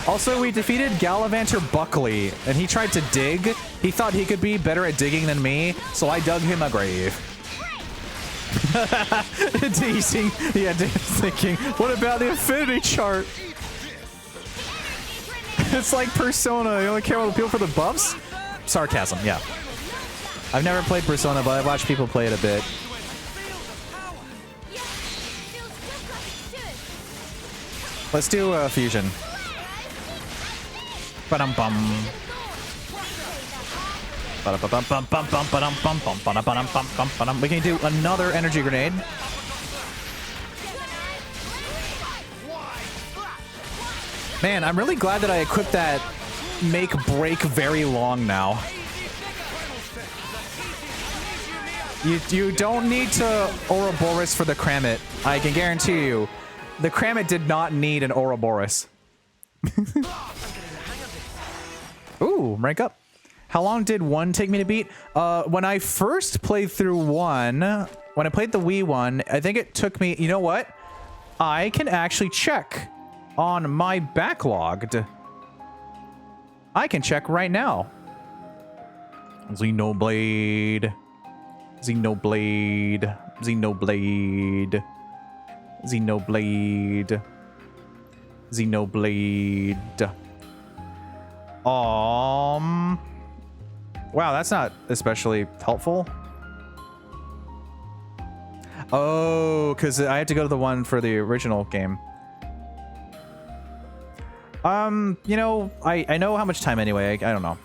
Also, we defeated Gallivanter Buckley, and he tried to dig. He thought he could be better at digging than me, so I dug him a grave. Teasing. Yeah, thinking, what about the affinity chart? It's like Persona. You only care about people for the buffs? Sarcasm, yeah. I've never played Persona, but I've watched people play it a bit. Let's do fusion. Ba-dum-bum. We can do another energy grenade. Man, I'm really glad that I equipped that make break very long now. You don't need to Ouroboros for the Kramit. I can guarantee you, the Kramit did not need an Ouroboros. Ooh, rank up. How long did 1 take me to beat? When I first played through 1, when I played the Wii one, I think it took me, you know what? I can actually check on my backlogged. I can check right now. Xenoblade. Xenoblade. Xenoblade. Xenoblade. Xenoblade. Wow, that's not especially helpful. Oh, because I had to go to the one for the original game. You know, I know how much time anyway. I don't know.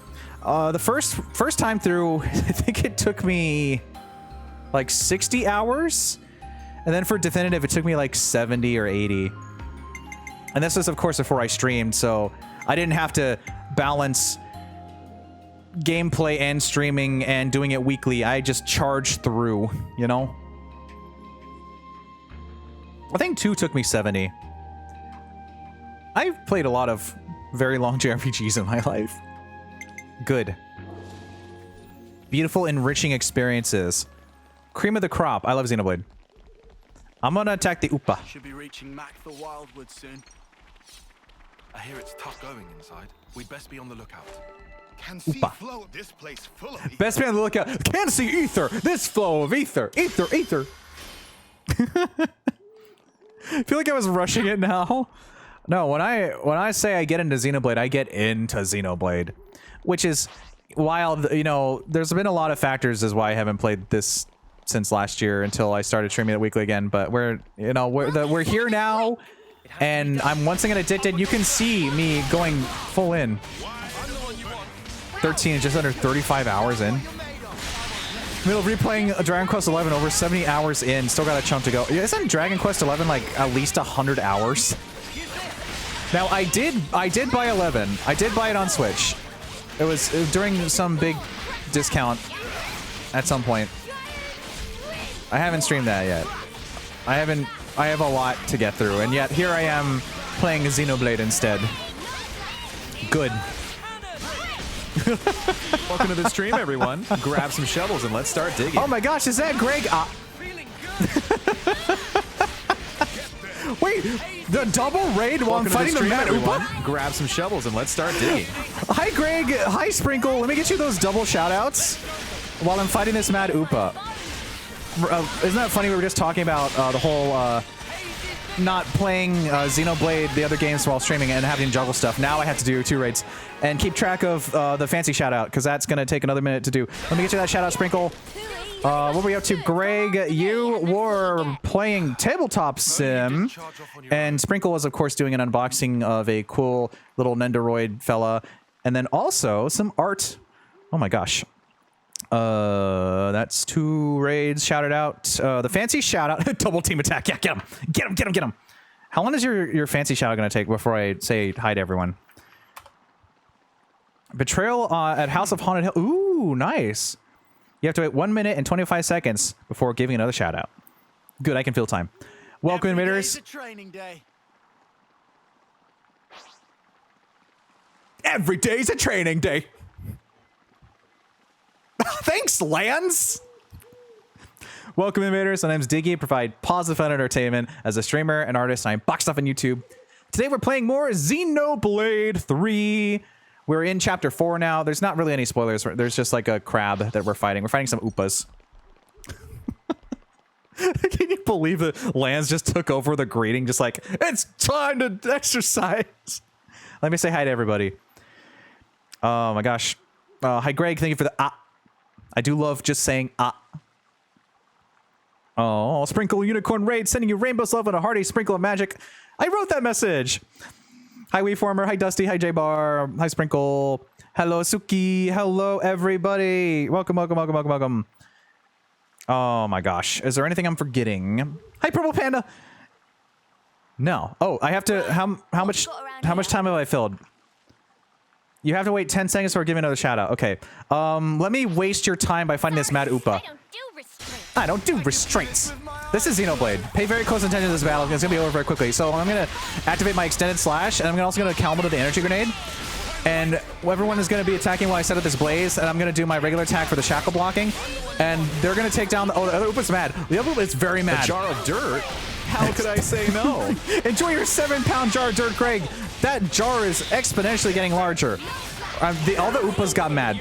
The first time through, I think it took me like 60 hours. And then for definitive, it took me like 70 or 80. And this was, of course, before I streamed, so I didn't have to balance gameplay and streaming and doing it weekly. I just charged through, you know? I think 2 took me 70. I've played a lot of very long JRPGs in my life. Good. Beautiful, enriching experiences. Cream of the crop. I love Xenoblade. I'm gonna attack the Upa. Should be reaching Maktha Wildwood soon. I hear it's tough going inside. We'd best be on the lookout. Can see Upa. flow. This place full of Best be on the lookout. Can't see ether. This flow of ether. Ether. I feel like I was rushing it now. No, when I say I get into Xenoblade, I get into Xenoblade, which is wild. You know, there's been a lot of factors as why I haven't played this since last year until I started streaming it weekly again. But we're here now, and I'm once again addicted. You can see me going full in. 13 is just under 35 hours in. Middle of replaying Dragon Quest 11 over 70 hours in. Still got a chunk to go. Isn't Dragon Quest 11 like at least 100 hours? Now I did buy 11. I did buy it on Switch. It was during some big discount at some point. I haven't streamed that yet. I have a lot to get through, and yet here I am playing Xenoblade instead. Good. Welcome to the stream, everyone. Grab some shovels and let's start digging. Oh my gosh, is that Greg? Wait, the double raid while I'm fighting the Mad Upa? Grab some shovels and let's start digging. Hi, Greg. Hi, Sprinkle. Let me get you those double shout-outs while I'm fighting this Mad Upa. Isn't that funny? We were just talking about the whole not playing Xenoblade, the other games, while streaming and having to juggle stuff. Now I have to do 2 raids and keep track of the fancy shout-out, because that's going to take another minute to do. Let me get you that shout-out, Sprinkle. What were we up to? Greg, you were playing Tabletop Sim, and Sprinkle was, of course, doing an unboxing of a cool little Nendoroid fella, and then also some art. Oh my gosh. That's 2 raids shouted out. The fancy shout-out. Double team attack. Yeah, get him. Get him. How long is your fancy shout-out going to take before I say hi to everyone? Betrayal at House of Haunted Hill. Ooh, nice. You have to wait 1 minute and 25 seconds before giving another shout out. Good, I can feel time. Welcome, invaders. Training day. Every day's a training day. Thanks, Lance. Welcome, invaders. My name's Diggy. I provide positive fun entertainment as a streamer and artist, and I box stuff on YouTube. Today we're playing more Xenoblade 3. We're in chapter 4 now. There's not really any spoilers. There's just like a crab that we're fighting. We're fighting some Upas. Can you believe that Lance just took over the greeting? Just like, it's time to exercise. Let me say hi to everybody. Oh my gosh. Hi, Greg. Thank you for the I do love just saying Oh, Sprinkle Unicorn Raid sending you rainbow's love and a hearty sprinkle of magic. I wrote that message. Hi, Weeformer. Hi, Dusty. Hi, J-Bar. Hi, Sprinkle. Hello, Suki. Hello, everybody. Welcome. Oh, my gosh. Is there anything I'm forgetting? Hi, Purple Panda. No. Oh, I have to... How much time have I filled? You have to wait 10 seconds before giving another shout-out. Okay. Let me waste your time by finding this Mad Upa. I don't do restraints. This is Xenoblade. Pay very close attention to this battle. It's going to be over very quickly. So I'm going to activate my extended slash, and I'm also going to combo to the energy grenade. And everyone is going to be attacking while I set up this blaze, and I'm going to do my regular attack for the shackle blocking. And they're going to take down the... Oh, the other Upa's mad. The other Upa is very mad. A jar of dirt? How could I say no? Enjoy your 7-pound jar of dirt, Greg. That jar is exponentially getting larger. All the Upas got mad.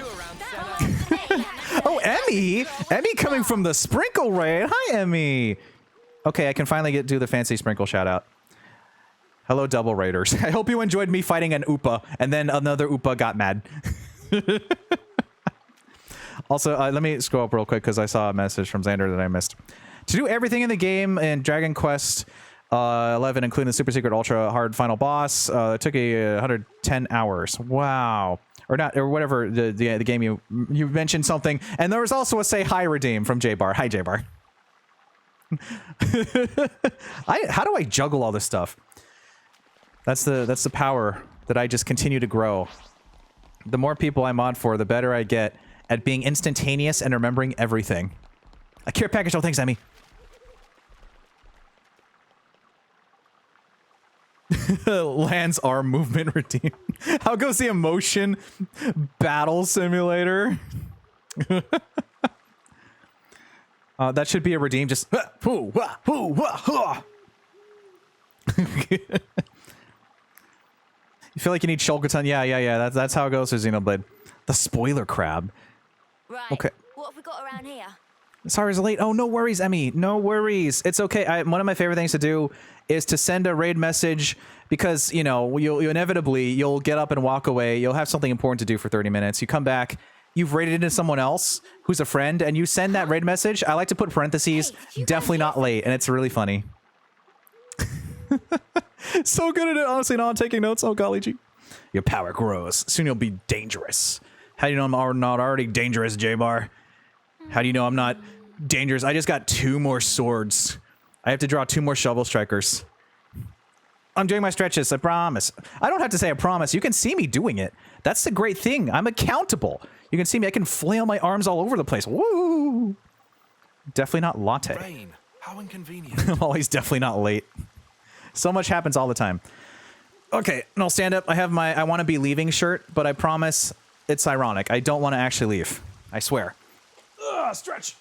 Oh, Emmy! Emmy coming from the Sprinkle Raid. Hi, Emmy. Okay, I can finally do the fancy Sprinkle shout-out. Hello, Double Raiders. I hope you enjoyed me fighting an Upa, and then another Upa got mad. Also, let me scroll up real quick because I saw a message from Xander that I missed. To do everything in the game in Dragon Quest 11, including the super secret ultra hard final boss, it took 110 hours. Wow. Or not, or whatever the game you mentioned something. And there was also a say hi redeem from J-Bar. Hi, J-Bar. How do I juggle all this stuff? That's the power that I just continue to grow. The more people I mod for, the better I get at being instantaneous and remembering everything. A care package, oh thanks, Emmy. Lands arm movement routine. How goes the emotion battle simulator? That should be a redeem. Just You feel like you need Shulkatan? Yeah. That's how it goes for Xenoblade. The spoiler crab. Right. Okay. What have we got around here? Sorry, it's late. Oh, no worries, Emmy. No worries. It's okay. One of my favorite things to do is to send a raid message because, you know, you inevitably, you'll get up and walk away. You'll have something important to do for 30 minutes. You come back. You've raided into someone else who's a friend, and you send that raid message. I like to put parentheses, definitely not late, and it's really funny. So good at it, honestly, not taking notes. Oh, golly gee. Your power grows. Soon you'll be dangerous. How do you know I'm not already dangerous, J-Bar? How do you know I'm not dangerous? I just got 2 more swords. I have to draw 2 more shovel strikers. I'm doing my stretches, I promise. I don't have to say I promise. You can see me doing it. That's the great thing. I'm accountable. You can see me. I can flail my arms all over the place. Woo! Definitely not latte. Rain, how inconvenient. I'm always definitely not late. So much happens all the time. Okay, and I'll stand up. I have my I want to be leaving shirt, but I promise it's ironic. I don't want to actually leave. I swear. Ugh, stretch.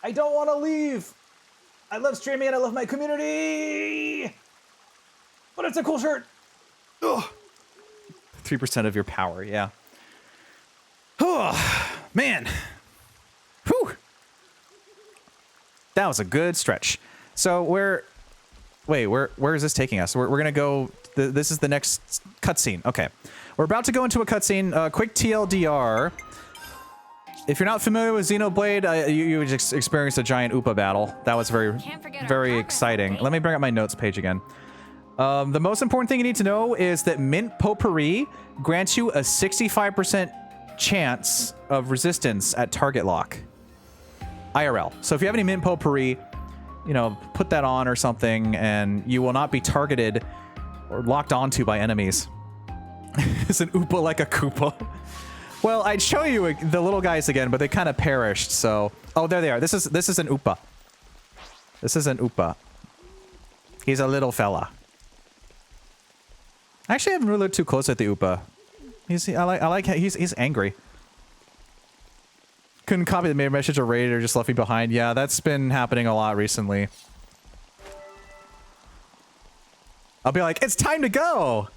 I don't want to leave. I love streaming and I love my community. But it's a cool shirt. Ugh. 3% of your power, yeah. Oh, man. Whew. That was a good stretch. So where is this taking us? We're going to go, this is the next cutscene. Okay. We're about to go into a cutscene. Quick TLDR. If you're not familiar with Xenoblade, you just experienced a giant Upa battle. That was very exciting. Let me bring up my notes page again. The most important thing you need to know is that Mint Potpourri grants you a 65% chance of resistance at target lock. IRL. So if you have any Mint Potpourri, you know, put that on or something, and you will not be targeted or locked onto by enemies. Is an Upa like a Koopa? Well, I'd show you the little guys again, but they kind of perished, so... Oh, there they are. This is an Upa. This is an Upa. He's a little fella. Actually, I haven't really looked too close at the Upa. He's angry. Couldn't copy the main message or raid or just left me behind. Yeah, that's been happening a lot recently. I'll be like, it's time to go!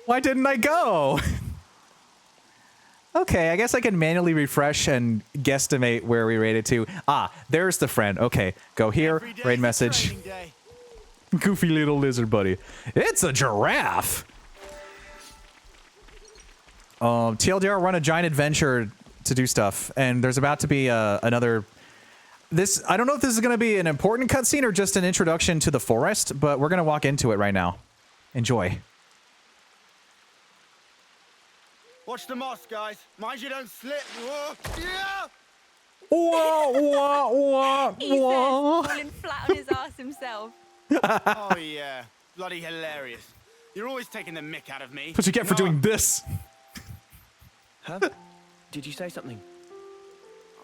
Why didn't I go? Okay, I guess I can manually refresh and guesstimate where we raided to. Ah, there's the friend. Okay, go here, raid message. Goofy little lizard buddy. It's a giraffe! TLDR run a giant adventure to do stuff, and there's about to be another... I don't know if this is going to be an important cutscene or just an introduction to the forest, but we're going to walk into it right now. Enjoy. Watch the moss, guys. Mind you don't slip. Whoa. Yeah! Whoa, whoa, whoa, He's whoa. falling flat on his ass himself. Oh, yeah. Bloody hilarious. You're always taking the mick out of me. That's what you get for doing this. Huh? Did you say something?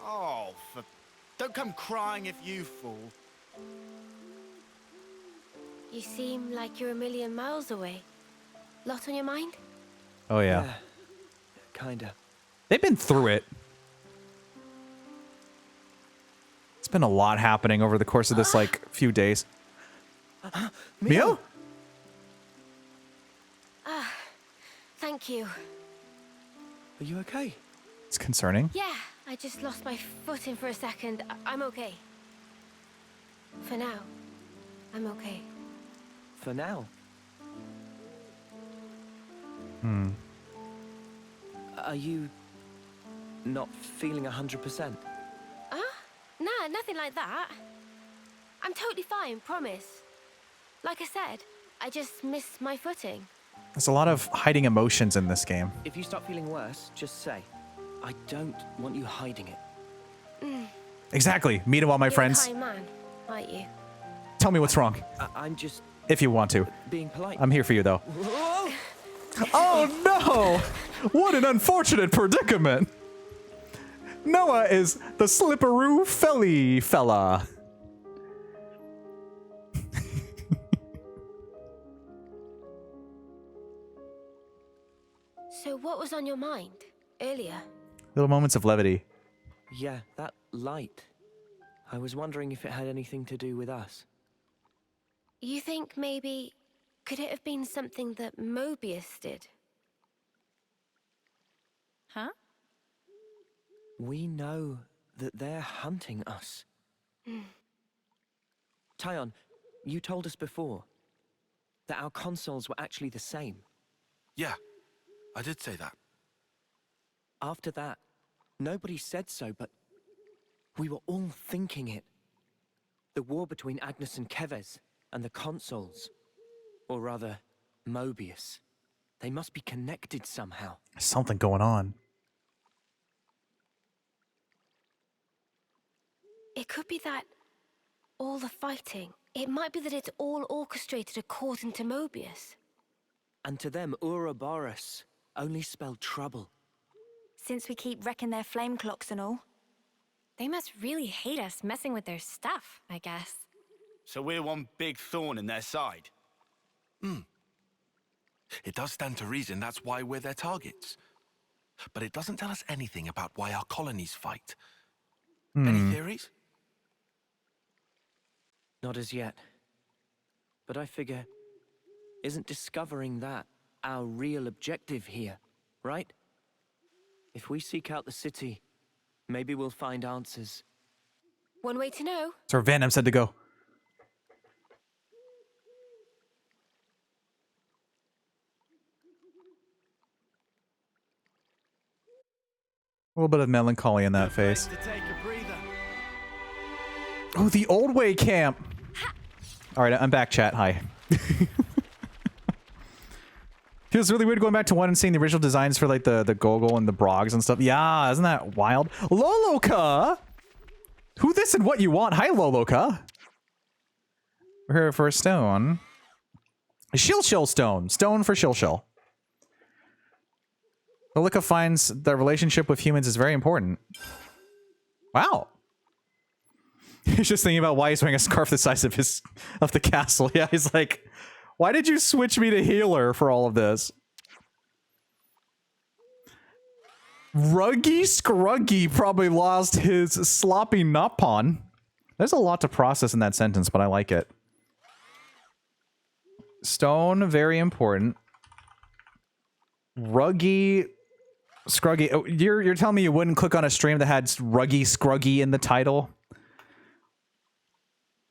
Oh, don't come crying if you fall. You seem like you're a million miles away. Lot on your mind? Oh, yeah. Kinda. They've been through it. It's been a lot happening over the course of this, like, few days. Mio? Thank you. Are you okay? It's concerning. Yeah, I just lost my footing for a second. I'm okay. For now, I'm okay. For now? Are you not feeling 100%? Nah, nothing like that. I'm totally fine, promise. Like I said, I just missed my footing. There's a lot of hiding emotions in this game. If you start feeling worse, just say. I don't want you hiding it. Exactly. Meanwhile, my You're friends, a kind man, aren't you? tell me what's wrong. I'm just If you want to. being polite. I'm here for you, though. Whoa! Oh, no! What an unfortunate predicament. Noah is the slipperoo felly fella. So what was on your mind earlier? Little moments of levity. Yeah, that light. I was wondering if it had anything to do with us. You think maybe... could it have been something that Mobius did? Huh? We know that they're hunting us. Tyon, you told us before that our consoles were actually the same. Yeah, I did say that. After that, nobody said so, but we were all thinking it. The war between Agnes and Keves and the consoles. Or rather, Mobius. They must be connected somehow. There's something going on. It could be that all the fighting, it might be that it's all orchestrated according to Mobius. And to them, Ouroboros only spelled trouble. Since we keep wrecking their flame clocks and all. They must really hate us messing with their stuff, I guess. So we're one big thorn in their side. It does stand to reason that's why we're their targets. But it doesn't tell us anything about why our colonies fight. Any theories? Not as yet. But I figure, isn't discovering that our real objective here, right? If we seek out the city, maybe we'll find answers. One way to know. That's where Venom said to go. A little bit of melancholy in that face. To take a breather. Oh, the old way camp. All right, I'm back, chat. Hi. Feels really weird going back to 1 and seeing the original designs for like the Gogol and the Brogs and stuff. Yeah, isn't that wild? Loloka! Who this and what you want? Hi, Loloka. We're here for a stone. Shilshil stone. Stone for Shilshil. Loloka finds the relationship with humans is very important. Wow. He's just thinking about why he's wearing a scarf the size of the castle. Yeah, he's like, why did you switch me to healer for all of this? Ruggy Scruggy probably lost his sloppy Nopon. There's a lot to process in that sentence, but I like it. Stone, very important. Ruggy Scruggy. Oh, you're telling me you wouldn't click on a stream that had Ruggy Scruggy in the title?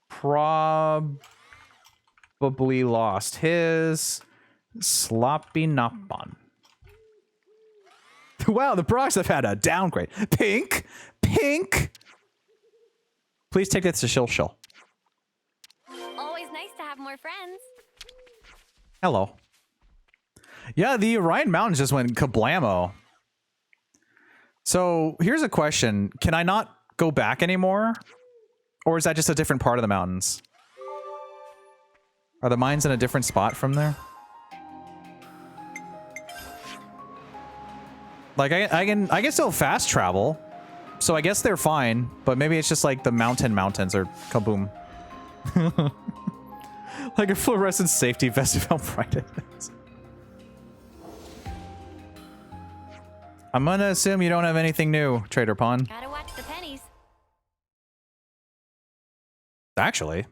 Probably lost his sloppy Nopon. Wow, the Brogs have had a downgrade. Pink! Pink! Please take this to Shilshil. Always nice to have more friends. Hello. Yeah, the Orion Mountains just went kablamo. So, here's a question. Can I not go back anymore? Or is that just a different part of the mountains? Are the mines in a different spot from there? Like, I can still fast travel. So I guess they're fine. But maybe it's just like the mountains are kaboom. Like a fluorescent safety vest of how bright it is. I'm gonna assume you don't have anything new, Trader Pawn. Gotta watch the pennies. Actually.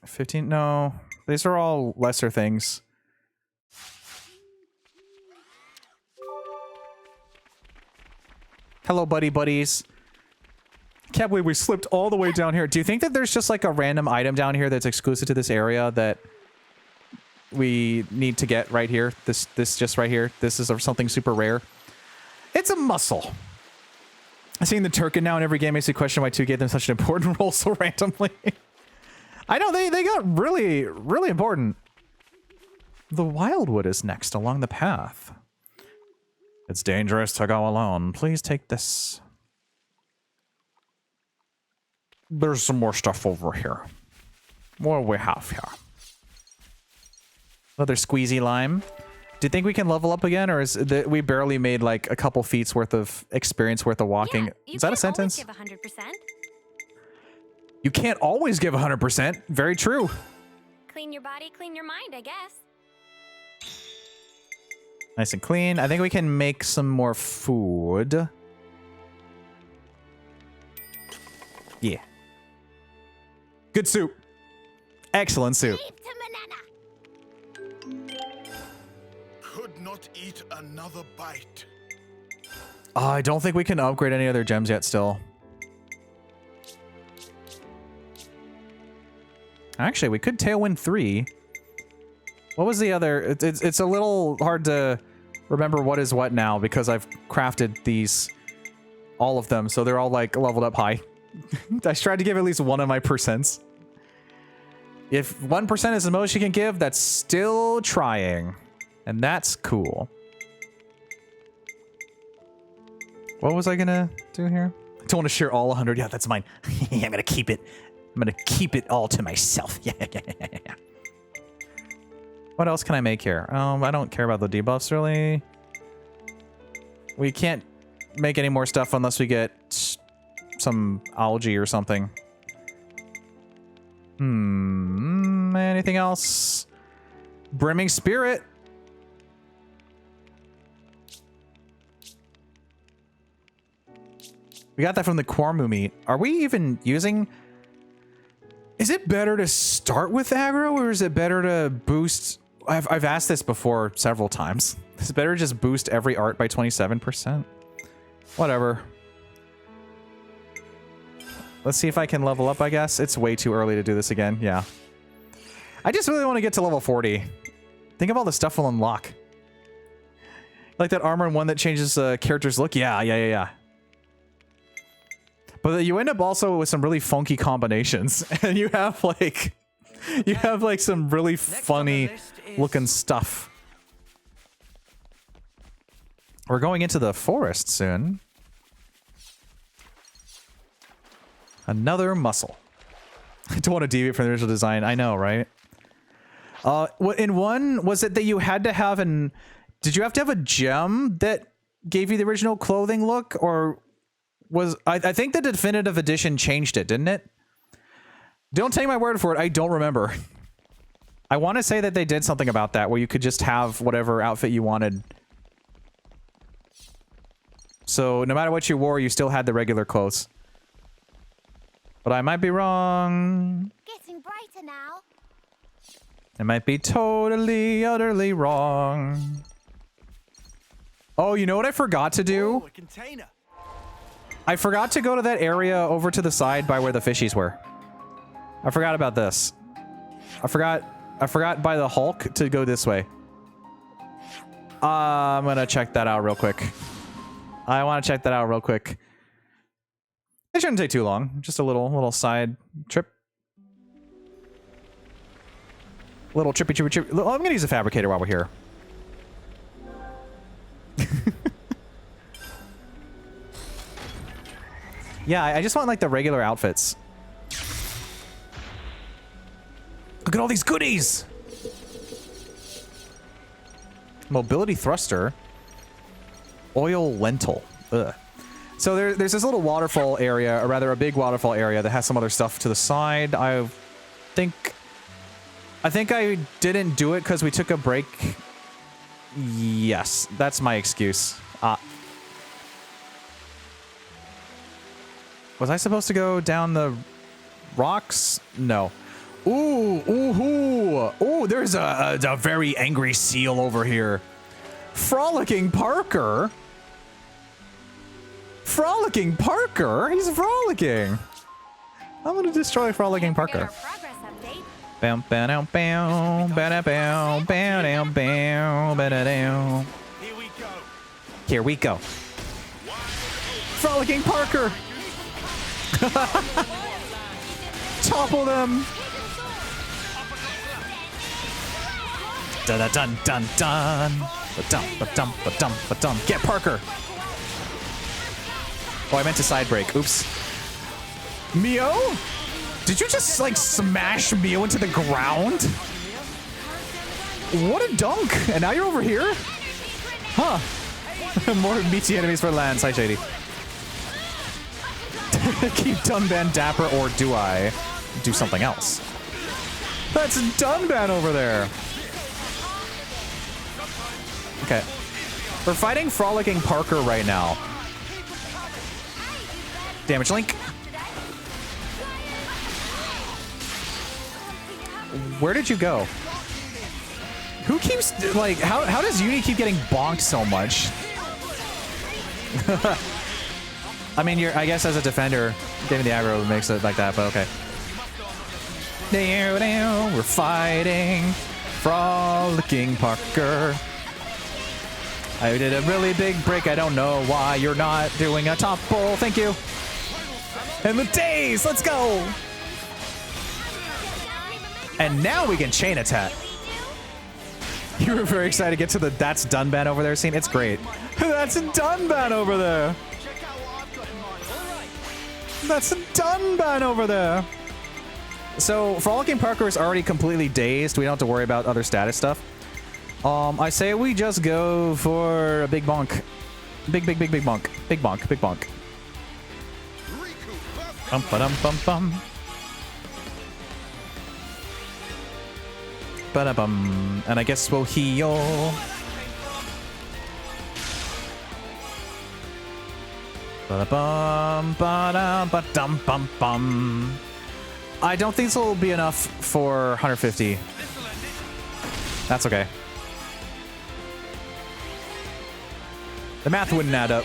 15, no. These are all lesser things. Hello, buddies. Can't believe we slipped all the way down here. Do you think that there's just like a random item down here that's exclusive to this area that we need to get right here. This just right here. This is something super rare. It's a muscle. Seeing the Turkin now in every game makes me question why 2 gave them such an important role so randomly. I know, they got really, really important. The Wildwood is next along the path. It's dangerous to go alone. Please take this. There's some more stuff over here. What do we have here? Another squeezy lime. Do you think we can level up again, or is we barely made like a couple feet's worth of experience worth of walking? Yeah, is that a sentence? Give 100%. You can't always give 100%. Very true. Clean your body, clean your mind, I guess. Nice and clean. I think we can make some more food. Yeah. Good soup. Excellent soup. Could not eat another bite. I don't think we can upgrade any other gems yet still. Actually, we could Tailwind 3. What was the other? It's a little hard to remember what is what now because I've crafted these, all of them, so they're all like leveled up high. I tried to give at least one of my percents. If 1% is the most you can give, that's still trying. And that's cool. What was I gonna do here? I don't want to share all 100. Yeah, that's mine. I'm gonna keep it. I'm gonna keep it all to myself. Yeah. What else can I make here? I don't care about the debuffs, really. We can't make any more stuff unless we get some algae or something. Anything else? Brimming Spirit. We got that from the Quarmu meat. Are we even using... Is it better to start with aggro, or is it better to boost... I've asked this before several times. Is it better to just boost every art by 27%? Whatever. Let's see if I can level up, I guess. It's way too early to do this again. Yeah. I just really want to get to level 40. Think of all the stuff we'll unlock. Like that armor and one that changes character's look. Yeah. But you end up also with some really funky combinations. And you have like... You have like some really funny looking stuff. We're going into the forest soon. Another muscle. I don't want to deviate from the original design. I know, right? In one, was it that you had to have an... Did you have to have a gem that gave you the original clothing look? Or was... I think the definitive edition changed it, didn't it? Don't take my word for it. I don't remember. I want to say that they did something about that, where you could just have whatever outfit you wanted. So no matter what you wore, you still had the regular clothes. But I might be wrong. Getting brighter now. I might be totally, utterly wrong. Oh, you know what I forgot to do? Oh, a container. I forgot to go to that area over to the side by where the fishies were. I forgot about this. I forgot by the Hulk to go this way. I'm gonna check that out real quick. I want to check that out real quick. It shouldn't take too long. Just a little side trip. Little trippy. I'm gonna use a fabricator while we're here. Yeah, I just want like the regular outfits. Look at all these goodies! Mobility thruster. Oil lentil. Ugh. So there's this little waterfall area, or rather a big waterfall area that has some other stuff to the side. I think I didn't do it because we took a break. Yes, that's my excuse. Was I supposed to go down the rocks? No. Ooh, there's a very angry seal over here. Frolicking Parker? Frolicking Parker? He's frolicking. I'm gonna destroy Frolicking Parker. Progress update. Bam, bam, bam, bam, bam, bam, bam, bam. Here we go. Frolicking Parker. Topple them. Dun dun dun dun dun. Ba-dum, ba-dum, ba-dum, ba-dum. Get Parker. Oh, I meant to side break. Oops. Mio? Did you just like smash Mio into the ground? What a dunk! And now you're over here? Huh. More meaty enemies for Lance. Hi, Shady. Keep Dunban dapper, or do I do something else? That's Dunban over there. Okay. We're fighting Frolicking Parker right now. Damage link. Where did you go? Who keeps, like, how does Uni keep getting bonked so much? I mean, I guess as a defender, giving the aggro makes it like that, but okay. We're fighting Frolicking Parker. I did a really big break. I don't know why you're not doing a topple. Thank you. And the days, let's go. And now we can chain attack. You were very excited to get to the "that's Dunban over there" scene. It's great. That's Dunban over there. That's Dunban over there. So Frolicking Parker is already completely dazed. We don't have to worry about other status stuff. I say we just go for a big bonk. Big bonk. Big bonk. Big bonk. Bum ba dum bum bum. Ba-da-bum. And I guess we'll heal. Ba-da-bum, ba-da-ba-dum-bum-bum. I don't think this will be enough for 150. That's okay. The math wouldn't add up.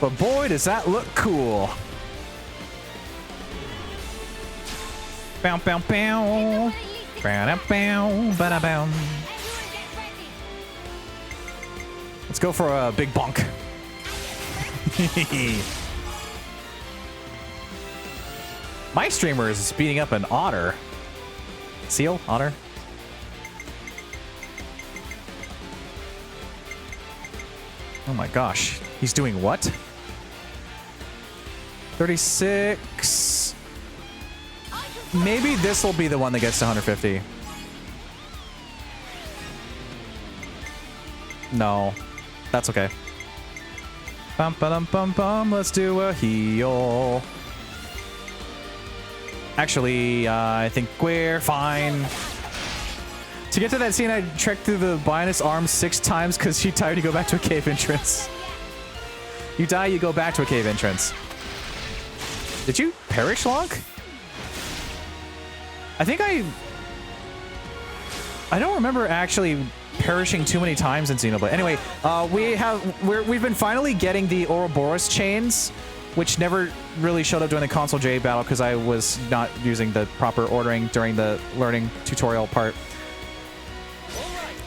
But boy, does that look cool. Bow, bow, bow. Bow, bow, bow, bow. Let's go for a big bonk. My streamer is speeding up an otter. Seal? Otter? Oh my gosh. He's doing what? 36. Maybe this will be the one that gets to 150. No. That's okay. Bum ba dum bum bum. Let's do a heal. Actually, I think we're fine. To get to that scene, I trekked through the Bioness arms 6 times because she tired to go back to a cave entrance. You die, you go back to a cave entrance. Did you perish, Log? I think I don't remember actually perishing too many times in Xenoblade. Anyway, we've been finally getting the Ouroboros chains, which never really showed up during the Console J battle because I was not using the proper ordering during the learning tutorial part.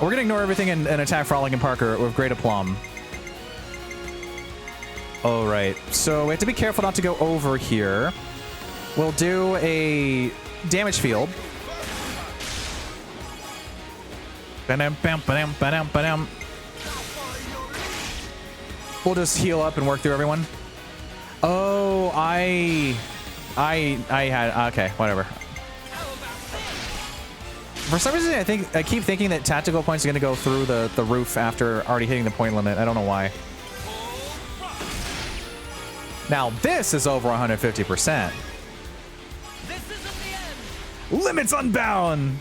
We're gonna ignore everything and attack Frolicking Parker with great aplomb. All right, so we have to be careful not to go over here. We'll do a damage field. We'll just heal up and work through everyone. Oh, I had, okay, whatever. For some reason, I keep thinking that tactical points are going to go through the roof after already hitting the point limit. I don't know why. Now this is over 150%. Limits unbound.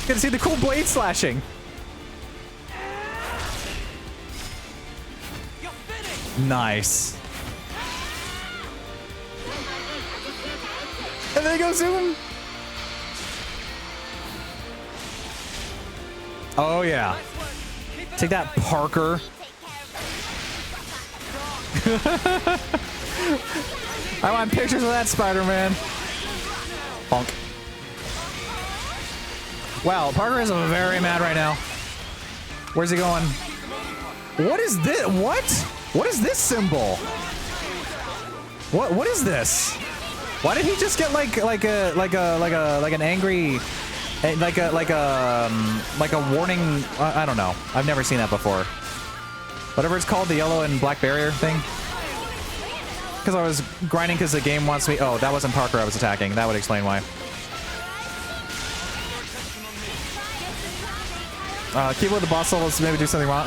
Gonna see the cool blade slashing. Nice. And there you go, zoom. Oh yeah. Take that, Parker. I want pictures of that Spider-Man. Bonk. Wow, Parker is very mad right now. Where's he going? What is this? What? What is this symbol? What is this? Why did he just get like an angry, like a warning? I don't know. I've never seen that before. Whatever it's called, the yellow and black barrier thing. Because I was grinding because the game wants me. Oh, that wasn't Parker I was attacking. That would explain why. Keyboard the boss levels maybe do something wrong.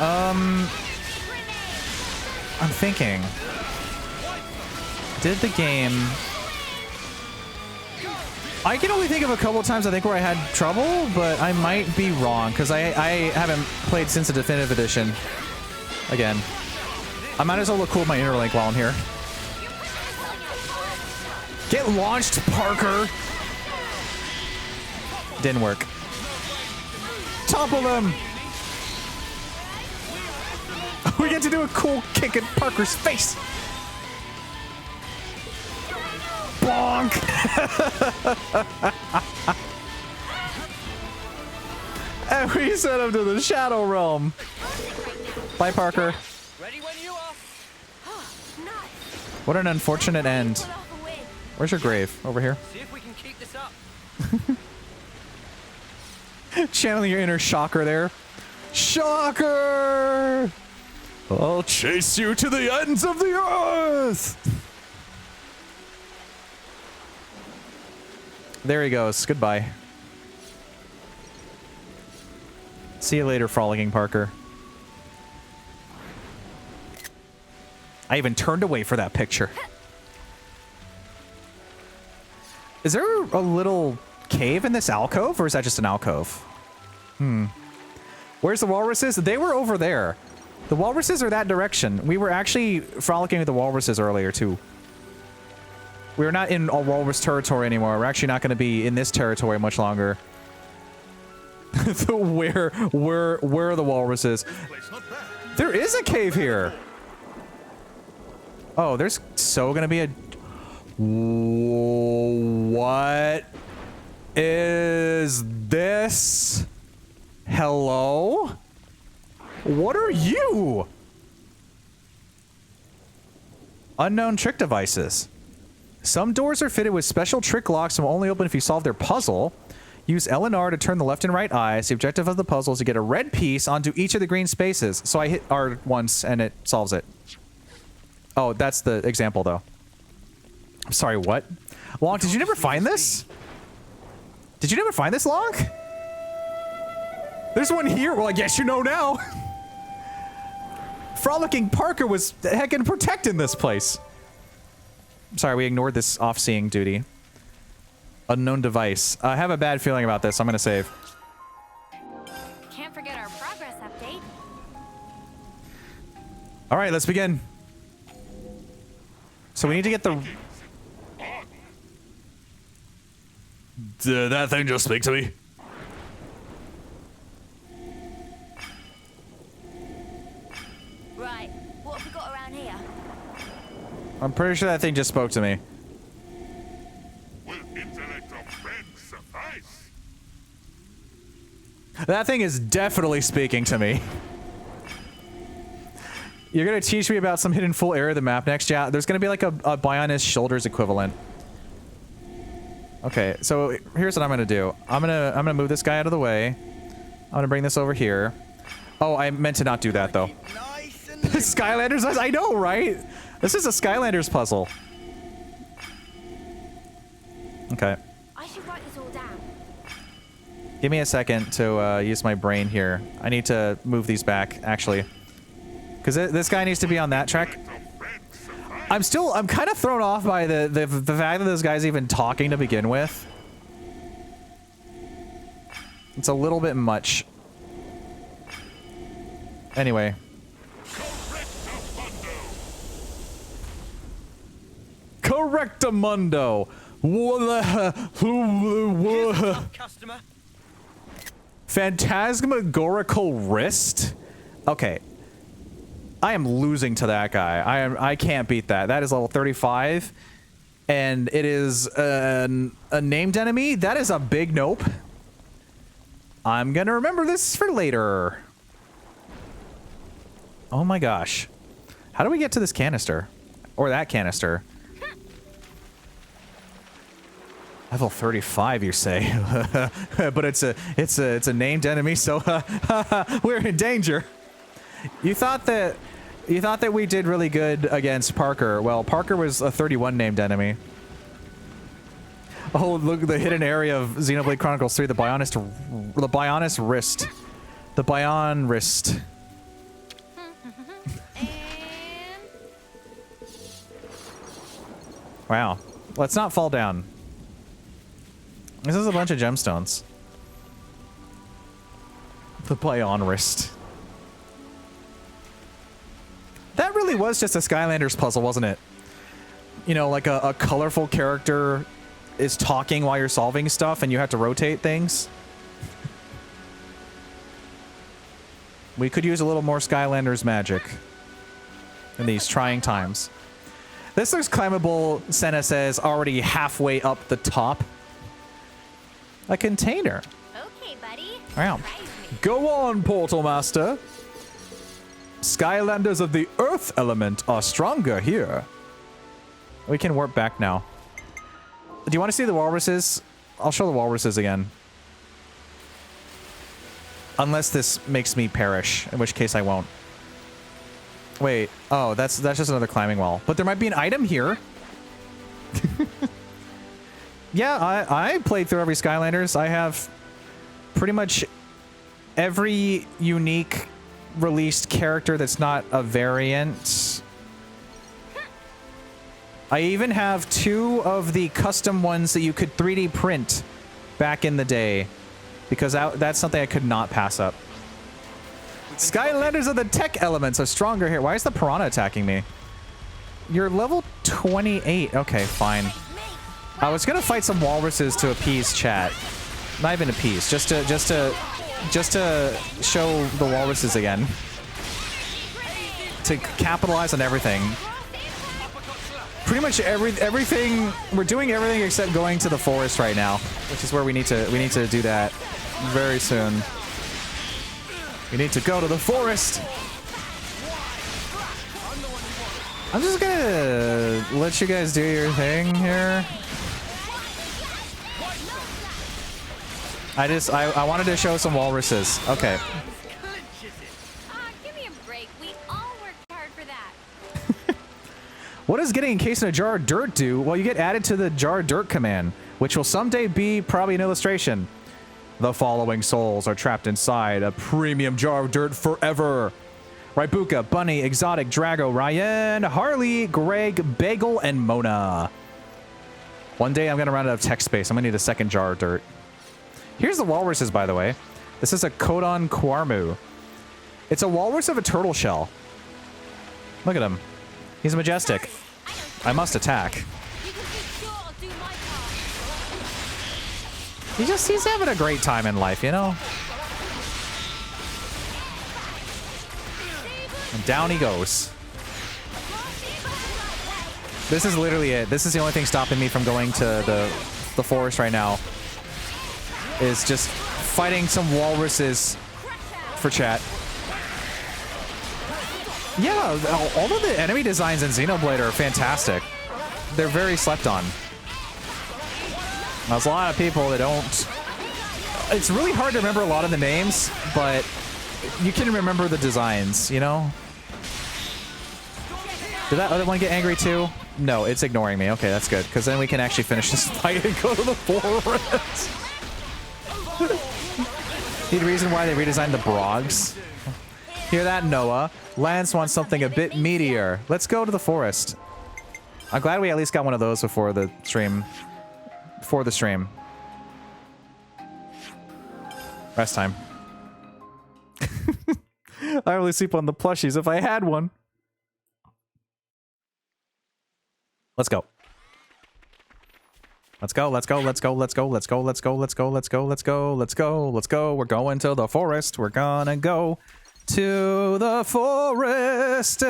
I'm thinking. Did the game... I can only think of a couple times I think where I had trouble, but I might be wrong because I haven't played since the definitive edition. Again, I might as well look cool with my interlink while I'm here. Get launched, Parker. Didn't work. Topple them. We get to do a cool kick at Parker's face. Bonk. And we sent him to the Shadow Realm. Bye, Parker. Ready when you are. What an unfortunate end. Where's your grave? Over here. See if we can keep this up. Channeling your inner Shocker there. Shocker! I'll chase you to the ends of the earth! There he goes. Goodbye. See you later, frolicking Parker. I even turned away for that picture. Is there a little cave in this alcove, or is that just an alcove? Where's the walruses? They were over there. The walruses are that direction. We were actually frolicking with the walruses earlier, too. We're not in a walrus territory anymore. We're actually not going to be in this territory much longer. Where are the walruses? There is a cave here. Oh, there's so going to be a... What is this? Hello? What are you? Unknown trick devices. Some doors are fitted with special trick locks and will only open if you solve their puzzle. Use L and R to turn the left and right eyes. The objective of the puzzle is to get a red piece onto each of the green spaces. So I hit R once and it solves it. Oh, that's the example though. I'm sorry, what? Long, did you never find this? Did you never find this, Long? There's one here. Well, I guess you know now. Frolicking Parker was heckin' protecting this place. I'm sorry, we ignored this off-seeing duty. Unknown device. I have a bad feeling about this. I'm gonna save. Can't forget our progress update. All right, let's begin. So we need to get the... Did that thing just speak to me? Right, what have we got around here? I'm pretty sure that thing just spoke to me. Will intellect of friends suffice? That thing is definitely speaking to me. You're gonna teach me about some hidden full area of the map next? Yeah, there's gonna be like a Bionis Shoulders equivalent. Okay, so here's what I'm gonna do. I'm gonna move this guy out of the way. I'm gonna bring this over here. Oh, I meant to not do that though. Skylanders, I know, right? This is a Skylanders puzzle. Okay. I should write this all down. Give me a second to use my brain here. I need to move these back, actually. Because this guy needs to be on that track. I'm kind of thrown off by the fact that this guy's even talking to begin with. It's a little bit much. Anyway. Correctamundo. Customer. Phantasmagorical wrist? Okay. I am losing to that guy. I can't beat that. That is level 35. And it is a named enemy. That is a big nope. I'm gonna remember this for later. Oh my gosh. How do we get to this canister? Or that canister? Level 35, you say? But it's a named enemy, so we're in danger. You thought that we did really good against Parker. Well, Parker was a 31 named enemy. Oh, look, the hidden area of Xenoblade Chronicles 3, the Bionist wrist. The Bion wrist. Wow. Let's not fall down. This is a bunch of gemstones. The Bion wrist. That really was just a Skylanders puzzle, wasn't it? You know, like a colorful character is talking while you're solving stuff and you have to rotate things. We could use a little more Skylanders magic in these trying times. This looks climbable, Senna says, already halfway up the top. A container. Okay, buddy. Wow. Go on, Portal Master. Skylanders of the Earth element are stronger here. We can warp back now. Do you want to see the walruses? I'll show the walruses again. Unless this makes me perish, in which case I won't. Wait. Oh, that's just another climbing wall. But there might be an item here. Yeah, I played through every Skylanders. I have pretty much every unique released character that's not a variant. I even have 2 of the custom ones that you could 3D print back in the day, because that's something I could not pass up. Skylanders of the tech elements are stronger here. Why is the piranha attacking me? You're level 28. Okay, fine. I was gonna fight some walruses to appease chat. Not even appease, just to show the walruses again. To capitalize on everything. Pretty much everything. We're doing everything except going to the forest right now, which is where we need to do that very soon. We need to go to the forest. I'm just gonna let you guys do your thing here. I wanted to show some walruses. Okay. Give me a break. We all worked hard for that. What does getting encased in a jar of dirt do? Well, you get added to the jar of dirt command, which will someday be probably an illustration. The following souls are trapped inside a premium jar of dirt forever. Raibuka, Bunny, Exotic, Drago, Ryan, Harley, Greg, Bagel, and Mona. One day I'm going to run out of tech space. I'm going to need a second jar of dirt. Here's the walruses, by the way. This is a Codon Quarmu. It's a walrus of a turtle shell. Look at him. He's majestic. I must attack. He's having a great time in life, you know? And down he goes. This is literally it. This is the only thing stopping me from going to the forest right now. Is just fighting some walruses for chat. Yeah, all of the enemy designs in Xenoblade are fantastic. They're very slept on. There's a lot of people that don't... It's really hard to remember a lot of the names, but you can remember the designs, you know? Did that other one get angry too? No, it's ignoring me. Okay, that's good, because then we can actually finish this fight and go to the forest. Need a reason why they redesigned the Brogs. Hear that, Noah? Lance wants something a bit meatier. Let's go to the forest. I'm glad we at least got one of those before the stream. Before the stream. Rest time. I only sleep on the plushies if I had one. Let's go. Let's go, let's go, let's go, let's go, let's go, let's go, let's go, let's go, let's go, let's go, let's go. We're going to the forest. We're gonna go to the forest.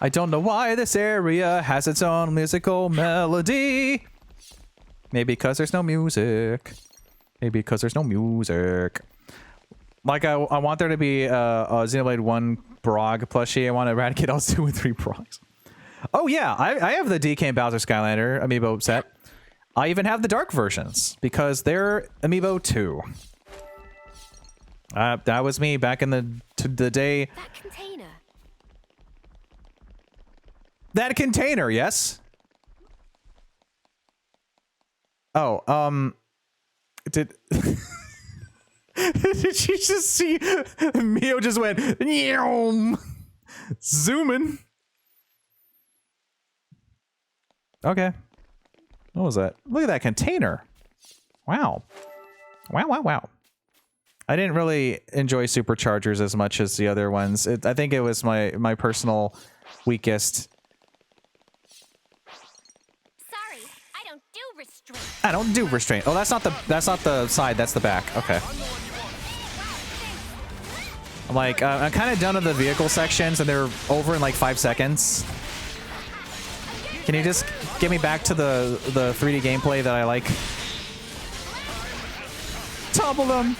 I don't know why this area has its own musical melody. Maybe because there's no music. Maybe because there's no music. Like, I want there to be a Xenoblade 1 Brog plushie. I want to eradicate all 2 and 3 Brogs. Oh, yeah. I have the DK and Bowser Skylander amiibo set. I even have the dark versions because they're amiibo too. That was me back in the day. That container. That container, yes. Oh, did did you just see Mio just went zooming? Okay. What was that? Look at that container. Wow. Wow. I didn't really enjoy Superchargers as much as the other ones. I think it was my personal weakest. Sorry, I don't do restraint. I don't do restraint. Oh, that's not the side, that's the back. Okay. I'm like, I'm kind of done with the vehicle sections and they're over in like 5 seconds. Can you just get me back to the 3D gameplay that I like? Topple them!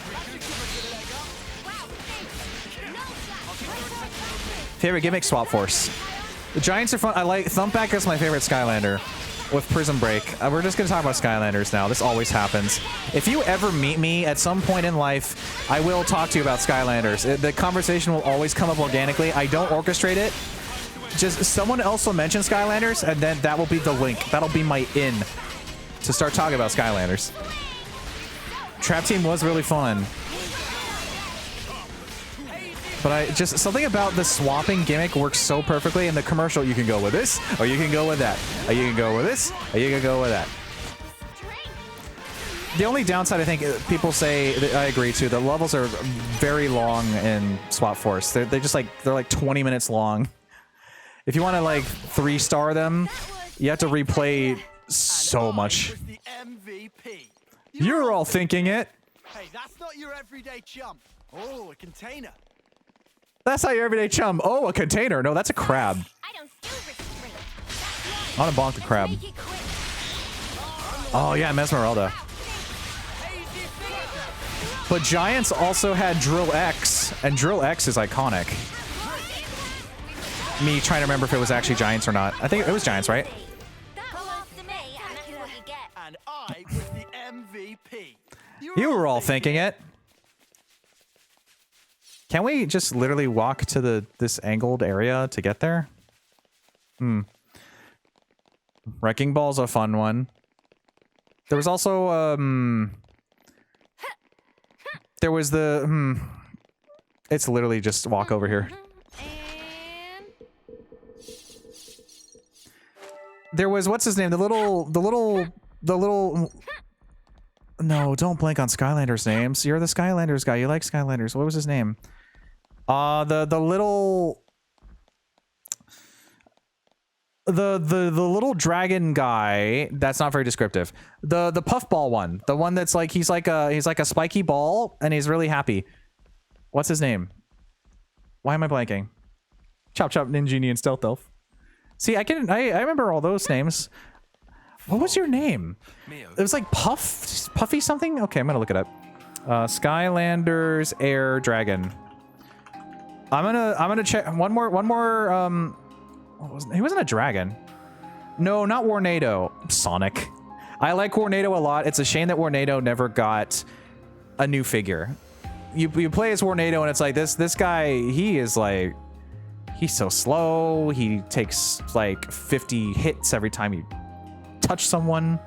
Favorite gimmick, Swap Force. The Giants are fun. I like Thumpback is my favorite Skylander with Prism Break. We're just gonna talk about Skylanders now. This always happens. If you ever meet me at some point in life, I will talk to you about Skylanders. The conversation will always come up organically. I don't orchestrate it. Just someone else will mention Skylanders, and then that will be the link. That'll be my in to start talking about Skylanders. Trap Team was really fun. But I just, something about the swapping gimmick works so perfectly in the commercial. You can go with this, or you can go with that. Or you can go with this, or you can go with that. The only downside I think people say, that I agree to, the levels are very long in Swap Force. They're just like, they're like 20 minutes long. If you want to like 3-star them, you have to replay so much. You're all thinking it. Hey, that's not your everyday chump. Oh, a container. That's not your everyday chum. Oh, a container. No, that's a crab. I don't do restraint. I want to bonk the crab. Oh yeah, Mesmeralda. But Giants also had Drill X, and Drill X is iconic. Me trying to remember if it was actually Giants or not. I think it was Giants, right? And I was the MVP. You were all thinking it. Can we just literally walk to this angled area to get there? Wrecking Ball's a fun one. There was also there was the it's literally just walk over here. There was, what's his name? The little no, don't blank on Skylanders names. You're the Skylanders guy. You like Skylanders. What was his name? The little dragon guy. That's not very descriptive. The puffball one. The one that's like he's like a spiky ball and he's really happy. What's his name? Why am I blanking? Chop Chop Ninjini and Stealth Elf. See, I remember all those names. What was your name? It was like Puffy something? Okay, I'm gonna look it up. Skylanders Air Dragon. I'm gonna check one more he wasn't a dragon. No, not Warnado. Sonic. I like Warnado a lot. It's a shame that Warnado never got a new figure. You play as Warnado and it's like this guy, he is like, he's so slow. He takes like 50 hits every time you touch someone.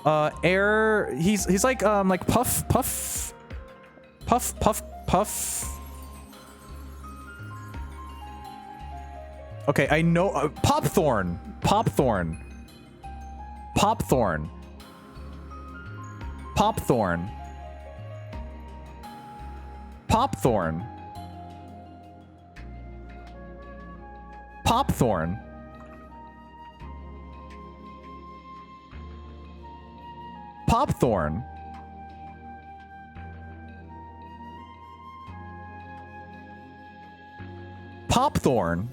Air, he's like puff. Okay, I know Popthorn. Popthorn.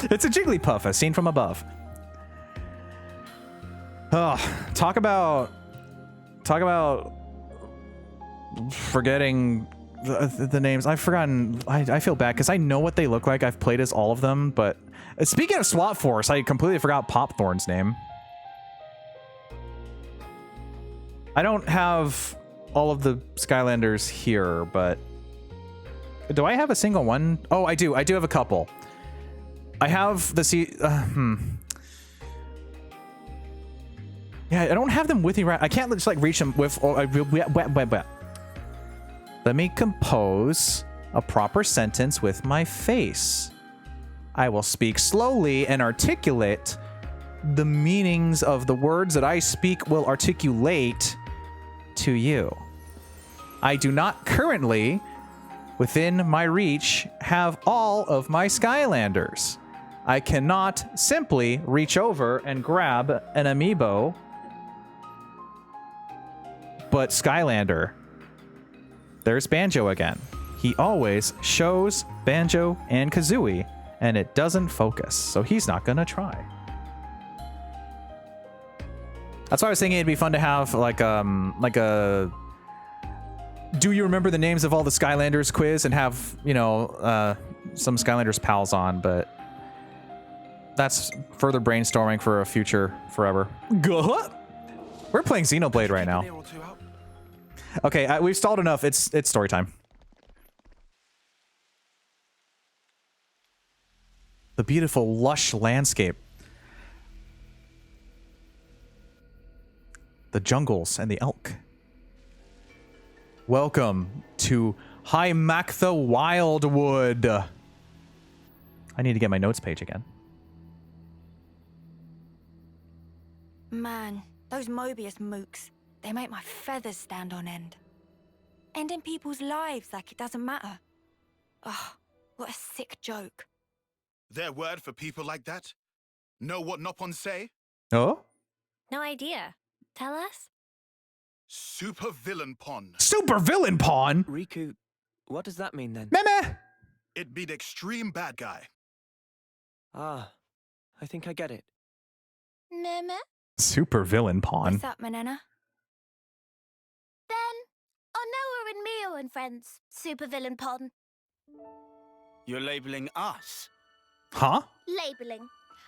It's a Jigglypuff, as seen from above. Oh, talk about forgetting the names. I've forgotten. I feel bad because I know what they look like. I've played as all of them, but speaking of SWAT Force, I completely forgot Popthorn's name. I don't have all of the Skylanders here, but do I have a single one? Oh, I do. I do have a couple. I have the Yeah, I don't have them with me right. I can't just like reach them with. Let me compose a proper sentence with my face. I will speak slowly and articulate the meanings of the words that I speak will articulate to you. I do not currently, within my reach, have all of my Skylanders. I cannot simply reach over and grab an amiibo. But Skylander, there's Banjo again. He always shows Banjo and Kazooie, and it doesn't focus, so he's not gonna try. That's why I was thinking it'd be fun to have like a do you remember the names of all the Skylanders quiz and have, you know, some Skylanders pals on, but that's further brainstorming for a future forever. We're playing Xenoblade right now. Okay, we've stalled enough. It's story time. The beautiful, lush landscape. The jungles and the elk. Welcome to High Maktha Wildwood. I need to get my notes page again. Man, those Mobius mooks, they make my feathers stand on end. Ending people's lives like it doesn't matter. Oh, what a sick joke. Their word for people like that? Know what Nopon say? Oh? No idea. Tell us. Super villain pon. Super villain pawn? Riku, what does that mean then? Meh. It be the extreme bad guy. Ah, I think I get it. Meme? Super villain pawn. What's up, Manana? Then, on Noah and Mio and friends, supervillain pon. You're labeling us? Huh? Labeling.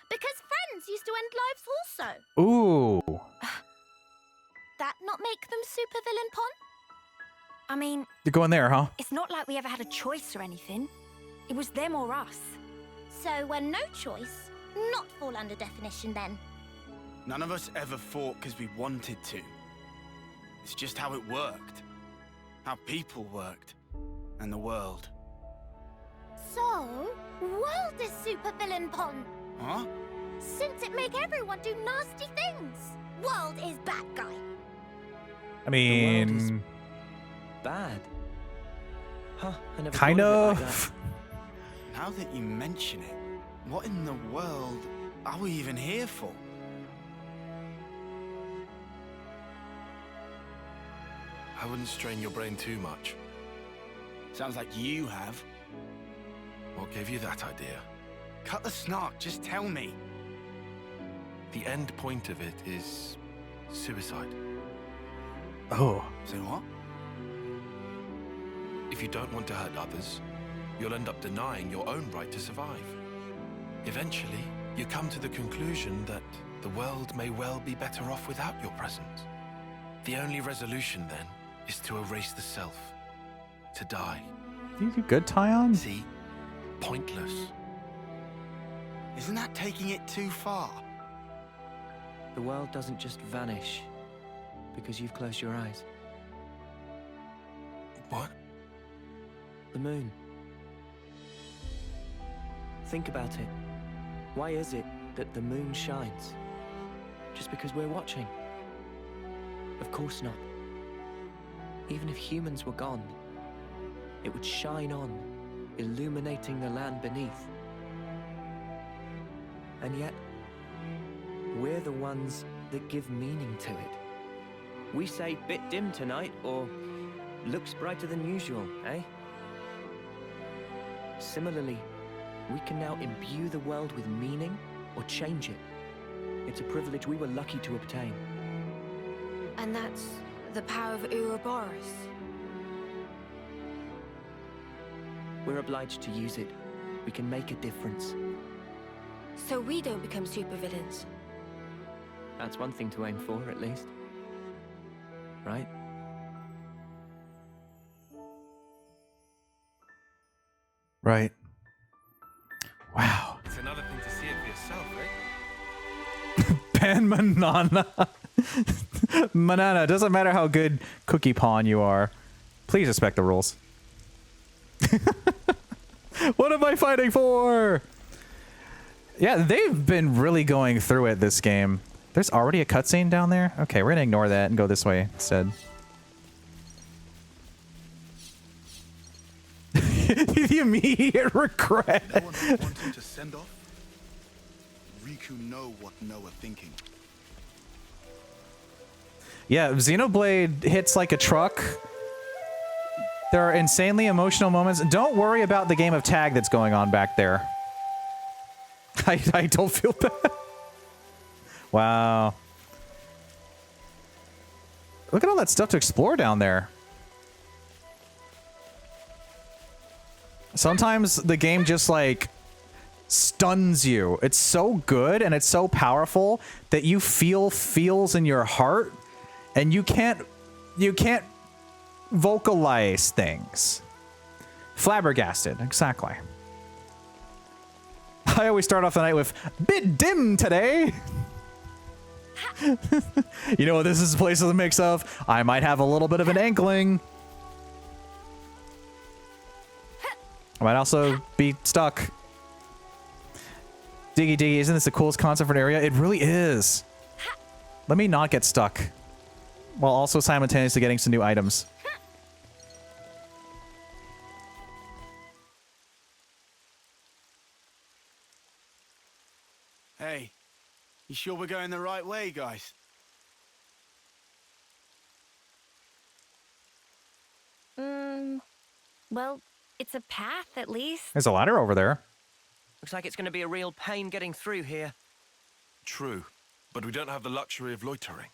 Because friends used to end lives also. Ooh. That not make them supervillain pon? I mean, You're going there, huh? it's not like we ever had a choice or anything. It was them or us. So when no choice, not fall under definition then. None of us ever fought because we wanted to. It's just how it worked. How people worked. And the world. So, world is supervillain pon. Huh? Since it make everyone do nasty things. World is bad guy. I The world is mean, bad. Huh, I never kind thought of it like of. Now that you mention it, what in the world are we even here for? I wouldn't strain your brain too much. Sounds like you have. What gave you that idea? Cut the snark, just tell me. The end point of it is suicide. Oh. Say what? If you don't want to hurt others, you'll end up denying your own right to survive. Eventually, you come to the conclusion that the world may well be better off without your presence. The only resolution then is to erase the self, to die. You good, Tyon? See? Pointless. Isn't that taking it too far? The world doesn't just vanish because you've closed your eyes. What? The moon. Think about it. Why is it that the moon shines? Just because we're watching? Of course not. Even if humans were gone, it would shine on, illuminating the land beneath. And yet, we're the ones that give meaning to it. We say bit dim tonight, or looks brighter than usual, eh? Similarly, we can now imbue the world with meaning or change it. It's a privilege we were lucky to obtain. And that's the power of Ouroboros. We're obliged to use it. We can make a difference. So we don't become supervillains. That's one thing to aim for, at least. Right? Right. Wow. It's another thing to see it for yourself, eh? Pan Manana. Manana, it doesn't matter how good Cookie Pawn you are. Please respect the rules. What am I fighting for? Yeah, they've been really going through it this game. There's already a cutscene down there? Okay, we're gonna ignore that and go this way instead. The immediate regret. No one wanting to send off? Riku know what Noah thinking. Yeah, Xenoblade hits like a truck. There are insanely emotional moments. Don't worry about the game of tag that's going on back there. I don't feel bad. Wow. Look at all that stuff to explore down there. Sometimes the game just like stuns you. It's so good and it's so powerful that you feel feels in your heart and you can't vocalize things. Flabbergasted, exactly. I always start off the night with bit dim today. You know what this is a place of the mix of? I might have a little bit of an inkling. I might also be stuck. Diggy Diggy, isn't this the coolest concept for an area? It really is. Let me not get stuck. While also simultaneously getting some new items. Hey, you sure we're going the right way, guys? Well, it's a path at least. There's a ladder over there. Looks like it's going to be a real pain getting through here. True, but we don't have the luxury of loitering.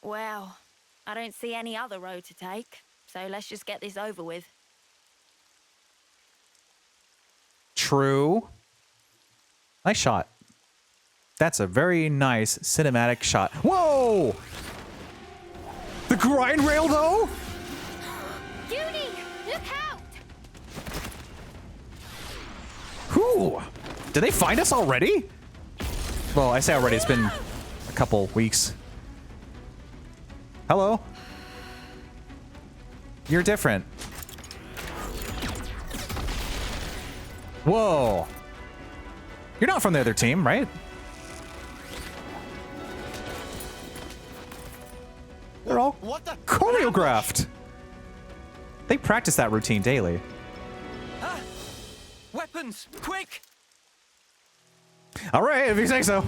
Well, I don't see any other road to take, so let's just get this over with. True. Nice shot. That's a very nice cinematic shot. Whoa! The grind rail, though? Judy, look out! Whew! Did they find us already? Well, I say already, it's been a couple weeks. Hello? You're different. Whoa! You're not from the other team, right? They're all choreographed. They practice that routine daily. Ah! Weapons! Quick! All right, if you say so.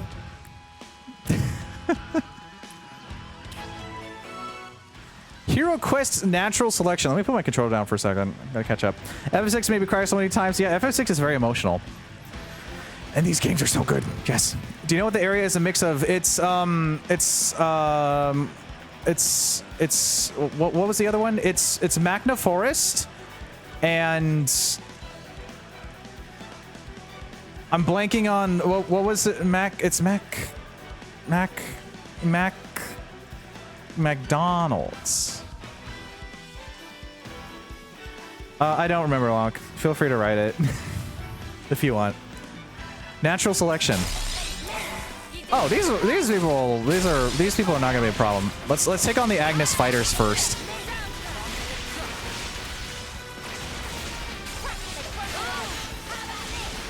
Hero Quest's natural selection. Let me put my controller down for a second. Gotta catch up. FF6 made me cry so many times. Yeah, FF6 is very emotional. And these games are so good. Yes. Do you know what the area is a mix of? What was the other one? It's Maktha Forest and I'm blanking on what was it? McDonald's. I don't remember, Locke. Feel free to write it if you want. Natural selection. Oh, these people are not gonna be a problem. Let's take on the Agnes fighters first.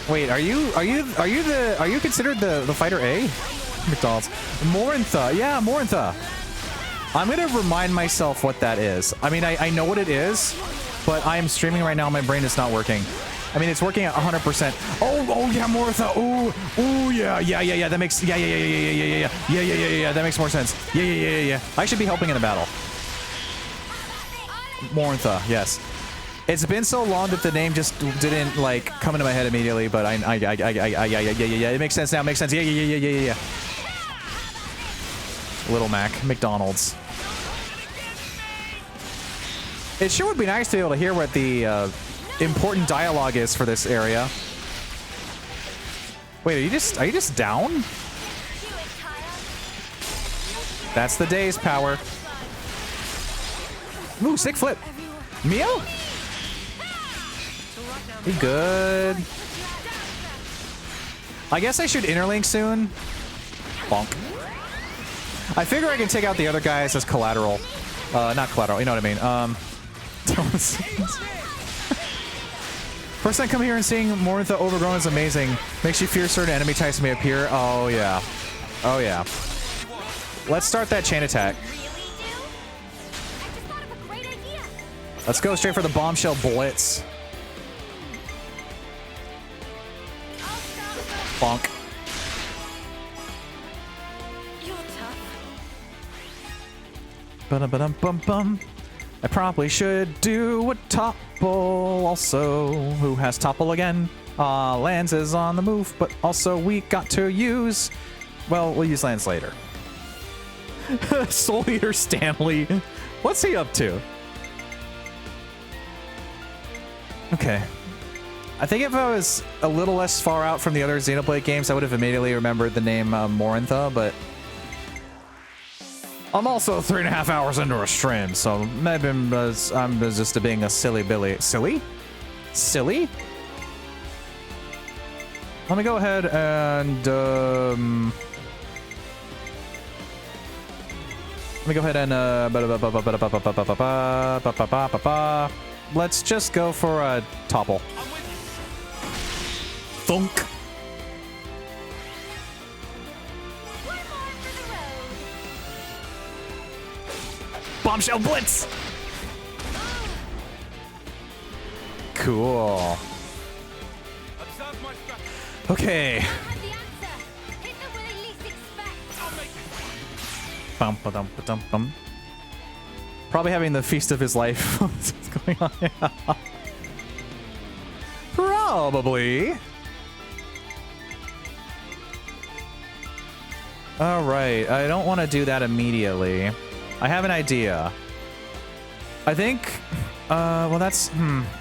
Wait, are you considered the fighter A? McDonald's. Morintha. Yeah, Morintha. I'm gonna remind myself what that is. I mean, I know what it is, but I am streaming right now. My brain is not working. I mean, it's working at 100%. Oh yeah, Morintha. Ooh, yeah. That makes yeah. That makes more sense. Yeah. I should be helping in the battle. Morintha, yes. It's been so long that the name just didn't like come into my head immediately, but yeah, it makes sense now. Makes sense. Yeah. Little Mac, McDonald's. It sure would be nice to be able to hear what the important dialogue is for this area. Wait, are you just down? That's the day's power. Ooh, sick flip. Mio? You good? I guess I should interlink soon. Bonk. I figure I can take out the other guys as collateral. Not collateral, you know what I mean. First time coming here and seeing Morintha overgrown is amazing. Makes you fear certain enemy types may appear. Oh yeah. Oh yeah. Let's start that chain attack. Let's go straight for the bombshell blitz. Bonk. Ba-dum-ba-dum-bum-bum. I probably should do a topple also. Who has topple again? Lance is on the move, but also we got to use... Well, we'll use Lance later. Soul Eater Stanley. What's he up to? Okay. I think if I was a little less far out from the other Xenoblade games, I would have immediately remembered the name Morintha, but... I'm also 3.5 hours into a stream, so maybe I'm just being a silly Billy. Silly? Silly? Let me go ahead and let's just go for a topple. Thunk. Bombshell blitz. Cool. Okay. Bum, ba-dum, ba-dum, bum. Probably having the feast of his life. What's going on here? Probably. All right. I don't want to do that immediately. I have an idea. I think, well, that's,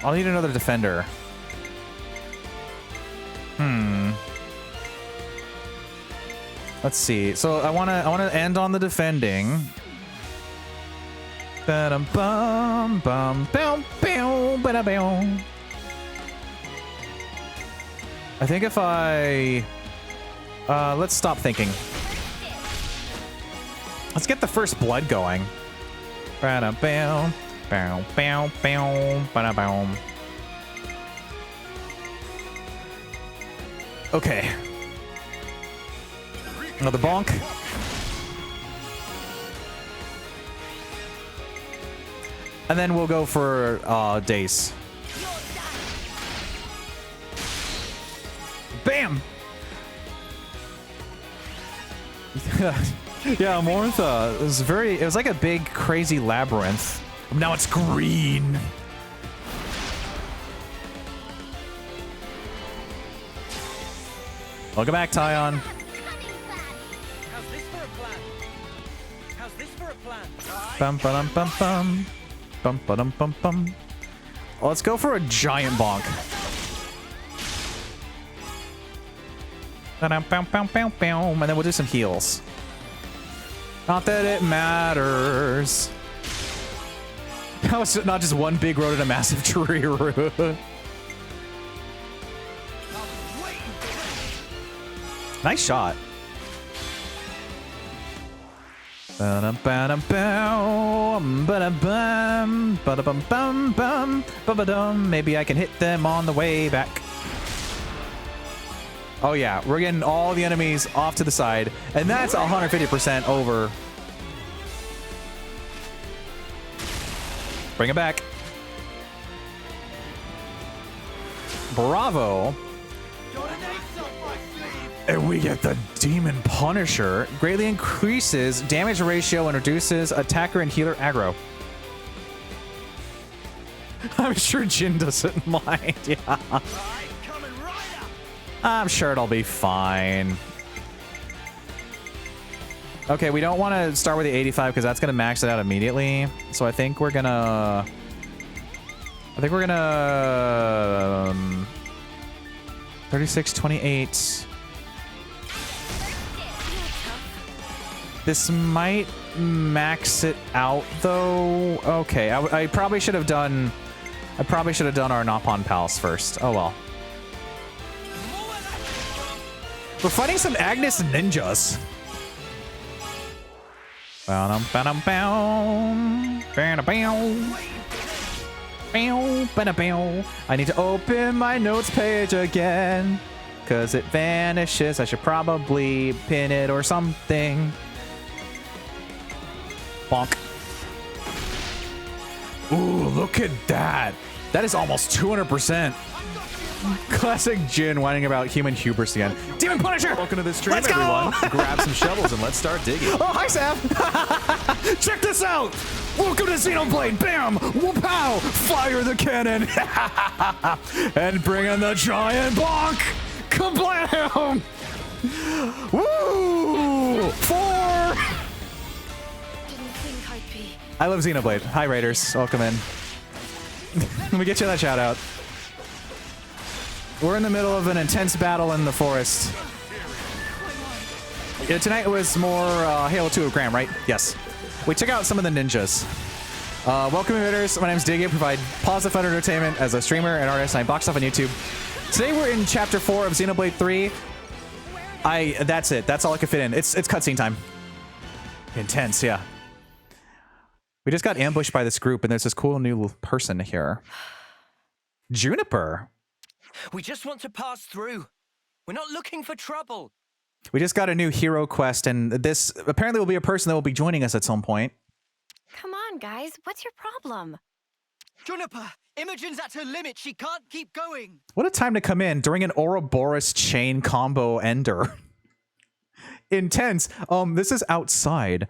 I'll need another defender. Let's see. So I want to end on the defending. I think if I, let's stop thinking. Let's get the first blood going. Okay. Another bonk. And then we'll go for Dace. Bam! Yeah, Morintha. It was like a big, crazy labyrinth. Now it's green. Welcome back, Tyon. How's this for a plan? How's this for a plan? Bum ba dum bum bum. Bum ba dum bum bum. Let's go for a giant bonk. And then we'll do some heals. Not that it matters. That was not just one big road and a massive tree root. Nice shot. Maybe I can hit them on the way back. Oh yeah, we're getting all the enemies off to the side, and that's 150% over. Bring it back. Bravo. And we get the Demon Punisher. Greatly increases damage ratio and reduces attacker and healer aggro. I'm sure Jin doesn't mind. Yeah. I'm sure it'll be fine. Okay, we don't want to start with the 85 because that's going to max it out immediately. So I think we're gonna... 36, 28. This might max it out though. Okay, I probably should have done... our Nopon Palace first. Oh well. We're fighting some Agnes ninjas. I need to open my notes page again because it vanishes. I should probably pin it or something. Bonk. Ooh, look at that. That is almost 200%. Classic Jin whining about human hubris again. Demon Punisher! Welcome to the stream, Let's go! everyone. Grab some shovels and let's start digging. Oh, hi, Sam! Check this out! Welcome to Xenoblade! Bam! Whoop-pow! Fire the cannon! And bring in the giant bonk! Kablam! Woo! 4! Didn't think I'd be. I love Xenoblade. Hi, Raiders. Welcome in. Let me get you that shout out. We're in the middle of an intense battle in the forest. Yeah, tonight was more Halo 2 of Graham, right? Yes. We took out some of the ninjas. Welcome, Raiders. My name's Diggy. I provide positive fun entertainment as a streamer and artist, and I box stuff on YouTube. Today we're in Chapter 4 of Xenoblade 3. That's it. That's all I could fit in. It's cutscene time. Intense, yeah. We just got ambushed by this group, and there's this cool new person here. Juniper. We just want to pass through. We're not looking for trouble. We just got a new hero quest, and this apparently will be a person that will be joining us at some point. Come on, guys. What's your problem? Juniper, Imogen's at her limit. She can't keep going. What a time to come in during an Ouroboros chain combo ender. Intense. This is outside.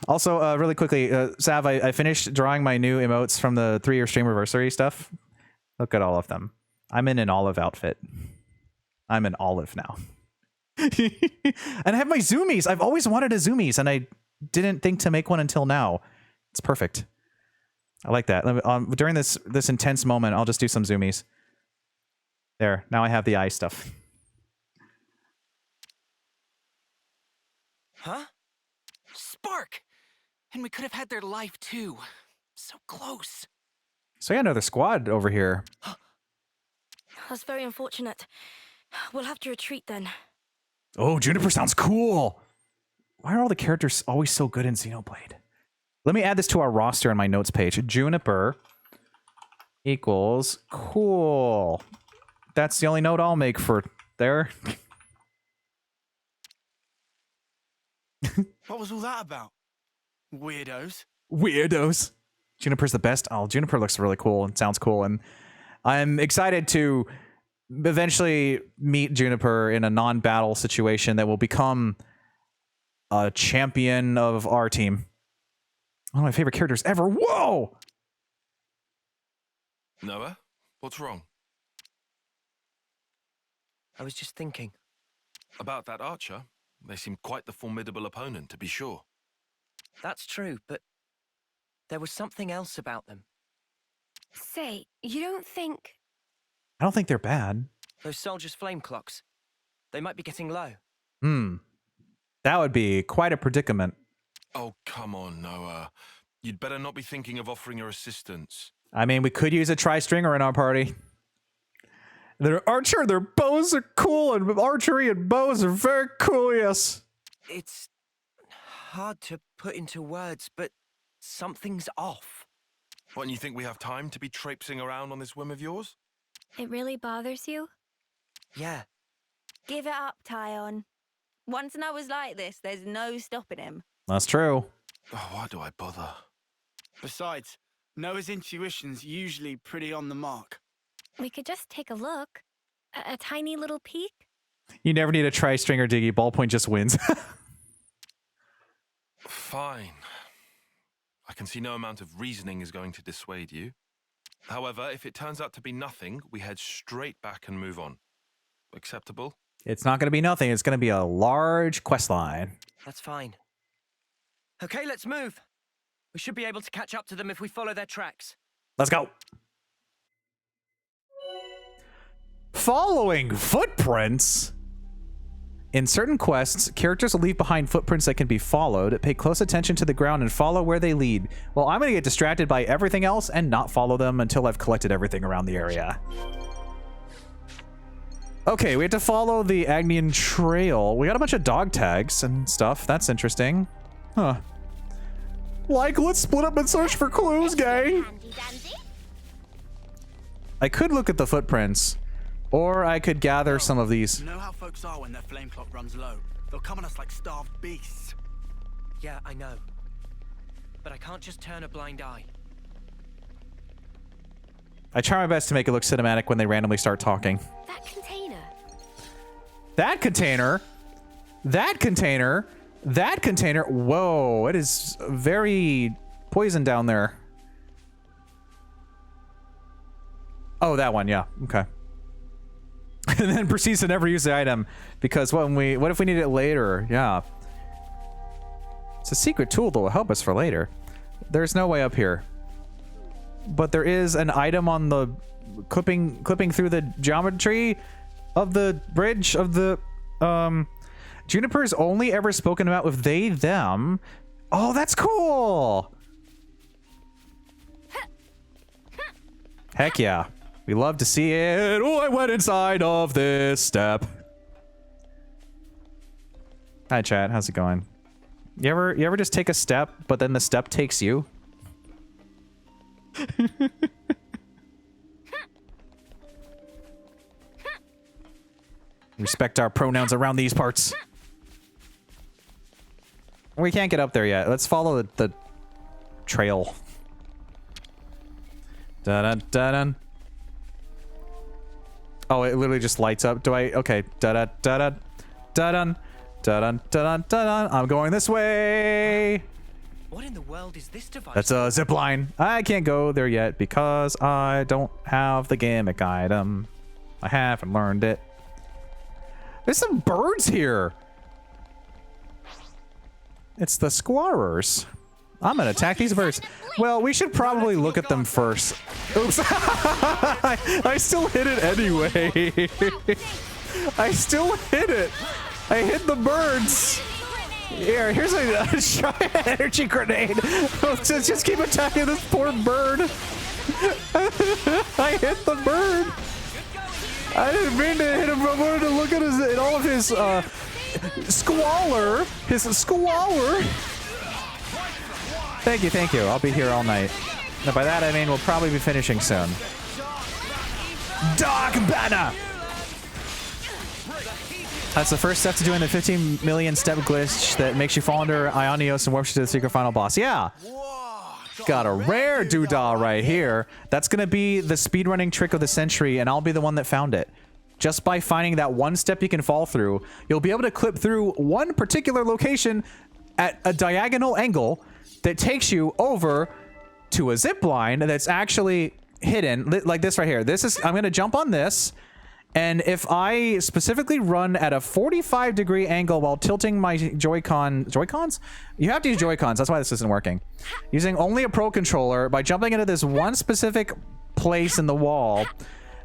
Also, really quickly, Sav, I finished drawing my new emotes from the 3-year streamiversary stuff. Look at all of them. I'm in an olive outfit. I'm an olive now. And I have my zoomies. I've always wanted a zoomies, and I didn't think to make one until now. It's perfect. I like that. During this intense moment, I'll just do some zoomies. There. Now I have the eye stuff. Huh? Spark! And we could have had their life too. So close. So I got another squad over here. That's very unfortunate. We'll have to retreat then. Oh, Juniper sounds cool. Why are all the characters always so good in Xenoblade? Let me add this to our roster on my notes page. Juniper equals cool. That's the only note I'll make for there. What was all that about? Weirdos. Weirdos. Juniper's the best. Oh, Juniper looks really cool and sounds cool, and I'm excited to eventually meet Juniper in a non-battle situation that will become a champion of our team. One of my favorite characters ever. Whoa! Noah, what's wrong? I was just thinking. About that archer? They seem quite the formidable opponent, to be sure. That's true, but there was something else about them. Say, you don't think... I don't think they're bad. Those soldiers' flame clocks. They might be getting low. That would be quite a predicament. Oh, come on, Noah. You'd better not be thinking of offering your assistance. I mean, we could use a tri-stringer in our party. Their archer, their bows are cool, and archery and bows are very cool, yes. It's hard to put into words, but something's off. What, and you think we have time to be traipsing around on this whim of yours? It really bothers you? Yeah. Give it up, Tyon. Once Noah's like this, there's no stopping him. That's true. Oh, why do I bother? Besides, Noah's intuition's usually pretty on the mark. We could just take a look. A tiny little peek? You never need a tri-stringer, Diggy. Ballpoint just wins. Fine. I can see no amount of reasoning is going to dissuade you. However, if it turns out to be nothing, we head straight back and move on. Acceptable? It's not going to be nothing. It's going to be a large quest line. That's fine. Okay, let's move. We should be able to catch up to them if we follow their tracks. Let's go. Following footprints. In certain quests, characters will leave behind footprints that can be followed. Pay close attention to the ground and follow where they lead. Well, I'm going to get distracted by everything else and not follow them until I've collected everything around the area. Okay, we have to follow the Agnian Trail. We got a bunch of dog tags and stuff. That's interesting. Huh. Like, let's split up and search for clues, gang. I could look at the footprints. Or I could gather some of these. You know how folks are when their flame clock runs low? They'll come on us like starved beasts. Yeah, I know. But I can't just turn a blind eye. I try my best to make it look cinematic when they randomly start talking. That container. That container. That container. That container. Whoa, it is very poison down there. Oh, that one, yeah. Okay. And then proceeds to never use the item because what if we need it later? Yeah. It's a secret tool that will help us for later. There's no way up here. But there is an item on the clipping through the geometry of the bridge of the Juniper is only ever spoken about with they, them. Oh, that's cool. Heck yeah. We love to see it. Oh, I went inside of this step. Hi, chat. How's it going? You ever just take a step, but then the step takes you? Respect our pronouns around these parts. We can't get up there yet. Let's follow the trail. Dun dun dun. Oh, it literally just lights up. Do I? Okay. Da da da da da dun da dun da dun da dun. I'm going this way. What in the world is this device? That's a zip line. I can't go there yet because I don't have the gimmick item. I haven't learned it. There's some birds here. It's the squarers. I'm gonna attack these birds. Well, we should probably look at them first. Oops. I still hit it anyway. I still hit it. I hit the birds. Here, here's a giant energy grenade. Just keep attacking this poor bird. I hit the bird. I didn't mean to hit him. I wanted to look at all of his squalor. His squalor. Thank you, thank you. I'll be here all night. Now, by that I mean we'll probably be finishing soon. Dark Banner! That's the first step to doing the 15 million step glitch that makes you fall under Ionios and warps you to the secret final boss. Yeah! Got a rare doodah right here. That's gonna be the speedrunning trick of the century, and I'll be the one that found it. Just by finding that one step you can fall through, you'll be able to clip through one particular location at a diagonal angle that takes you over to a zip line that's actually hidden, like this right here. This is, I'm gonna jump on this, and if I specifically run at a 45-degree angle while tilting my Joy-Cons? You have to use Joy-Cons, that's why this isn't working. Using only a Pro Controller, by jumping into this one specific place in the wall,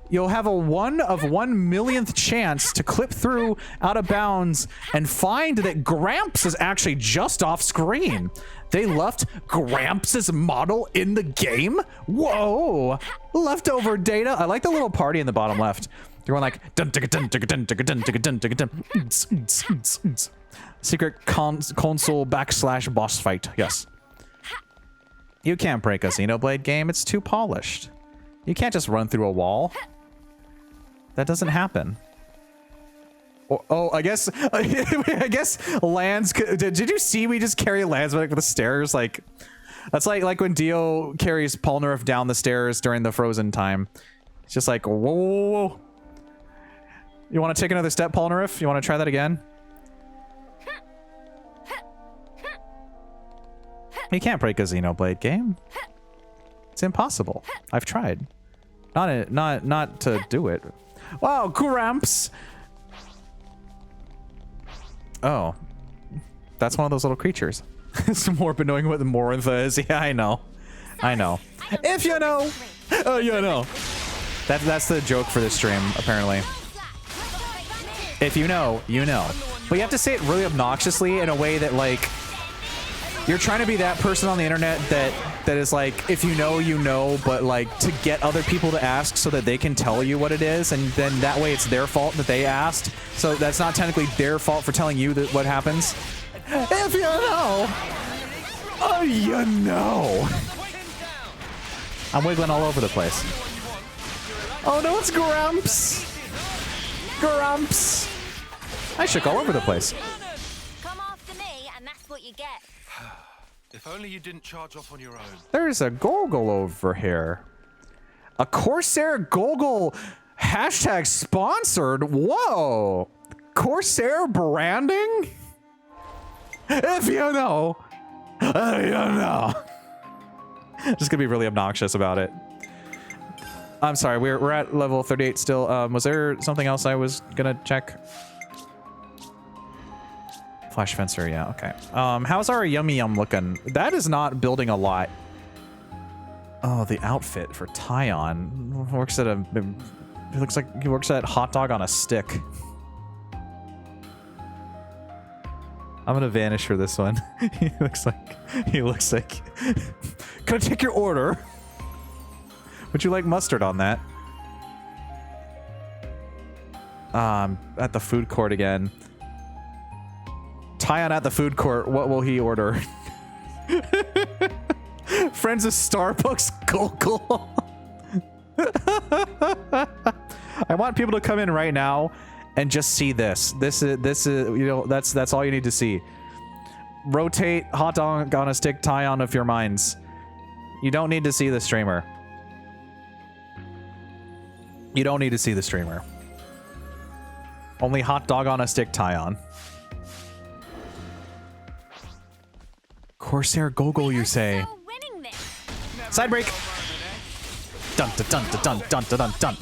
you'll have a 1 of 1 millionth chance to clip through out of bounds and find that Gramps is actually just off screen. They left Gramps' model in the game? Whoa! Leftover data. I like the little party in the bottom left. You're going like dun dun dun dun dun dun dun dun dun dun. Secret console / boss fight. Yes. You can't break a Xenoblade game. It's too polished. You can't just run through a wall. That doesn't happen. Oh, I guess Lance. Did you see we just carry Lance back up the stairs? Like, that's like when Dio carries Polnareff down the stairs during the Frozen time. It's just like, whoa, whoa, whoa. You want to take another step, Polnareff? You want to try that again? You can't break a Xenoblade game. It's It's impossible. I've tried. Not to do it. Wow, Gramps. Oh, that's one of those little creatures. It's more annoying what the Morantha is. Yeah, I know. I know. If you know, you know. That's the joke for this stream, apparently. If you know, you know. But you have to say it really obnoxiously in a way that, like, you're trying to be that person on the internet that is like, if you know, you know, but like to get other people to ask so that they can tell you what it is, and then that way it's their fault that they asked. So that's not technically their fault for telling you that what happens. If you know, you know. I'm wiggling all over the place. Oh no, it's Grumps. Grumps. I shook all over the place. Come after me, and that's what you get. If only you didn't charge off on your own. There's a Golgol over here. A Corsair Golgol hashtag sponsored. Whoa. Corsair branding? If you know, you know. Just gonna be really obnoxious about it. I'm sorry, we're at level 38 still. Was there something else I was gonna check? Flash fencer, yeah, okay. How's our Yummy Yum looking? That is not building a lot. Oh, the outfit for Tyon works at a. It looks like he works at hot dog on a stick. I'm gonna vanish for this one. He looks like. Can I take your order? Would you like mustard on that? At the food court again. Tyon at the food court. What will he order? Friends of Starbucks Golgol. I want people to come in right now and just see this. This is you know, that's all you need to see. Rotate hot dog on a stick Tyon of your minds. You don't need to see the streamer. You don't need to see the streamer. Only hot dog on a stick Tyon. Corsair Golgol, you say? Side break. Dun dun dun dun dun dun dun dun.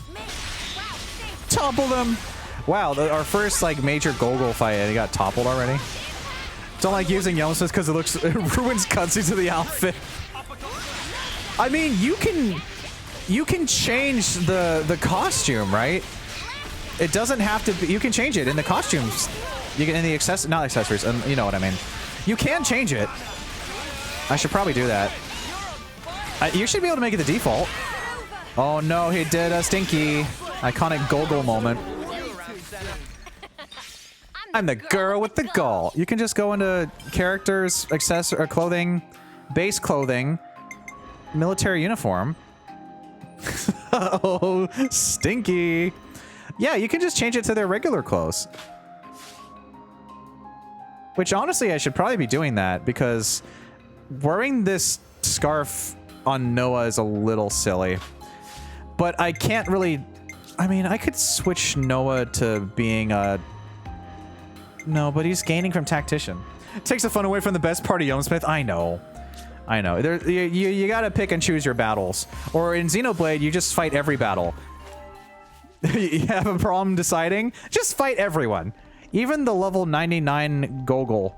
Topple them. Wow, our first like major Golgol fight, and he got toppled already. Don't like using Yumsmith because it ruins cutscenes of the outfit. I mean, you can change the costume, right? It doesn't have to be, you can change it in the costumes. You can in the not accessories, and you know what I mean. You can change it. I should probably do that. You should be able to make it the default. Oh no, he did a stinky. Iconic Golgol moment. I'm the girl with the gall. You can just go into characters, accessory, clothing, base clothing, military uniform. Oh, stinky. Yeah, you can just change it to their regular clothes. Which honestly, I should probably be doing that because wearing this scarf on Noah is a little silly. But I can't really... I mean, I could switch Noah to being a... No, but he's gaining from Tactician. Takes the fun away from the best part of Yomsmith. I know. I know. You gotta pick and choose your battles. Or in Xenoblade, you just fight every battle. You have a problem deciding? Just fight everyone. Even the level 99 Golgol.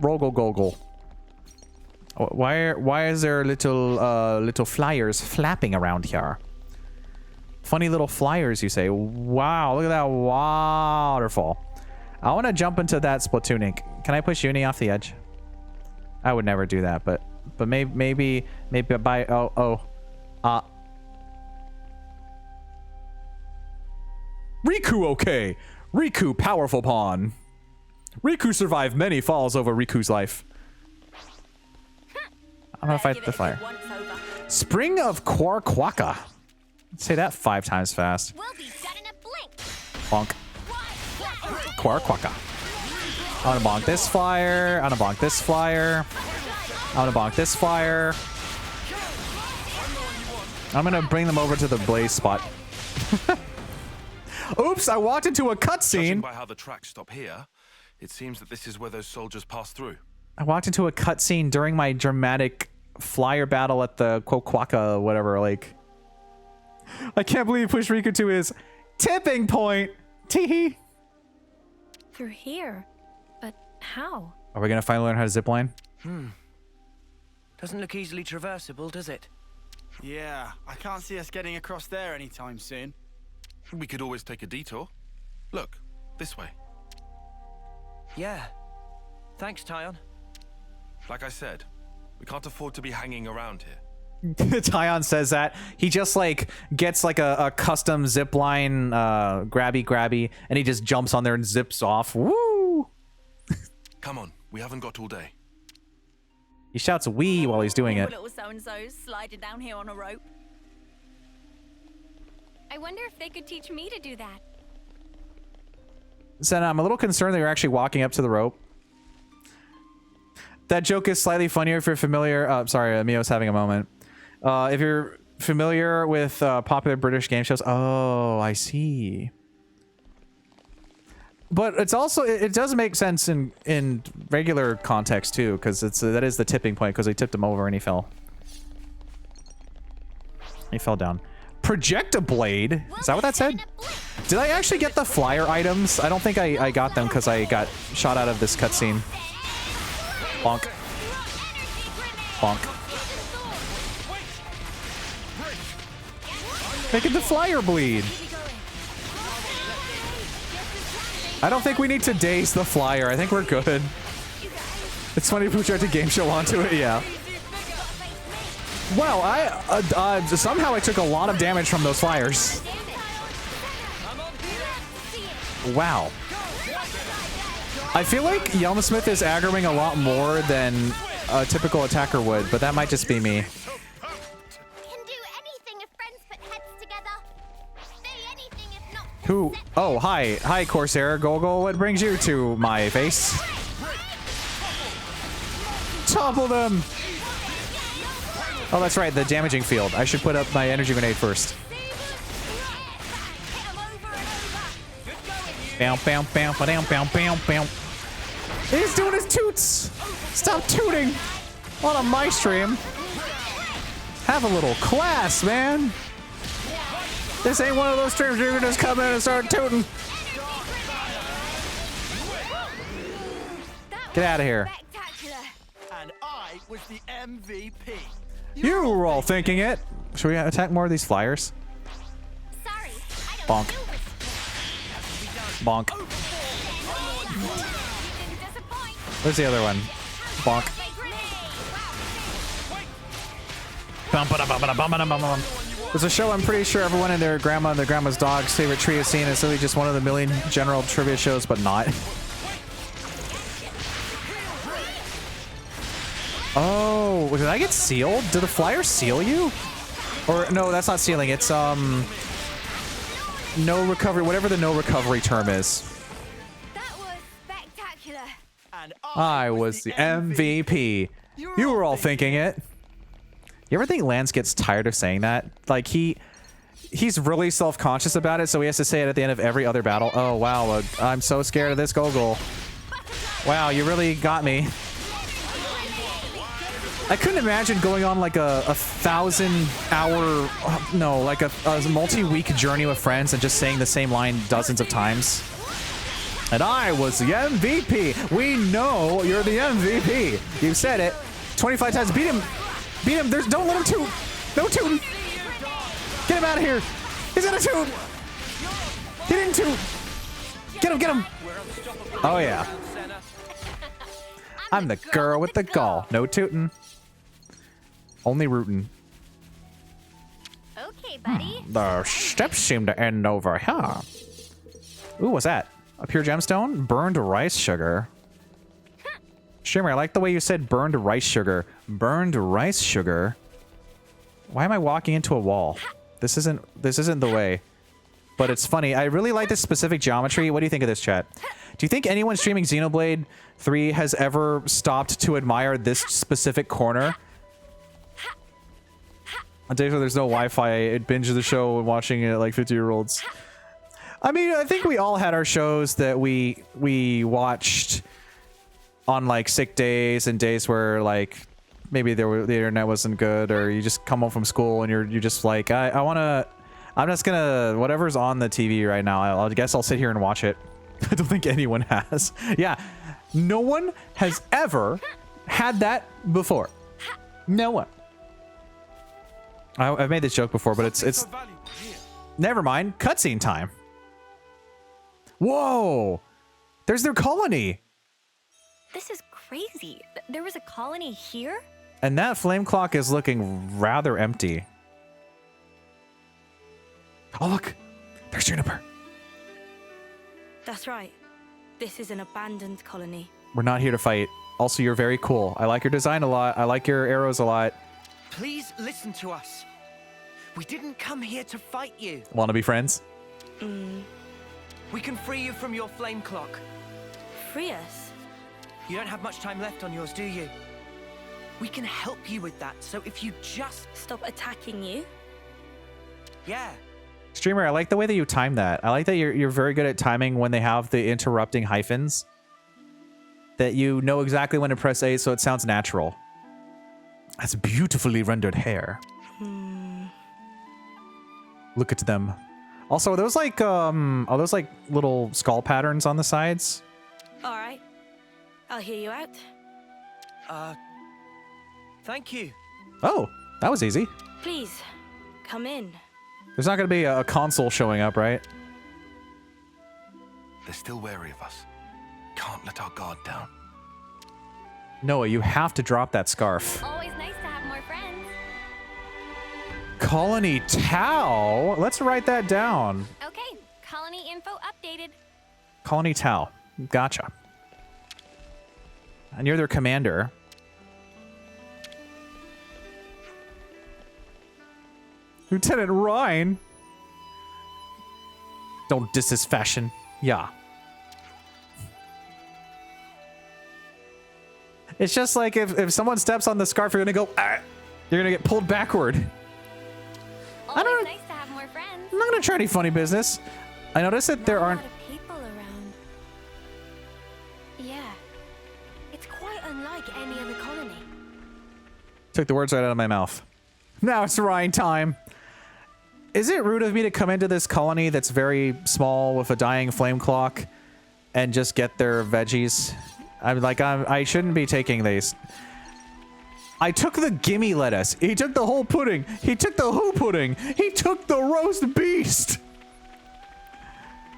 Golgol. Why is there little flyers flapping around here? Funny little flyers, you say. Wow, look at that waterfall. I want to jump into that Splatoon ink. Can I push Uni off the edge? I would never do that, but maybe by Riku, okay. Riku, powerful pawn. Riku survived many falls over Riku's life. I'm gonna fight the fire. Spring of Quarquaca. Say that 5 times fast. We'll be done in a blink. Bonk. Quarquaca. I'm gonna bonk this flyer. I'm gonna bonk this flyer. I'm gonna bonk this flyer. I'm gonna bring them over to the blaze spot. Oops, I walked into a cutscene. By how the tracks stop here, it seems that this is where those soldiers passed through. I walked into a cutscene during my dramatic flyer battle at the Quaquaca, whatever. Like, I can't believe you pushed Riku to his tipping point. Teehee. Through here? But how? Are we gonna finally learn how to zipline? Doesn't look easily traversable, does it? Yeah, I can't see us getting across there anytime soon. We could always take a detour. Look, this way. Yeah. Thanks, Tyon. Like I said, we can't afford to be hanging around here. Tyon says that. He just like gets like a custom zip line grabby, and he just jumps on there and zips off. Woo! Come on, we haven't got all day. He shouts "wee" while he's doing it. Little so-and-so's sliding down here on a rope. I wonder if they could teach me to do that. Senna, I'm a little concerned that you're actually walking up to the rope. That joke is slightly funnier if you're familiar. Sorry, Mio's having a moment. If you're familiar with popular British game shows. Oh, I see. But it's also, it does make sense in regular context too, because that is the tipping point, because they tipped him over and he fell. He fell down. Project-a-blade? Is that what that said? Did I actually get the flyer items? I don't think I got them because I got shot out of this cutscene. Bonk. Bonk. Making the flyer bleed. I don't think we need to daze the flyer. I think we're good. It's funny if we project a game show onto it, yeah. Well, somehow I took a lot of damage from those flyers. Wow. I feel like Yelmsmith is aggroing a lot more than a typical attacker would, but that might just be me. Who? Oh, hi. Hi, Corsair. Golgol, what brings you to my face? Topple them! Oh, that's right, the damaging field. I should put up my energy grenade first. Bam, bam, bam, bam, bam, bam, bam. He's doing his toots! Stop tooting! On my stream. Have a little class, man! This ain't one of those streams where you can just come in and start tooting. Get out of here. And I was the MVP. You were all thinking it. Should we attack more of these flyers? Sorry, Bonk. Bonk. Where's the other one? Bonk. There's a show I'm pretty sure everyone and their grandma and their grandma's dog's favorite tree has seen. It's really just one of the million general trivia shows, but not. Oh, did I get sealed? Did the flyer seal you? Or no, that's not sealing. It's no recovery, whatever the no recovery term is. That was spectacular. And I was the MVP. You were all thinking it. You ever think Lance gets tired of saying that? Like he's really self-conscious about it, so he has to say it at the end of every other battle. Oh wow, I'm so scared of this Gogol. Wow, you really got me. I couldn't imagine going on like a 1,000-hour, no, like a multi-week journey with friends and just saying the same line dozens of times. And I was the MVP. We know you're the MVP. You said it 25 times. Beat him. Beat him. Don't let him toot. No tooting. Get him out of here. He's in a toot. He didn't toot. Get him. Get him. Oh, yeah. I'm the girl with the gall. No tooting. Only rootin'. Okay, buddy. The steps seem to end over here. Ooh, what's that? A pure gemstone? Burned rice sugar. Shimmer, I like the way you said burned rice sugar. Burned rice sugar? Why am I walking into a wall? This isn't the way. But it's funny. I really like this specific geometry. What do you think of this, chat? Do you think anyone streaming Xenoblade 3 has ever stopped to admire this specific corner? On days where there's no Wi-Fi, I'd binge the show and watching it like 50-year-olds. I mean, I think we all had our shows that we watched on like sick days and days where like maybe the internet wasn't good, or you just come home from school and you're just like, I'm just gonna, whatever's on the TV right now, I guess I'll sit here and watch it. I don't think anyone has. Yeah, no one has ever had that before. No one. I've made this joke before, but it's never mind. Cutscene time. Whoa, there's their colony. This is crazy. There was a colony here? And that flame clock is looking rather empty. Oh, look, there's Juniper. That's right. This is an abandoned colony. We're not here to fight. Also, you're very cool. I like your design a lot. I like your arrows a lot. Please listen to us. We didn't come here to fight you. Want to be friends? We can free you from your flame clock. Free us? You don't have much time left on yours, do you? We can help you with that, so if you just... Stop attacking you? Yeah. Streamer, I like the way that you time that. I like that you're very good at timing when they have the interrupting hyphens. That you know exactly when to press A so it sounds natural. That's beautifully rendered hair. Look at them. Also, are those like little skull patterns on the sides? All right. I'll hear you out. Thank you. Oh, that was easy. Please, come in. There's not going to be a console showing up, right? They're still wary of us. Can't let our guard down. Noah, you have to drop that scarf. Always nice to have more friends. Colony Tau. Let's write that down. Okay, colony info updated. Colony Tau. Gotcha. And you're their commander. Lieutenant Ryan. Don't diss his fashion. Yeah. It's just like if someone steps on the scarf, you're gonna go, ah! You're gonna get pulled backward. Always nice to have more friends. I'm not gonna try any funny business. I noticed that there aren't. A lot of people around. Yeah, it's quite unlike any other colony. Took the words right out of my mouth. Now it's Ryan time. Is it rude of me to come into this colony that's very small with a dying flame clock and just get their veggies? I shouldn't be taking these. I took the gimme lettuce. He took the whole pudding. He took the who pudding. He took the roast beast.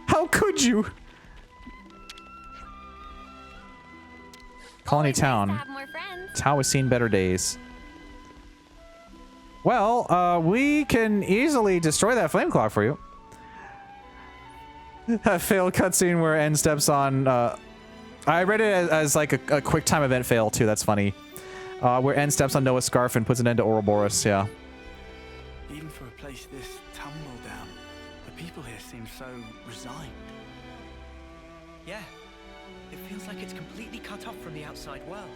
How could you? Colony Town. Tau has seen better days. Well, we can easily destroy that flame clock for you. A failed cutscene where N steps on... I read it as like a quick time event fail too. That's funny. Where N steps on Noah's scarf and puts an end to Ouroboros. Yeah. Even for a place this tumble down, the people here seem so resigned. Yeah. It feels like it's completely cut off from the outside world.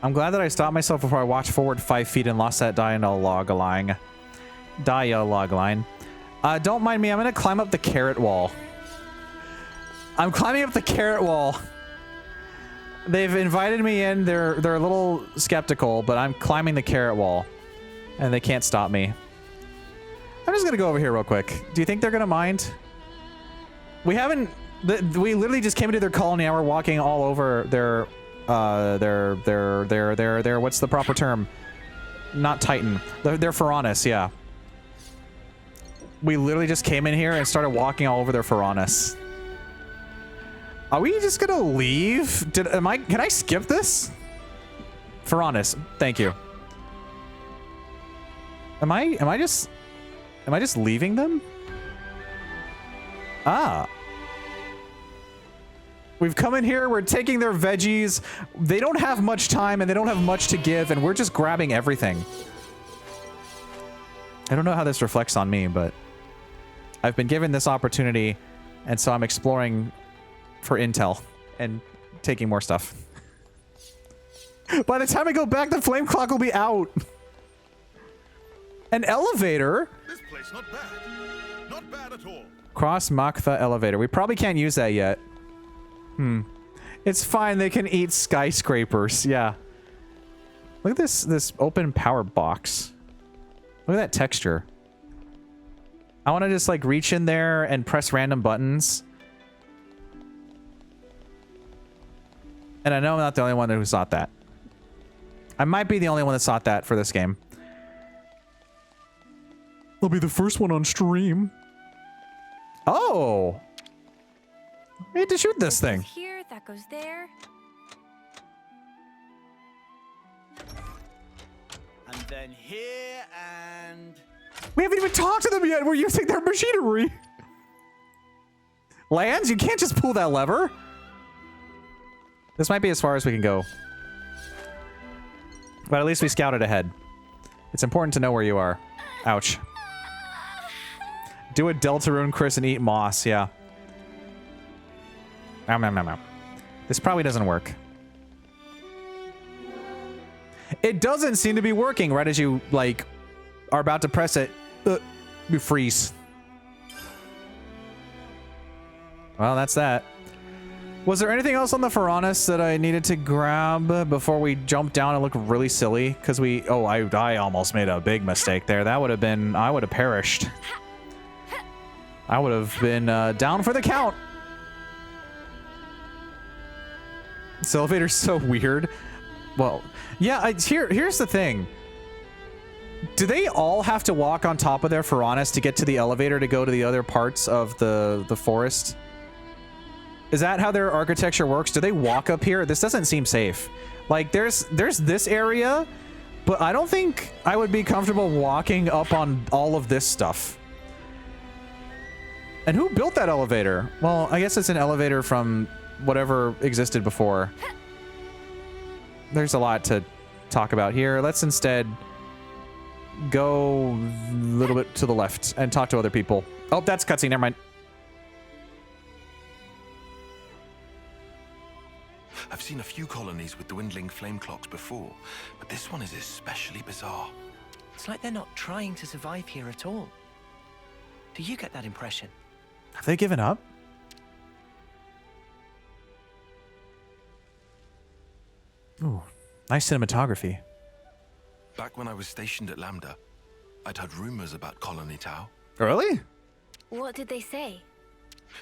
I'm glad that I stopped myself before I walked forward 5 feet and lost that dialogue line. Don't mind me. I'm gonna climb up the carrot wall. I'm climbing up the carrot wall. They've invited me in. They're a little skeptical, but I'm climbing the carrot wall, and they can't stop me. I'm just gonna go over here real quick. Do you think they're gonna mind? We haven't. We literally just came into their colony, and we're walking all over their what's the proper term? Not Titan. Their Pharaonis, yeah. We literally just came in here and started walking all over their Pharaonis. Are we just gonna leave? Can I skip this? Pharaonis, thank you. Am I just leaving them? Ah. We've come in here, we're taking their veggies. They don't have much time and they don't have much to give, and we're just grabbing everything. I don't know how this reflects on me, but I've been given this opportunity, and so I'm exploring for intel and taking more stuff. By the time I go back, the flame clock will be out. An elevator? This place not bad. Not bad at all. Cross Maktha elevator. We probably can't use that yet. It's fine. They can eat skyscrapers. Yeah. Look at this open power box. Look at that texture. I want to just like reach in there and press random buttons. And I know I'm not the only one who sought that. I might be the only one that sought that for this game. I'll be the first one on stream. Oh! I need to shoot this thing. Here, that goes there. And then here and... We haven't even talked to them yet. We're using their machinery. Lands, you can't just pull that lever. This might be as far as we can go. But at least we scouted ahead. It's important to know where you are. Ouch. Do a Deltarune, Chris, and eat moss. Yeah. This probably doesn't work. It doesn't seem to be working right as you, like, are about to press it. You freeze. Well, that's that. Was there anything else on the Faranis that I needed to grab before we jump down and look really silly? Because we... Oh, I almost made a big mistake there. That would have been... I would have perished. I would have been down for the count. This elevator's so weird. Well, yeah, here's the thing. Do they all have to walk on top of their Faranis to get to the elevator to go to the other parts of the forest? Is that how their architecture works? Do they walk up here? This doesn't seem safe. Like, there's this area, but I don't think I would be comfortable walking up on all of this stuff. And who built that elevator? Well, I guess it's an elevator from whatever existed before. There's a lot to talk about here. Let's instead go a little bit to the left and talk to other people. Oh, that's cutscene. Never mind. I've seen a few colonies with dwindling flame clocks before, but this one is especially bizarre. It's like they're not trying to survive here at all. Do you get that impression? Have they given up? Ooh, nice cinematography. Back when I was stationed at Lambda, I'd heard rumors about Colony Tau. Really? What did they say?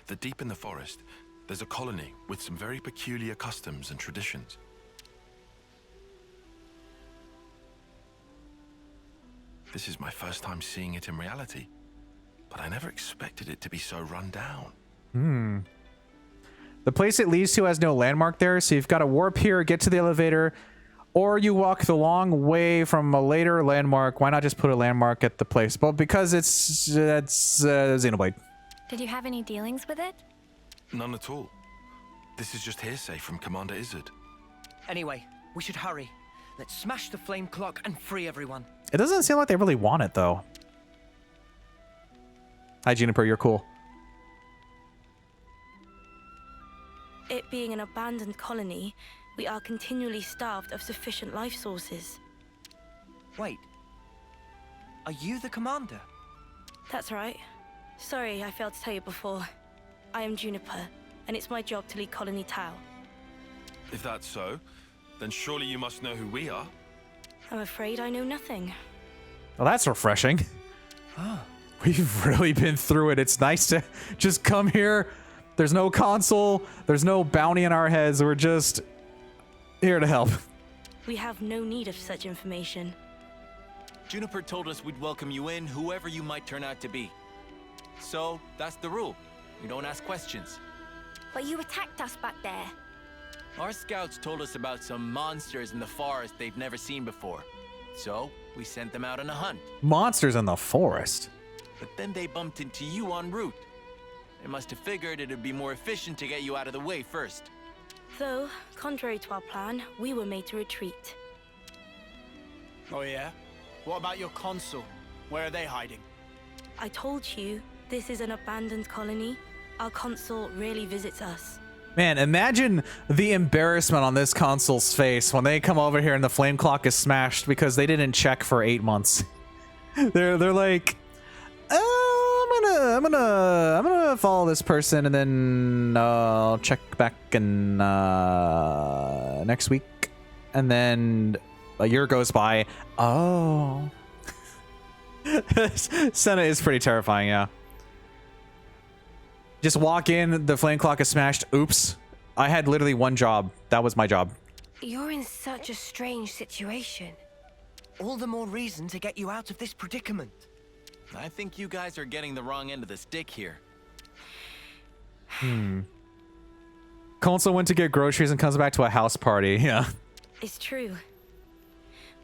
That deep in the forest, there's a colony with some very peculiar customs and traditions. This is my first time seeing it in reality, but I never expected it to be so run down. The place it leads to has no landmark there, so you've got to warp here, get to the elevator, or you walk the long way from a later landmark. Why not just put a landmark at the place? Well, because it's Xenoblade. Did you have any dealings with it? None at all. This is just hearsay from Commander Izzard. Anyway, we should hurry. Let's smash the flame clock and free everyone. It doesn't seem like they really want it, though. Hi, Juniper. You're cool. It being an abandoned colony, we are continually starved of sufficient life sources. Wait. Are you the commander? That's right. Sorry, I failed to tell you before. I am Juniper, and it's my job to lead Colony Tau. If that's so, then surely you must know who we are. I'm afraid I know nothing. Well, that's refreshing. We've really been through it. It's nice to just come here. There's no console. There's no bounty in our heads. We're just here to help. We have no need of such information. Juniper told us we'd welcome you in, whoever you might turn out to be. So, that's the rule. We don't ask questions. But you attacked us back there. Our scouts told us about some monsters in the forest they've never seen before. So, we sent them out on a hunt. Monsters in the forest? But then they bumped into you en route. They must have figured it'd be more efficient to get you out of the way first. Though, contrary to our plan, we were made to retreat. Oh yeah? What about your consul? Where are they hiding? I told you, this is an abandoned colony. Our consul rarely visits us. Man, imagine the embarrassment on this consul's face when they come over here and the flame clock is smashed because they didn't check for 8 months. They're like, I'm gonna follow this person and then I'll check back in next week, and then A year goes by. Oh. Senna is pretty terrifying, yeah. Just walk in, the flame clock is smashed. Oops. I had literally one job. That was my job. You're in such a strange situation. All the more reason to get you out of this predicament. I think you guys are getting the wrong end of the stick here. Consul went to get groceries and comes back to a house party. Yeah. It's true.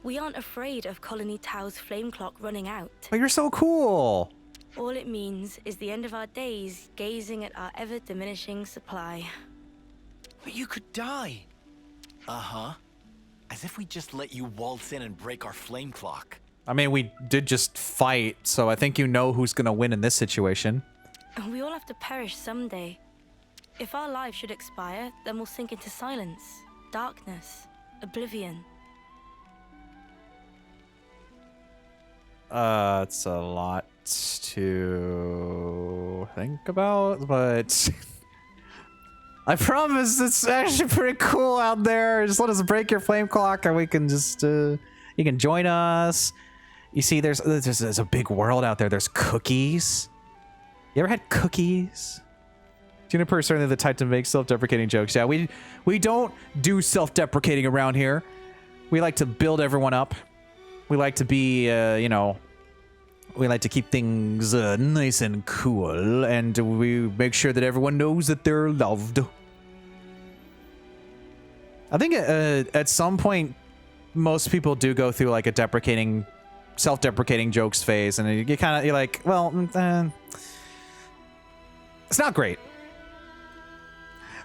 We aren't afraid of Colony Tao's flame clock running out. But you're so cool. All it means is the end of our days gazing at our ever-diminishing supply. But you could die. Uh-huh. As if we just let you waltz in and break our flame clock. I mean, we did just fight, so I think you know who's gonna win in this situation. And we all have to perish someday. If our lives should expire, then we'll sink into silence, darkness, oblivion. It's a lot to think about, but I promise it's actually pretty cool out there. Just let us break your flame clock and we can just, you can join us. You see, there's a big world out there. There's cookies. You ever had cookies? Juniper is certainly the type to make self-deprecating jokes. Yeah, we don't do self-deprecating around here. We like to build everyone up. We like to be, you know, we like to keep things nice and cool, and we make sure that everyone knows that they're loved. I think at some point, most people do go through like a self-deprecating jokes phase, and you're like, well, it's not great.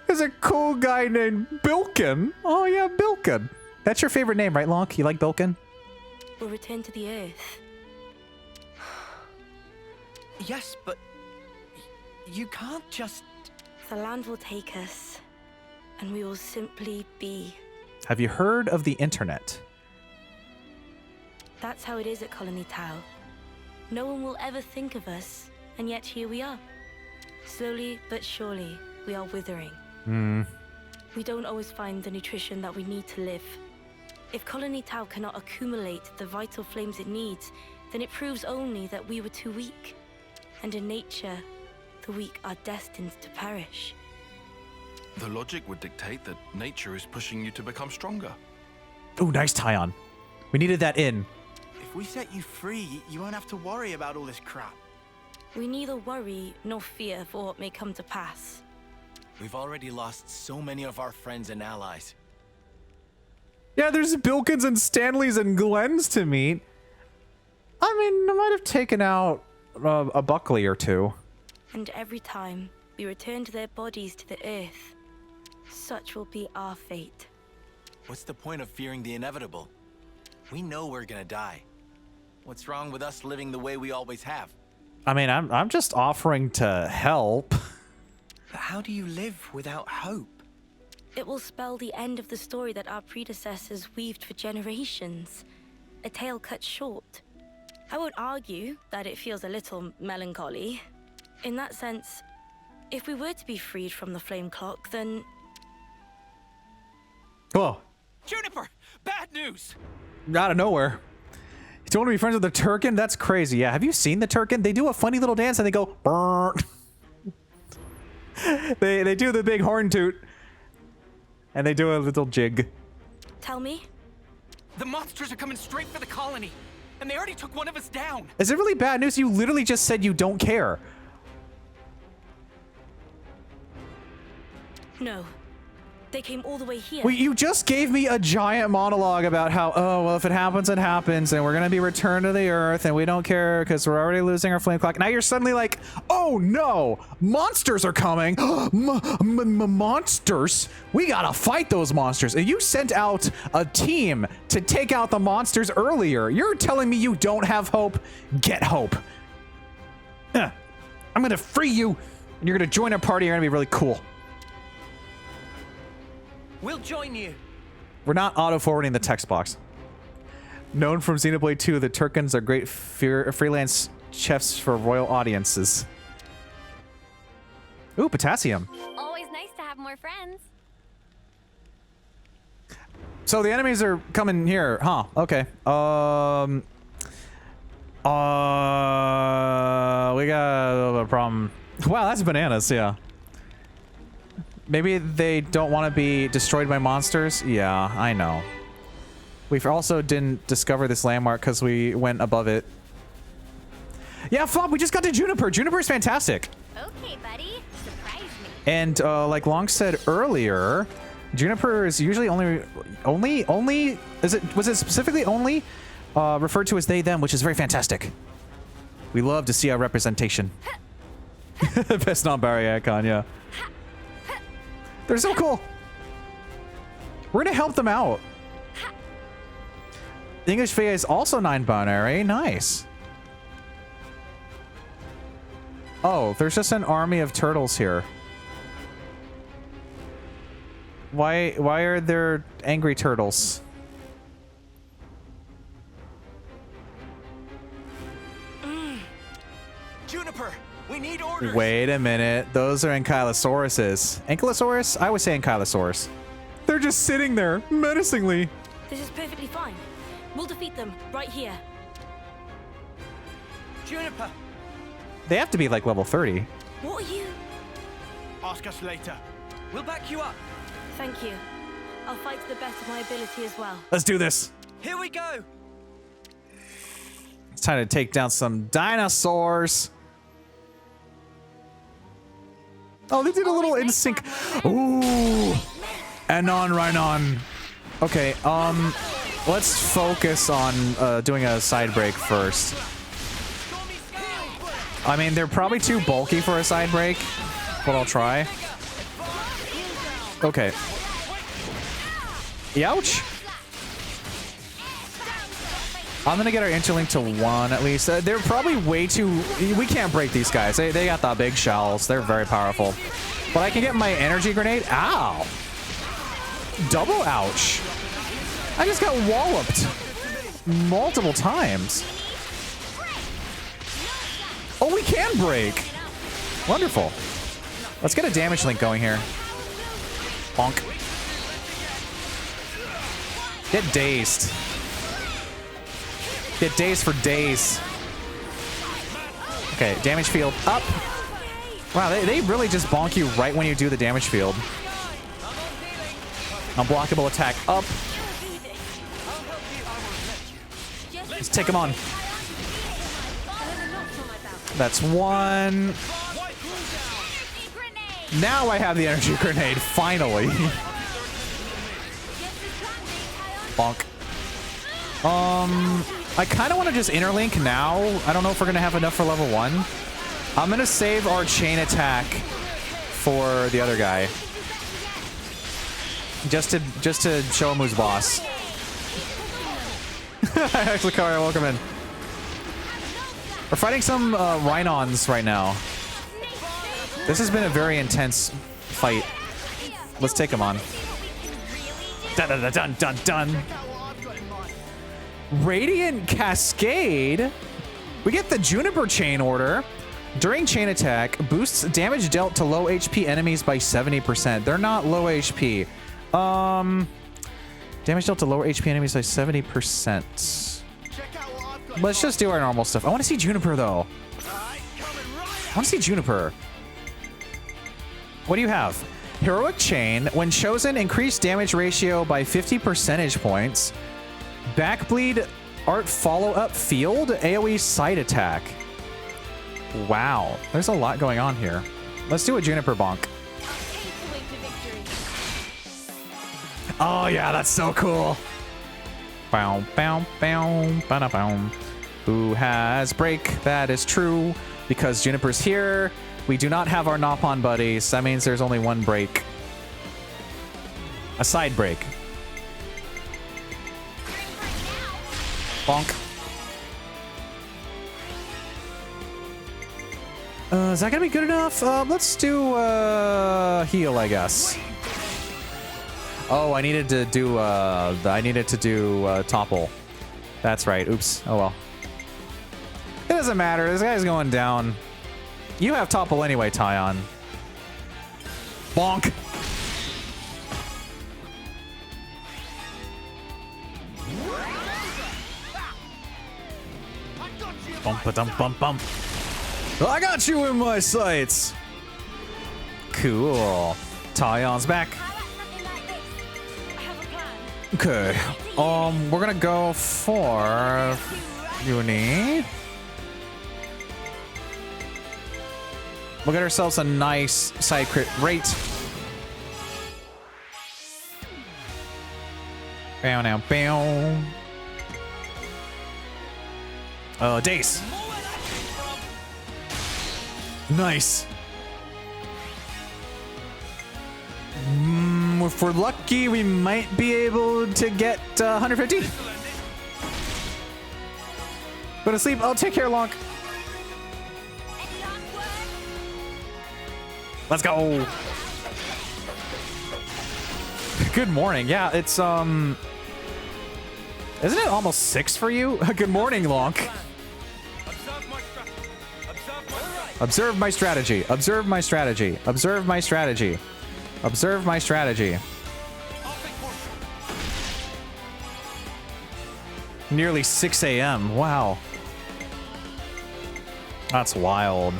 There's a cool guy named Bilkin. Oh yeah, Bilkin. That's your favorite name, right, Lonk? You like Bilkin? We'll return to the Earth. Yes, but you can't just... The land will take us, and we will simply be. Have you heard of the internet? That's how it is at Colony Tau. No one will ever think of us, and yet here we are. Slowly but surely, we are withering. We don't always find the nutrition that we need to live. If Colony Tau cannot accumulate the vital flames it needs, then it proves only that we were too weak. And in nature, the weak are destined to perish. The logic would dictate that nature is pushing you to become stronger. Ooh, nice tie-on. We needed that in. If we set you free, you won't have to worry about all this crap. We neither worry nor fear for what may come to pass. We've already lost so many of our friends and allies. Yeah, there's Bilkins and Stanleys and Glens to meet. I mean, I might have taken out a Buckley or two. And every time we return to their bodies to the Earth, such will be our fate. What's the point of fearing the inevitable? We know we're gonna die. What's wrong with us living the way we always have? I mean, I'm just offering to help. But how do you live without hope? It will spell the end of the story that our predecessors weaved for generations. A tale cut short. I won't argue that it feels a little melancholy. In that sense, if we were to be freed from the flame clock, then... Oh. Juniper! Bad news! Out of nowhere. You don't want to be friends with the Turkin? That's crazy. Yeah, have you seen the Turkin? They do a funny little dance and they go... Brr. they do the big horn toot. And they do a little jig. Tell me? The monsters are coming straight for the colony. And they already took one of us down. Is it really bad news? You literally just said you don't care. No. They came all the way here. Well, you just gave me a giant monologue about how, oh, well, if it happens, it happens, and we're going to be returned to the Earth, and we don't care because we're already losing our flame clock. Now you're suddenly like, oh, no, monsters are coming. Monsters? We got to fight those monsters. And you sent out a team to take out the monsters earlier. You're telling me you don't have hope? Get hope. I'm going to free you, and you're going to join our party. You're going to be really cool. We'll join you. We're not auto-forwarding the text box. Known from Xenoblade 2, the Turkins are great freelance chefs for royal audiences. Ooh, potassium. Always nice to have more friends. So the enemies are coming here, huh? Okay. We got a little bit of a problem. Wow, that's bananas, yeah. Maybe they don't want to be destroyed by monsters? Yeah, I know. We also didn't discover this landmark because we went above it. Yeah, Flop, we just got to Juniper. Juniper's fantastic. Okay, buddy. Surprise me. And like Long said earlier, Juniper is usually was it specifically only referred to as they, them, which is very fantastic. We love to see our representation. Best non-binary icon, yeah. They're so cool. We're gonna help them out. The English Fae is also non-binary. Nice. Oh, there's just an army of turtles here. Why are there angry turtles? Juniper, we need orders. Wait a minute. Those are Ankylosauruses. Ankylosaurus? I would say Ankylosaurus. They're just sitting there menacingly. This is perfectly fine. We'll defeat them right here. Juniper. They have to be like level 30. What are you? Ask us later. We'll back you up. Thank you. I'll fight to the best of my ability as well. Let's do this. Here we go. It's time to take down some dinosaurs. Oh, they did a little in sync. Ooh. Anon Rhinon. Okay, let's focus on doing a side break first. I mean, they're probably too bulky for a side break, but I'll try. Okay. Ouch. I'm gonna get our interlink to 1 at least. They're probably way too... We can't break these guys. They got the big shells. They're very powerful. But I can get my energy grenade. Ow. Double ouch. I just got walloped multiple times. Oh, we can break. Wonderful. Let's get a damage link going here. Bonk. Get dazed. Get dazed for days. Okay, damage field up. Wow, they really just bonk you right when you do the damage field. Unblockable attack up. Let's take him on. That's 1. Now I have the energy grenade, finally. Bonk. I kind of want to just interlink now. I don't know if we're going to have enough for level 1. I'm going to save our chain attack for the other guy. Just to show him who's boss. Actually, Kara, welcome in. We're fighting some Rhinons right now. This has been a very intense fight. Let's take him on. Dun dun dun dun dun. Radiant Cascade. We get the Juniper Chain order. During chain attack, boosts damage dealt to low HP enemies by 70%. They're not low HP. Damage dealt to lower HP enemies by 70%. Let's just do our normal stuff. I want to see Juniper, though. I want to see Juniper. What do you have? Heroic Chain. When chosen, increase damage ratio by 50 percentage points. Backbleed Art Follow-Up Field. AoE Side Attack. Wow. There's a lot going on here. Let's do a Juniper bonk. Oh, yeah. That's so cool. Bow, bow, bow, bow, bow. Who has break? That is true. Because Juniper's here. We do not have our Nopon buddies. That means there's only one break. A side break. Bonk. Is that gonna be good enough? Let's do heal, I guess. Oh, I needed to do topple. That's right. Oops. Oh well. It doesn't matter. This guy's going down. You have topple anyway, Tyon. Bonk. Bum. I got you in my sights. Cool. Tayon's back. Okay. We're gonna go for Uni. We'll get ourselves a nice side crit rate. Bow now, bow. Dace. Nice. If we're lucky, we might be able to get 150. Go to sleep. I'll take care, Lonk. Let's go. Good morning. Yeah, it's isn't it almost 6 for you? Good morning, Lonk. Observe my strategy. Observe my strategy. Observe my strategy. Observe my strategy. Nearly 6 a.m. Wow. That's wild.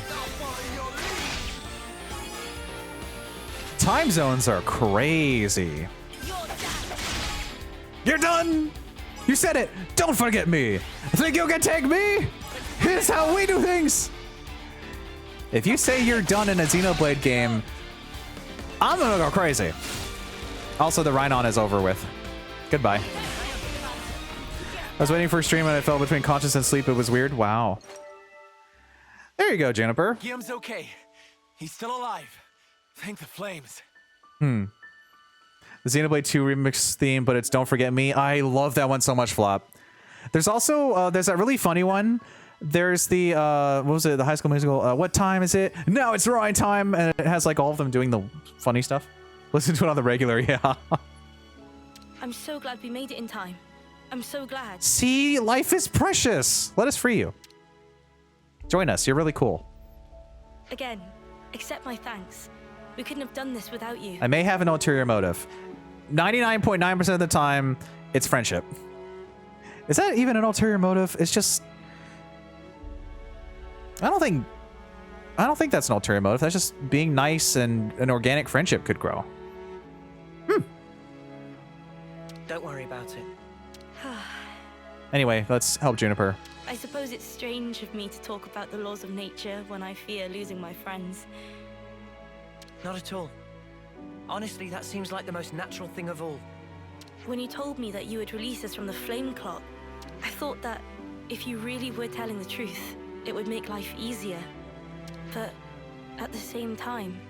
Time zones are crazy. You're done! You said it! Don't forget me! Think you can take me? Here's how we do things! If you say you're done in a Xenoblade game, I'm gonna go crazy. Also, the Rhinon is over with. Goodbye. I was waiting for a stream and I fell between conscious and sleep. It was weird. Wow. There you go, Juniper. Guillaume's okay. He's still alive. Thank the flames. The Xenoblade 2 remix theme, but it's Don't Forget Me. I love that one so much, Flop. There's also, there's that really funny one. There's the, what was it? The High School Musical. What time is it? Now it's Rhine time. And it has like all of them doing the funny stuff. Listen to it on the regular, yeah. I'm so glad we made it in time. I'm so glad. See, life is precious. Let us free you. Join us. You're really cool. Again, accept my thanks. We couldn't have done this without you. I may have an ulterior motive. 99.9% of the time, it's friendship. Is that even an ulterior motive? It's just... I don't think that's an ulterior motive. That's just being nice and an organic friendship could grow. Don't worry about it. Anyway, let's help Juniper. I suppose it's strange of me to talk about the laws of nature when I fear losing my friends. Not at all. Honestly, that seems like the most natural thing of all. When you told me that you would release us from the flame clock, I thought that if you really were telling the truth, it would make life easier. But at the same time,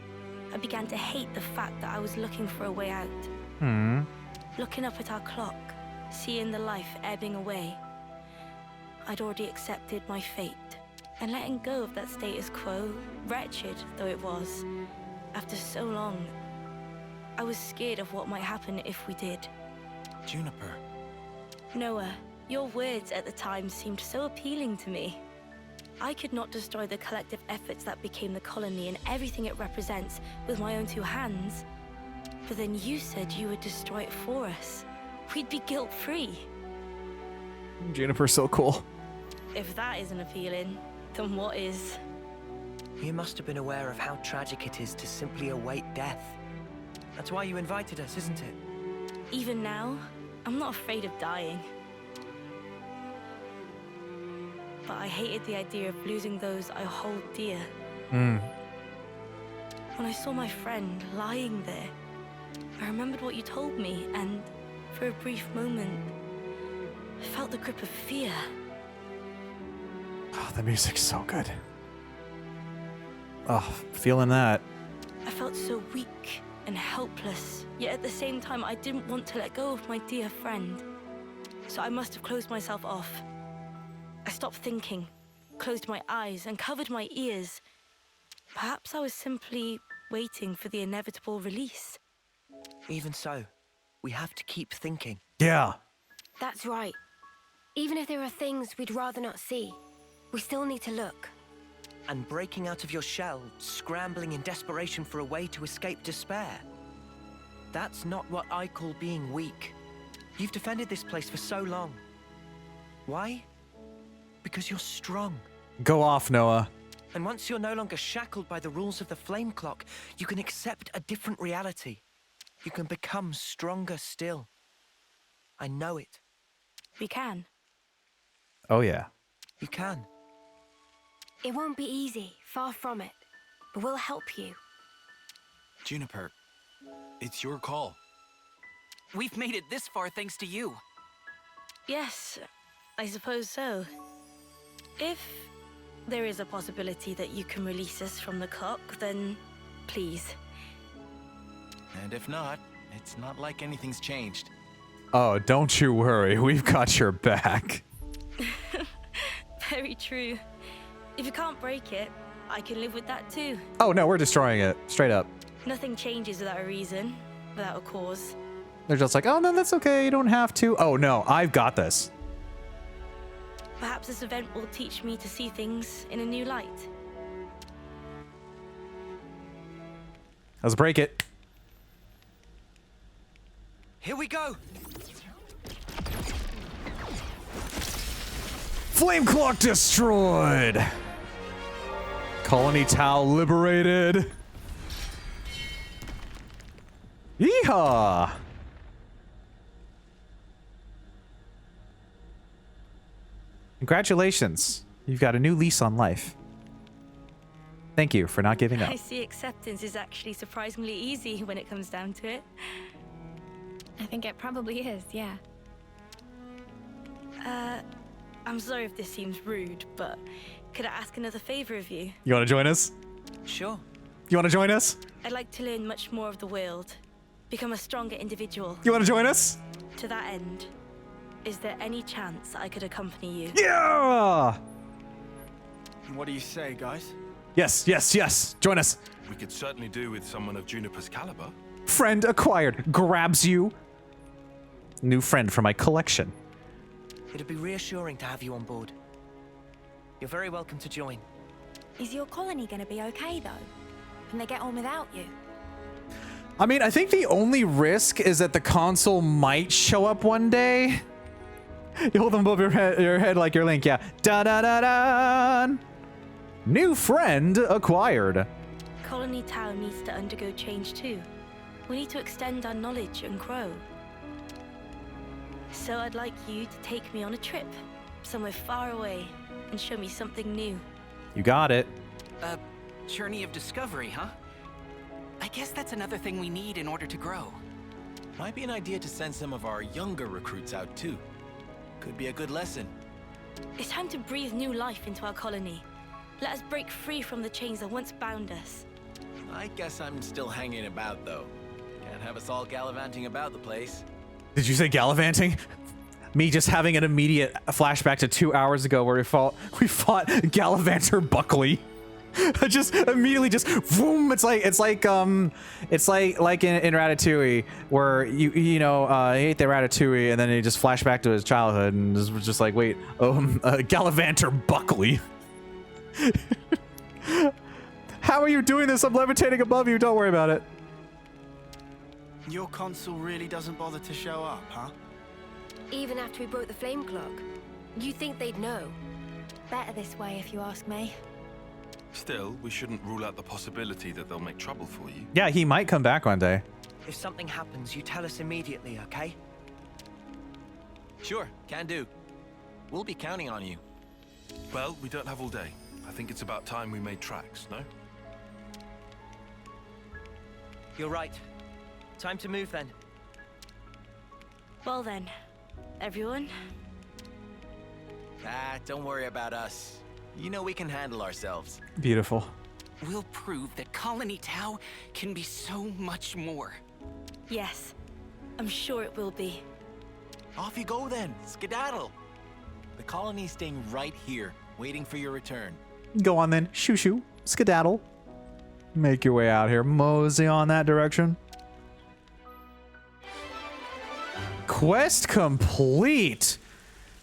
I began to hate the fact that I was looking for a way out. Looking up at our clock, seeing the life ebbing away, I'd already accepted my fate. And letting go of that status quo, wretched though it was, after so long, I was scared of what might happen if we did. Juniper. Noah, your words at the time seemed so appealing to me. I could not destroy the collective efforts that became the colony and everything it represents with my own 2 hands. But then you said you would destroy it for us. We'd be guilt-free. Juniper's so cool. If that isn't appealing, then what is? You must have been aware of how tragic it is to simply await death. That's why you invited us, isn't it? Even now, I'm not afraid of dying. But I hated the idea of losing those I hold dear. When I saw my friend lying there, I remembered what you told me, and for a brief moment, I felt the grip of fear. Oh, the music's so good. Oh, feeling that. I felt so weak and helpless, yet at the same time, I didn't want to let go of my dear friend. So I must have closed myself off. I stopped thinking, closed my eyes, and covered my ears. Perhaps I was simply waiting for the inevitable release. Even so, we have to keep thinking. Yeah. That's right. Even if there are things we'd rather not see, we still need to look. And breaking out of your shell, scrambling in desperation for a way to escape despair. That's not what I call being weak. You've defended this place for so long. Why? Because you're strong. Go off, Noah. And once you're no longer shackled by the rules of the flame clock, you can accept a different reality. You can become stronger still. I know it. We can. Oh, yeah. You can. It won't be easy, far from it. But we'll help you. Juniper, it's your call. We've made it this far thanks to you. Yes, I suppose so. If there is a possibility that you can release us from the clock, then please. And if not, it's not like anything's changed. Oh, don't you worry. We've got your back. Very true. If you can't break it, I can live with that too. Oh, no, we're destroying it. Straight up. Nothing changes without a reason, without a cause. They're just like, oh, no, that's okay. You don't have to. Oh, no, I've got this. Perhaps this event will teach me to see things in a new light. Let's break it. Here we go. Flame clock destroyed. Colony Tau liberated. Yeehaw. Congratulations. You've got a new lease on life. Thank you for not giving up. I see acceptance is actually surprisingly easy when it comes down to it. I think it probably is, yeah. I'm sorry if this seems rude, but could I ask another favor of you? You want to join us? Sure. You want to join us? I'd like to learn much more of the world, become a stronger individual. You want to join us? To that end, is there any chance I could accompany you? Yeah! What do you say, guys? Yes, yes, yes. Join us. We could certainly do with someone of Juniper's caliber. Friend acquired. Grabs you. New friend for my collection. It'd be reassuring to have you on board. You're very welcome to join. Is your colony gonna be okay, though? Can they get on without you? I mean, I think the only risk is that the console might show up one day. You hold them above your head like your Link, yeah. Da-da-da-da! New friend acquired. Colony Tau needs to undergo change too. We need to extend our knowledge and grow. So I'd like you to take me on a trip, somewhere far away, and show me something new. You got it. A journey of discovery, huh? I guess that's another thing we need in order to grow. Might be an idea to send some of our younger recruits out too. Could be a good lesson. It's time to breathe new life into our colony. Let us break free from the chains that once bound us. I guess I'm still hanging about though. Can't have us all gallivanting about the place. Did you say gallivanting? Me just having an immediate flashback to 2 hours ago where we fought Gallivanter Buckley. Just immediately just boom. It's like in Ratatouille where you know he ate the ratatouille and then he just flashed back to his childhood and was just like, wait, Gallivanter Buckley. How are you doing this? I'm levitating above you. Don't worry about it. Your console really doesn't bother to show up, huh? Even after we broke the flame clock, you think they'd know? Better this way, if you ask me. Still, we shouldn't rule out the possibility that they'll make trouble for you. Yeah, he might come back one day. If something happens, you tell us immediately, okay? Sure, can do. We'll be counting on you. Well, we don't have all day. I think it's about time we made tracks, no? You're right. Time to move then. Well then, everyone. Don't worry about us. You know we can handle ourselves. Beautiful. We'll prove that Colony Tau can be so much more. Yes, I'm sure it will be. Off you go then, skedaddle. The colony's staying right here, waiting for your return. Go on then, shoo shoo, skedaddle. Make your way out here, mosey on that direction. Quest complete.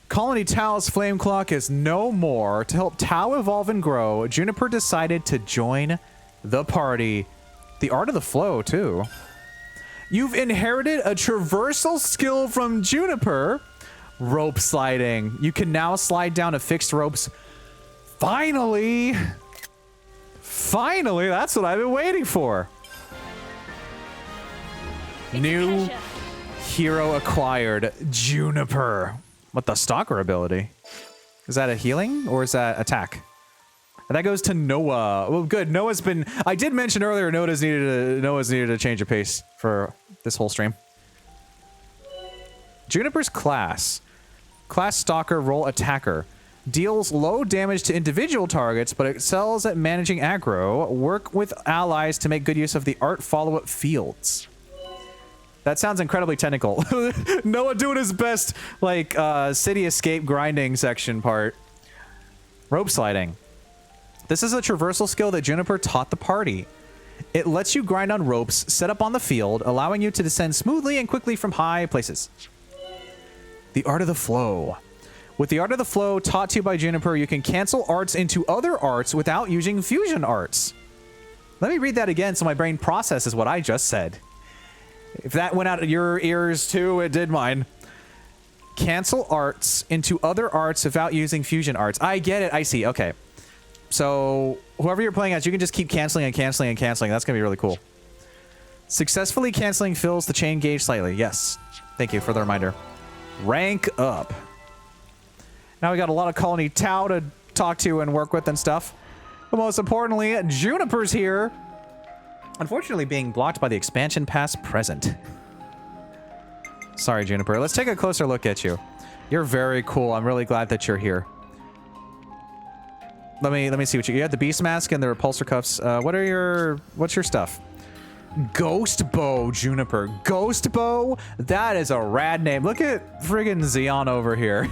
Colony Tau's flame clock is no more. To help Tau evolve and grow, Juniper decided to join the party. The art of the flow, too. You've inherited a traversal skill from Juniper. Rope sliding. You can now slide down to fixed ropes. Finally! Finally, that's what I've been waiting for. New hero acquired, Juniper. What, the Stalker ability? Is that a healing or is that attack? And that goes to Noah. Well, good. Noah's been... I did mention earlier Noah's needed a change of pace for this whole stream. Juniper's class. Class Stalker, role Attacker. Deals low damage to individual targets, but excels at managing aggro. Work with allies to make good use of the art follow-up fields. That sounds incredibly technical. Noah doing his best, like, city escape grinding section part. Rope sliding. This is a traversal skill that Juniper taught the party. It lets you grind on ropes set up on the field, allowing you to descend smoothly and quickly from high places. The Art of the Flow. With the Art of the Flow taught to you by Juniper, you can cancel arts into other arts without using fusion arts. Let me read that again so my brain processes what I just said. If that went out of your ears too, it did mine. Cancel arts into other arts without using fusion arts. I get it. I see. Okay. So whoever you're playing as, you can just keep canceling and canceling and canceling. That's going to be really cool. Successfully canceling fills the chain gauge slightly. Yes. Thank you for the reminder. Rank up. Now we got a lot of Colony Tau to talk to and work with and stuff. But most importantly, Juniper's here. Unfortunately being blocked by the expansion pass present. Sorry, Juniper. Let's take a closer look at you. You're very cool. I'm really glad that you're here. Let me see what you have. The beast mask and the repulsor cuffs. What's your stuff? Ghost Bow, Juniper. Ghost Bow? That is a rad name. Look at friggin' Xeon over here.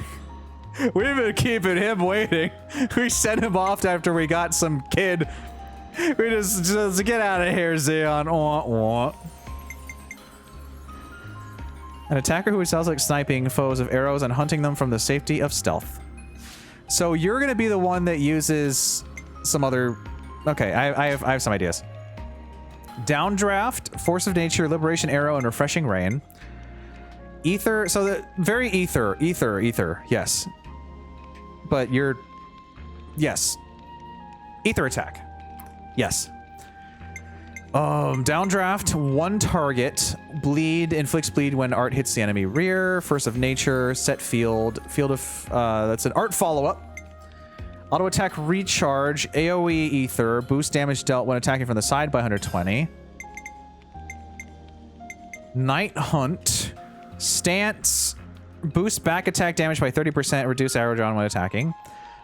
We've been keeping him waiting. We sent him off after we got some kid. We just get out of here, Xeon. An attacker who excels at sniping foes of arrows and hunting them from the safety of stealth. So you're gonna be the one that uses some other... Okay, I have some ideas. Downdraft, Force of Nature, Liberation Arrow, and Refreshing Rain. Ether, so the very ether, yes. But you're... Yes. Ether attack. Yes. Downdraft, one target. Bleed, inflicts bleed when art hits the enemy rear. Force of Nature, set field. Field of... that's an art follow-up. Auto attack recharge, AoE ether, boost damage dealt when attacking from the side by 120. Night Hunt, stance, boost back attack damage by 30%, reduce arrow drawn when attacking.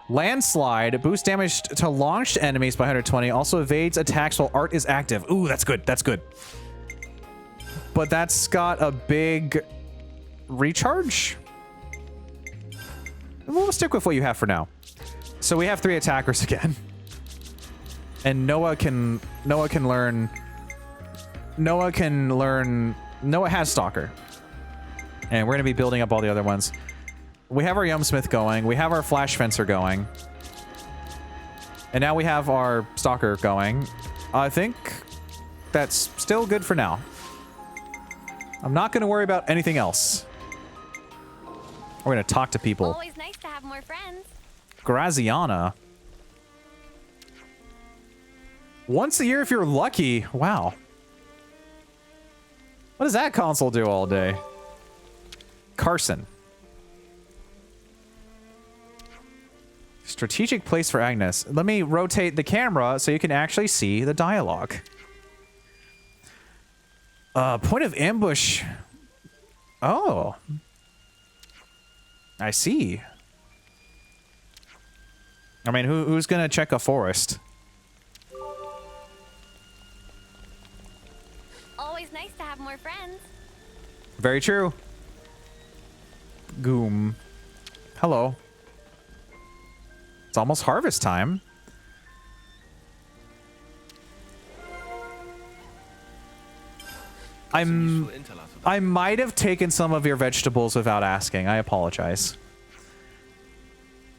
Landslide, boost damage to launched enemies by 120, also evades attacks while art is active. Ooh, that's good, that's good. But that's got a big recharge? We'll stick with what you have for now. So we have 3 attackers again. And Noah has Stalker. And we're going to be building up all the other ones. We have our Yumsmith going. We have our Flash Fencer going. And now we have our Stalker going. I think that's still good for now. I'm not going to worry about anything else. We're going to talk to people. Always nice to have more friends. Graziana. Once a year if you're lucky. Wow. What does that console do all day? Carson. Strategic place for Agnes. Let me rotate the camera so you can actually see the dialogue. Point of ambush. Oh. I see. I mean, who's gonna check a forest? Always nice to have more friends. Very true. Goom. Hello. It's almost harvest time. I might have taken some of your vegetables without asking. I apologize.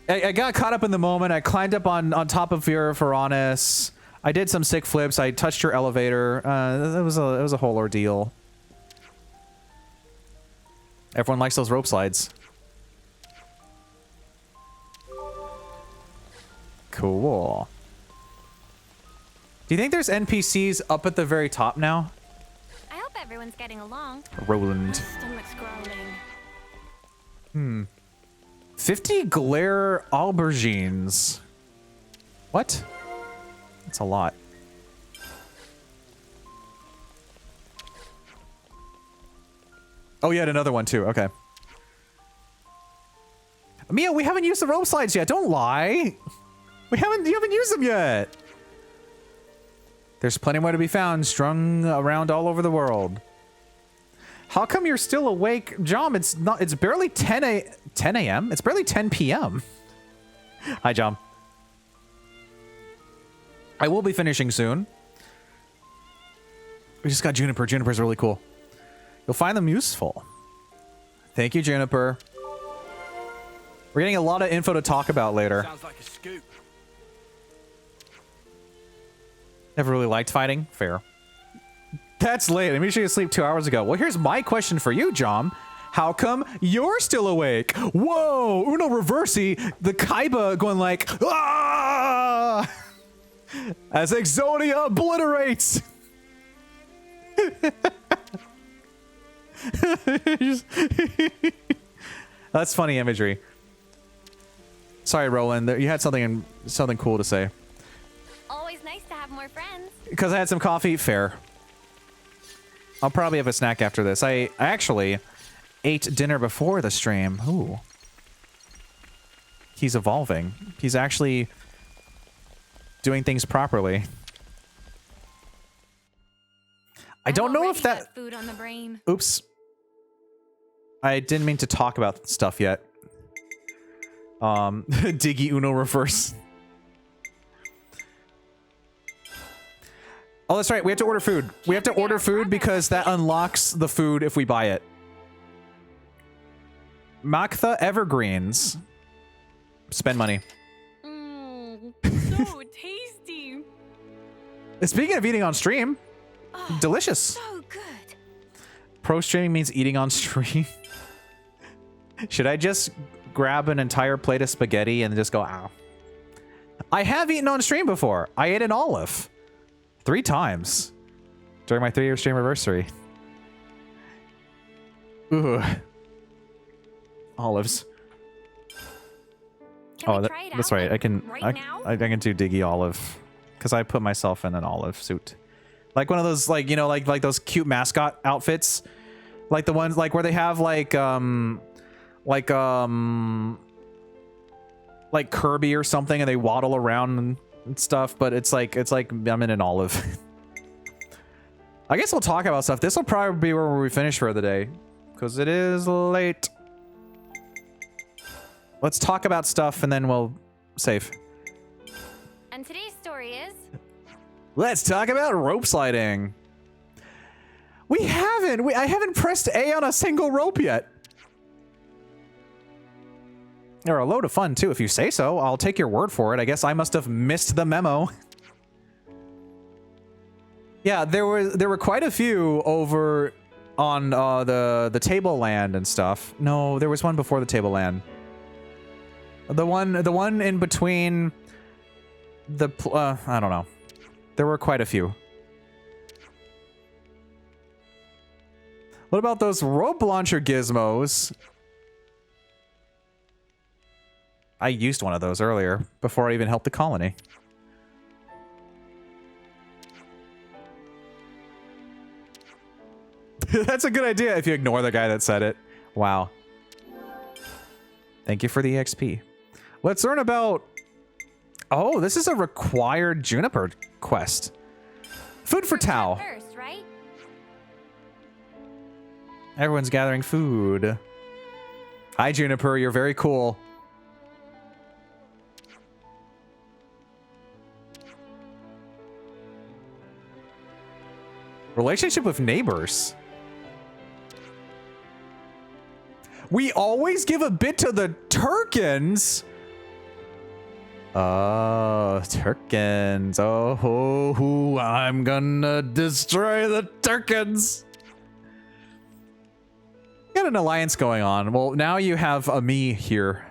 I got caught up in the moment. I climbed up on top of your Varanus. I did some sick flips. I touched your elevator. It was a whole ordeal. Everyone likes those rope slides. Cool. Do you think there's NPCs up at the very top now? I hope everyone's getting along. Roland. Stomach's growling. 50 glare aubergines. What? That's a lot. Oh, you had another one too. Okay. Mia, we haven't used the rope slides yet. Don't lie. You haven't used them yet. There's plenty more to be found, strung around all over the world. How come you're still awake, Jom? It's barely 10 a.m. It's barely 10 p.m. Hi, Jom. I will be finishing soon. We just got Juniper. Juniper's really cool. You'll find them useful. Thank you, Juniper. We're getting a lot of info to talk about later. Sounds like a scoop. Never really liked fighting. Fair. That's late. I mean, you sleep 2 hours ago. Well, here's my question for you, Jom. How come you're still awake? Whoa! Uno Reversi, the Kaiba going like, ah! As Exodia obliterates. That's funny imagery. Sorry, Roland. You had something cool to say. Always nice to have more friends. Because I had some coffee. Fair. I'll probably have a snack after this. I actually ate dinner before the stream. Ooh. He's evolving. He's actually doing things properly. I don't know if that... Food on the brain. Oops. I didn't mean to talk about stuff yet. Diggy Uno reverse. Oh, that's right. We have to order food. We have to order food because that unlocks the food if we buy it. Maktha Evergreens. Spend money. So tasty. Speaking of eating on stream, delicious. So good. Pro streaming means eating on stream. Should I just grab an entire plate of spaghetti and just go, ow? I have eaten on stream before. I ate an olive 3 times during my 3-year stream anniversary. Ooh. Olives. That's right. I can do Diggy Olive because I put myself in an olive suit, like one of those, like, you know, like those cute mascot outfits, like the ones like where they have like Kirby or something and they waddle around and stuff, but it's like I'm in an olive. I guess we'll talk about stuff. This will probably be where we finish for the day because it is late. Let's talk about stuff and then we'll save. And today's story is... Let's talk about rope sliding. I haven't pressed A on a single rope yet. They're a load of fun too, if you say so. I'll take your word for it. I guess I must have missed the memo. Yeah, there were quite a few over on the tableland and stuff. No, there was one before the tableland. The one in between the I don't know. There were quite a few. What about those rope launcher gizmos? I used one of those earlier before I even helped the colony. That's a good idea if you ignore the guy that said it. Wow. Thank you for the XP. Let's learn about... Oh, this is a required Juniper quest. Food for Tao. First, right? Everyone's gathering food. Hi, Juniper. You're very cool. Relationship with neighbors. We always give a bit to the Turkins. Oh, Turkins. Oh, I'm gonna destroy the Turkins. Got an alliance going on. Well, now you have a me here.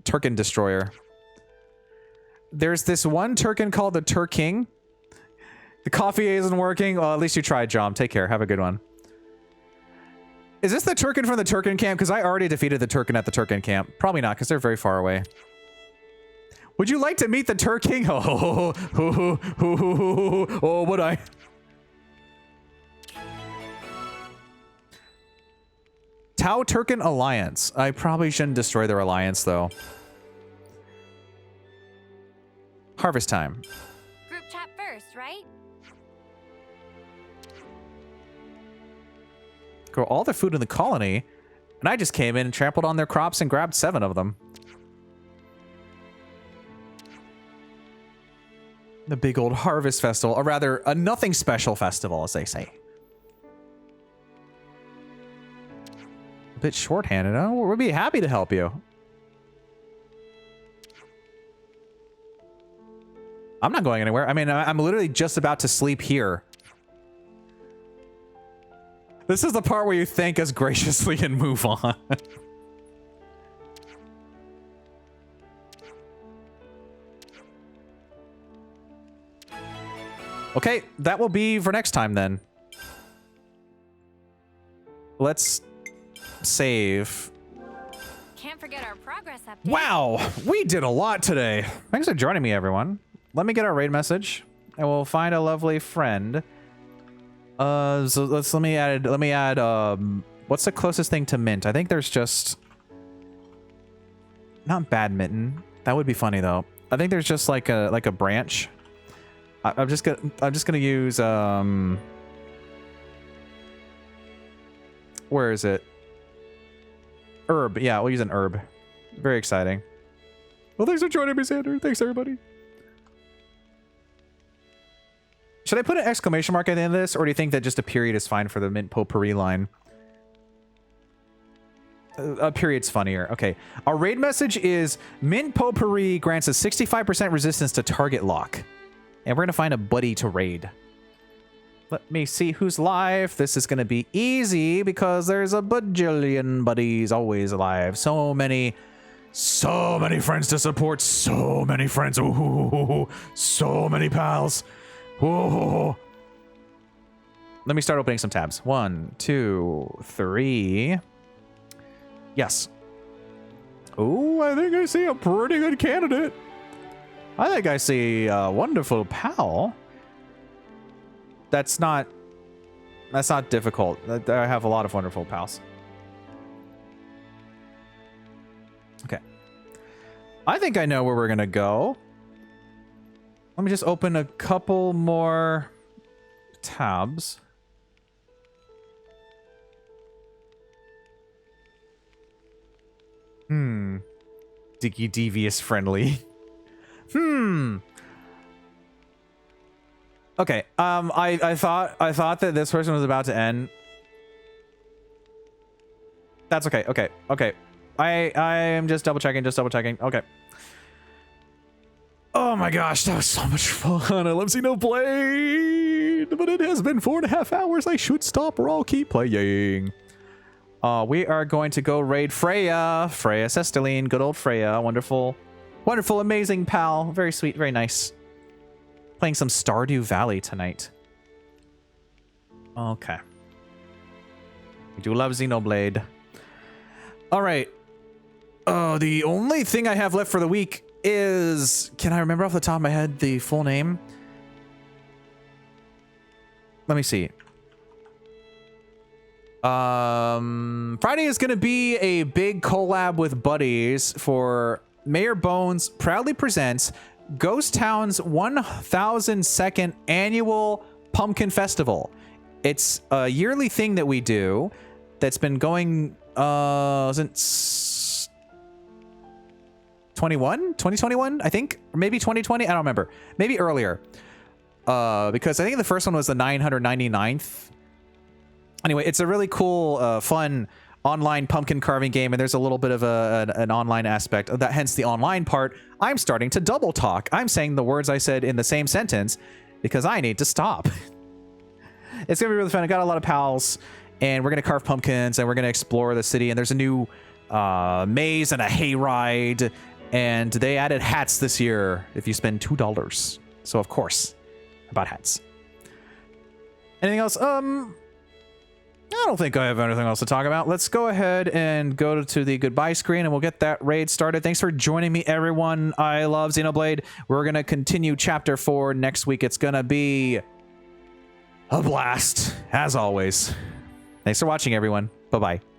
Turkin Destroyer. There's this one Turkin called the Turking. The coffee isn't working. Well, at least you tried, Jom. Take care. Have a good one. Is this the Turkin from the Turkin camp? Because I already defeated the Turkin at the Turkin camp. Probably not, because they're very far away. Would you like to meet the Turking? Oh, would I? Tau Turkin Alliance. I probably shouldn't destroy their alliance, though. Harvest time. Group chat first, right? Grow all the food in the colony, and I just came in and trampled on their crops and grabbed 7 of them. The big old harvest festival, or rather, a nothing special festival, as they say. A bit shorthanded, huh? We'd be happy to help you. I'm not going anywhere. I mean, I'm literally just about to sleep here. This is the part where you thank us graciously and move on. Okay, that will be for next time then. Let's save. Can't forget our progress update. Wow, we did a lot today. Thanks for joining me, everyone. Let me get our raid message, and we'll find a lovely friend. So let me add what's the closest thing to mint? I think there's just not badminton. That would be funny though. I think there's just like a branch. I'm just gonna use where is it? Herb. Yeah, we'll use an herb. Very exciting. Well, thanks for joining me, Xander. Thanks, everybody. Should I put an exclamation mark at the end of this, or do you think that just a period is fine for the mint potpourri line? A period's funnier. Okay. Our raid message is mint potpourri grants a 65% resistance to target lock. And we're going to find a buddy to raid. Let me see who's live. This is going to be easy because there's a bajillion buddies always alive. So many friends to support. So many friends. Ooh, so many pals. Ooh. Let me start opening some tabs. 1, 2, 3. Yes. Oh, I think I see a pretty good candidate. I think I see a wonderful pal. That's not difficult. I have a lot of wonderful pals. Okay. I think I know where we're gonna go. Let me just open a couple more tabs. Diggy devious friendly. Okay. I thought that this person was about to end. That's okay. Okay. I am just double checking. Okay. Oh my gosh, that was so much fun. I love Xenoblade, but it has been 4.5 hours. I should stop or I'll keep playing. We are going to go raid Freya. Freya Sesteline, good old Freya. Wonderful, amazing pal. Very sweet, very nice. Playing some Stardew Valley tonight. Okay. I do love Xenoblade. All right. The only thing I have left for the week is... Can I remember off the top of my head the full name? Let me see. Friday is going to be a big collab with buddies for Mayor Bones proudly presents Ghost Town's 1,002nd annual Pumpkin Festival. It's a yearly thing that we do that's been going since 2021, I think, or maybe 2020. I don't remember. Maybe earlier. Because I think the first one was the 999th. Anyway, it's a really cool, fun online pumpkin carving game, and there's a little bit of an online aspect of that. Hence the online part. I'm starting to double talk. I'm saying the words I said in the same sentence because I need to stop. It's gonna be really fun. I got a lot of pals, and we're gonna carve pumpkins, and we're gonna explore the city. And there's a new maze and a hayride, And they added hats this year if you spend $2. So, of course, I bought hats. Anything else? I don't think I have anything else to talk about. Let's go ahead and go to the goodbye screen and we'll get that raid started. Thanks for joining me, everyone. I love Xenoblade. We're going to continue Chapter 4 next week. It's going to be a blast, as always. Thanks for watching, everyone. Bye-bye.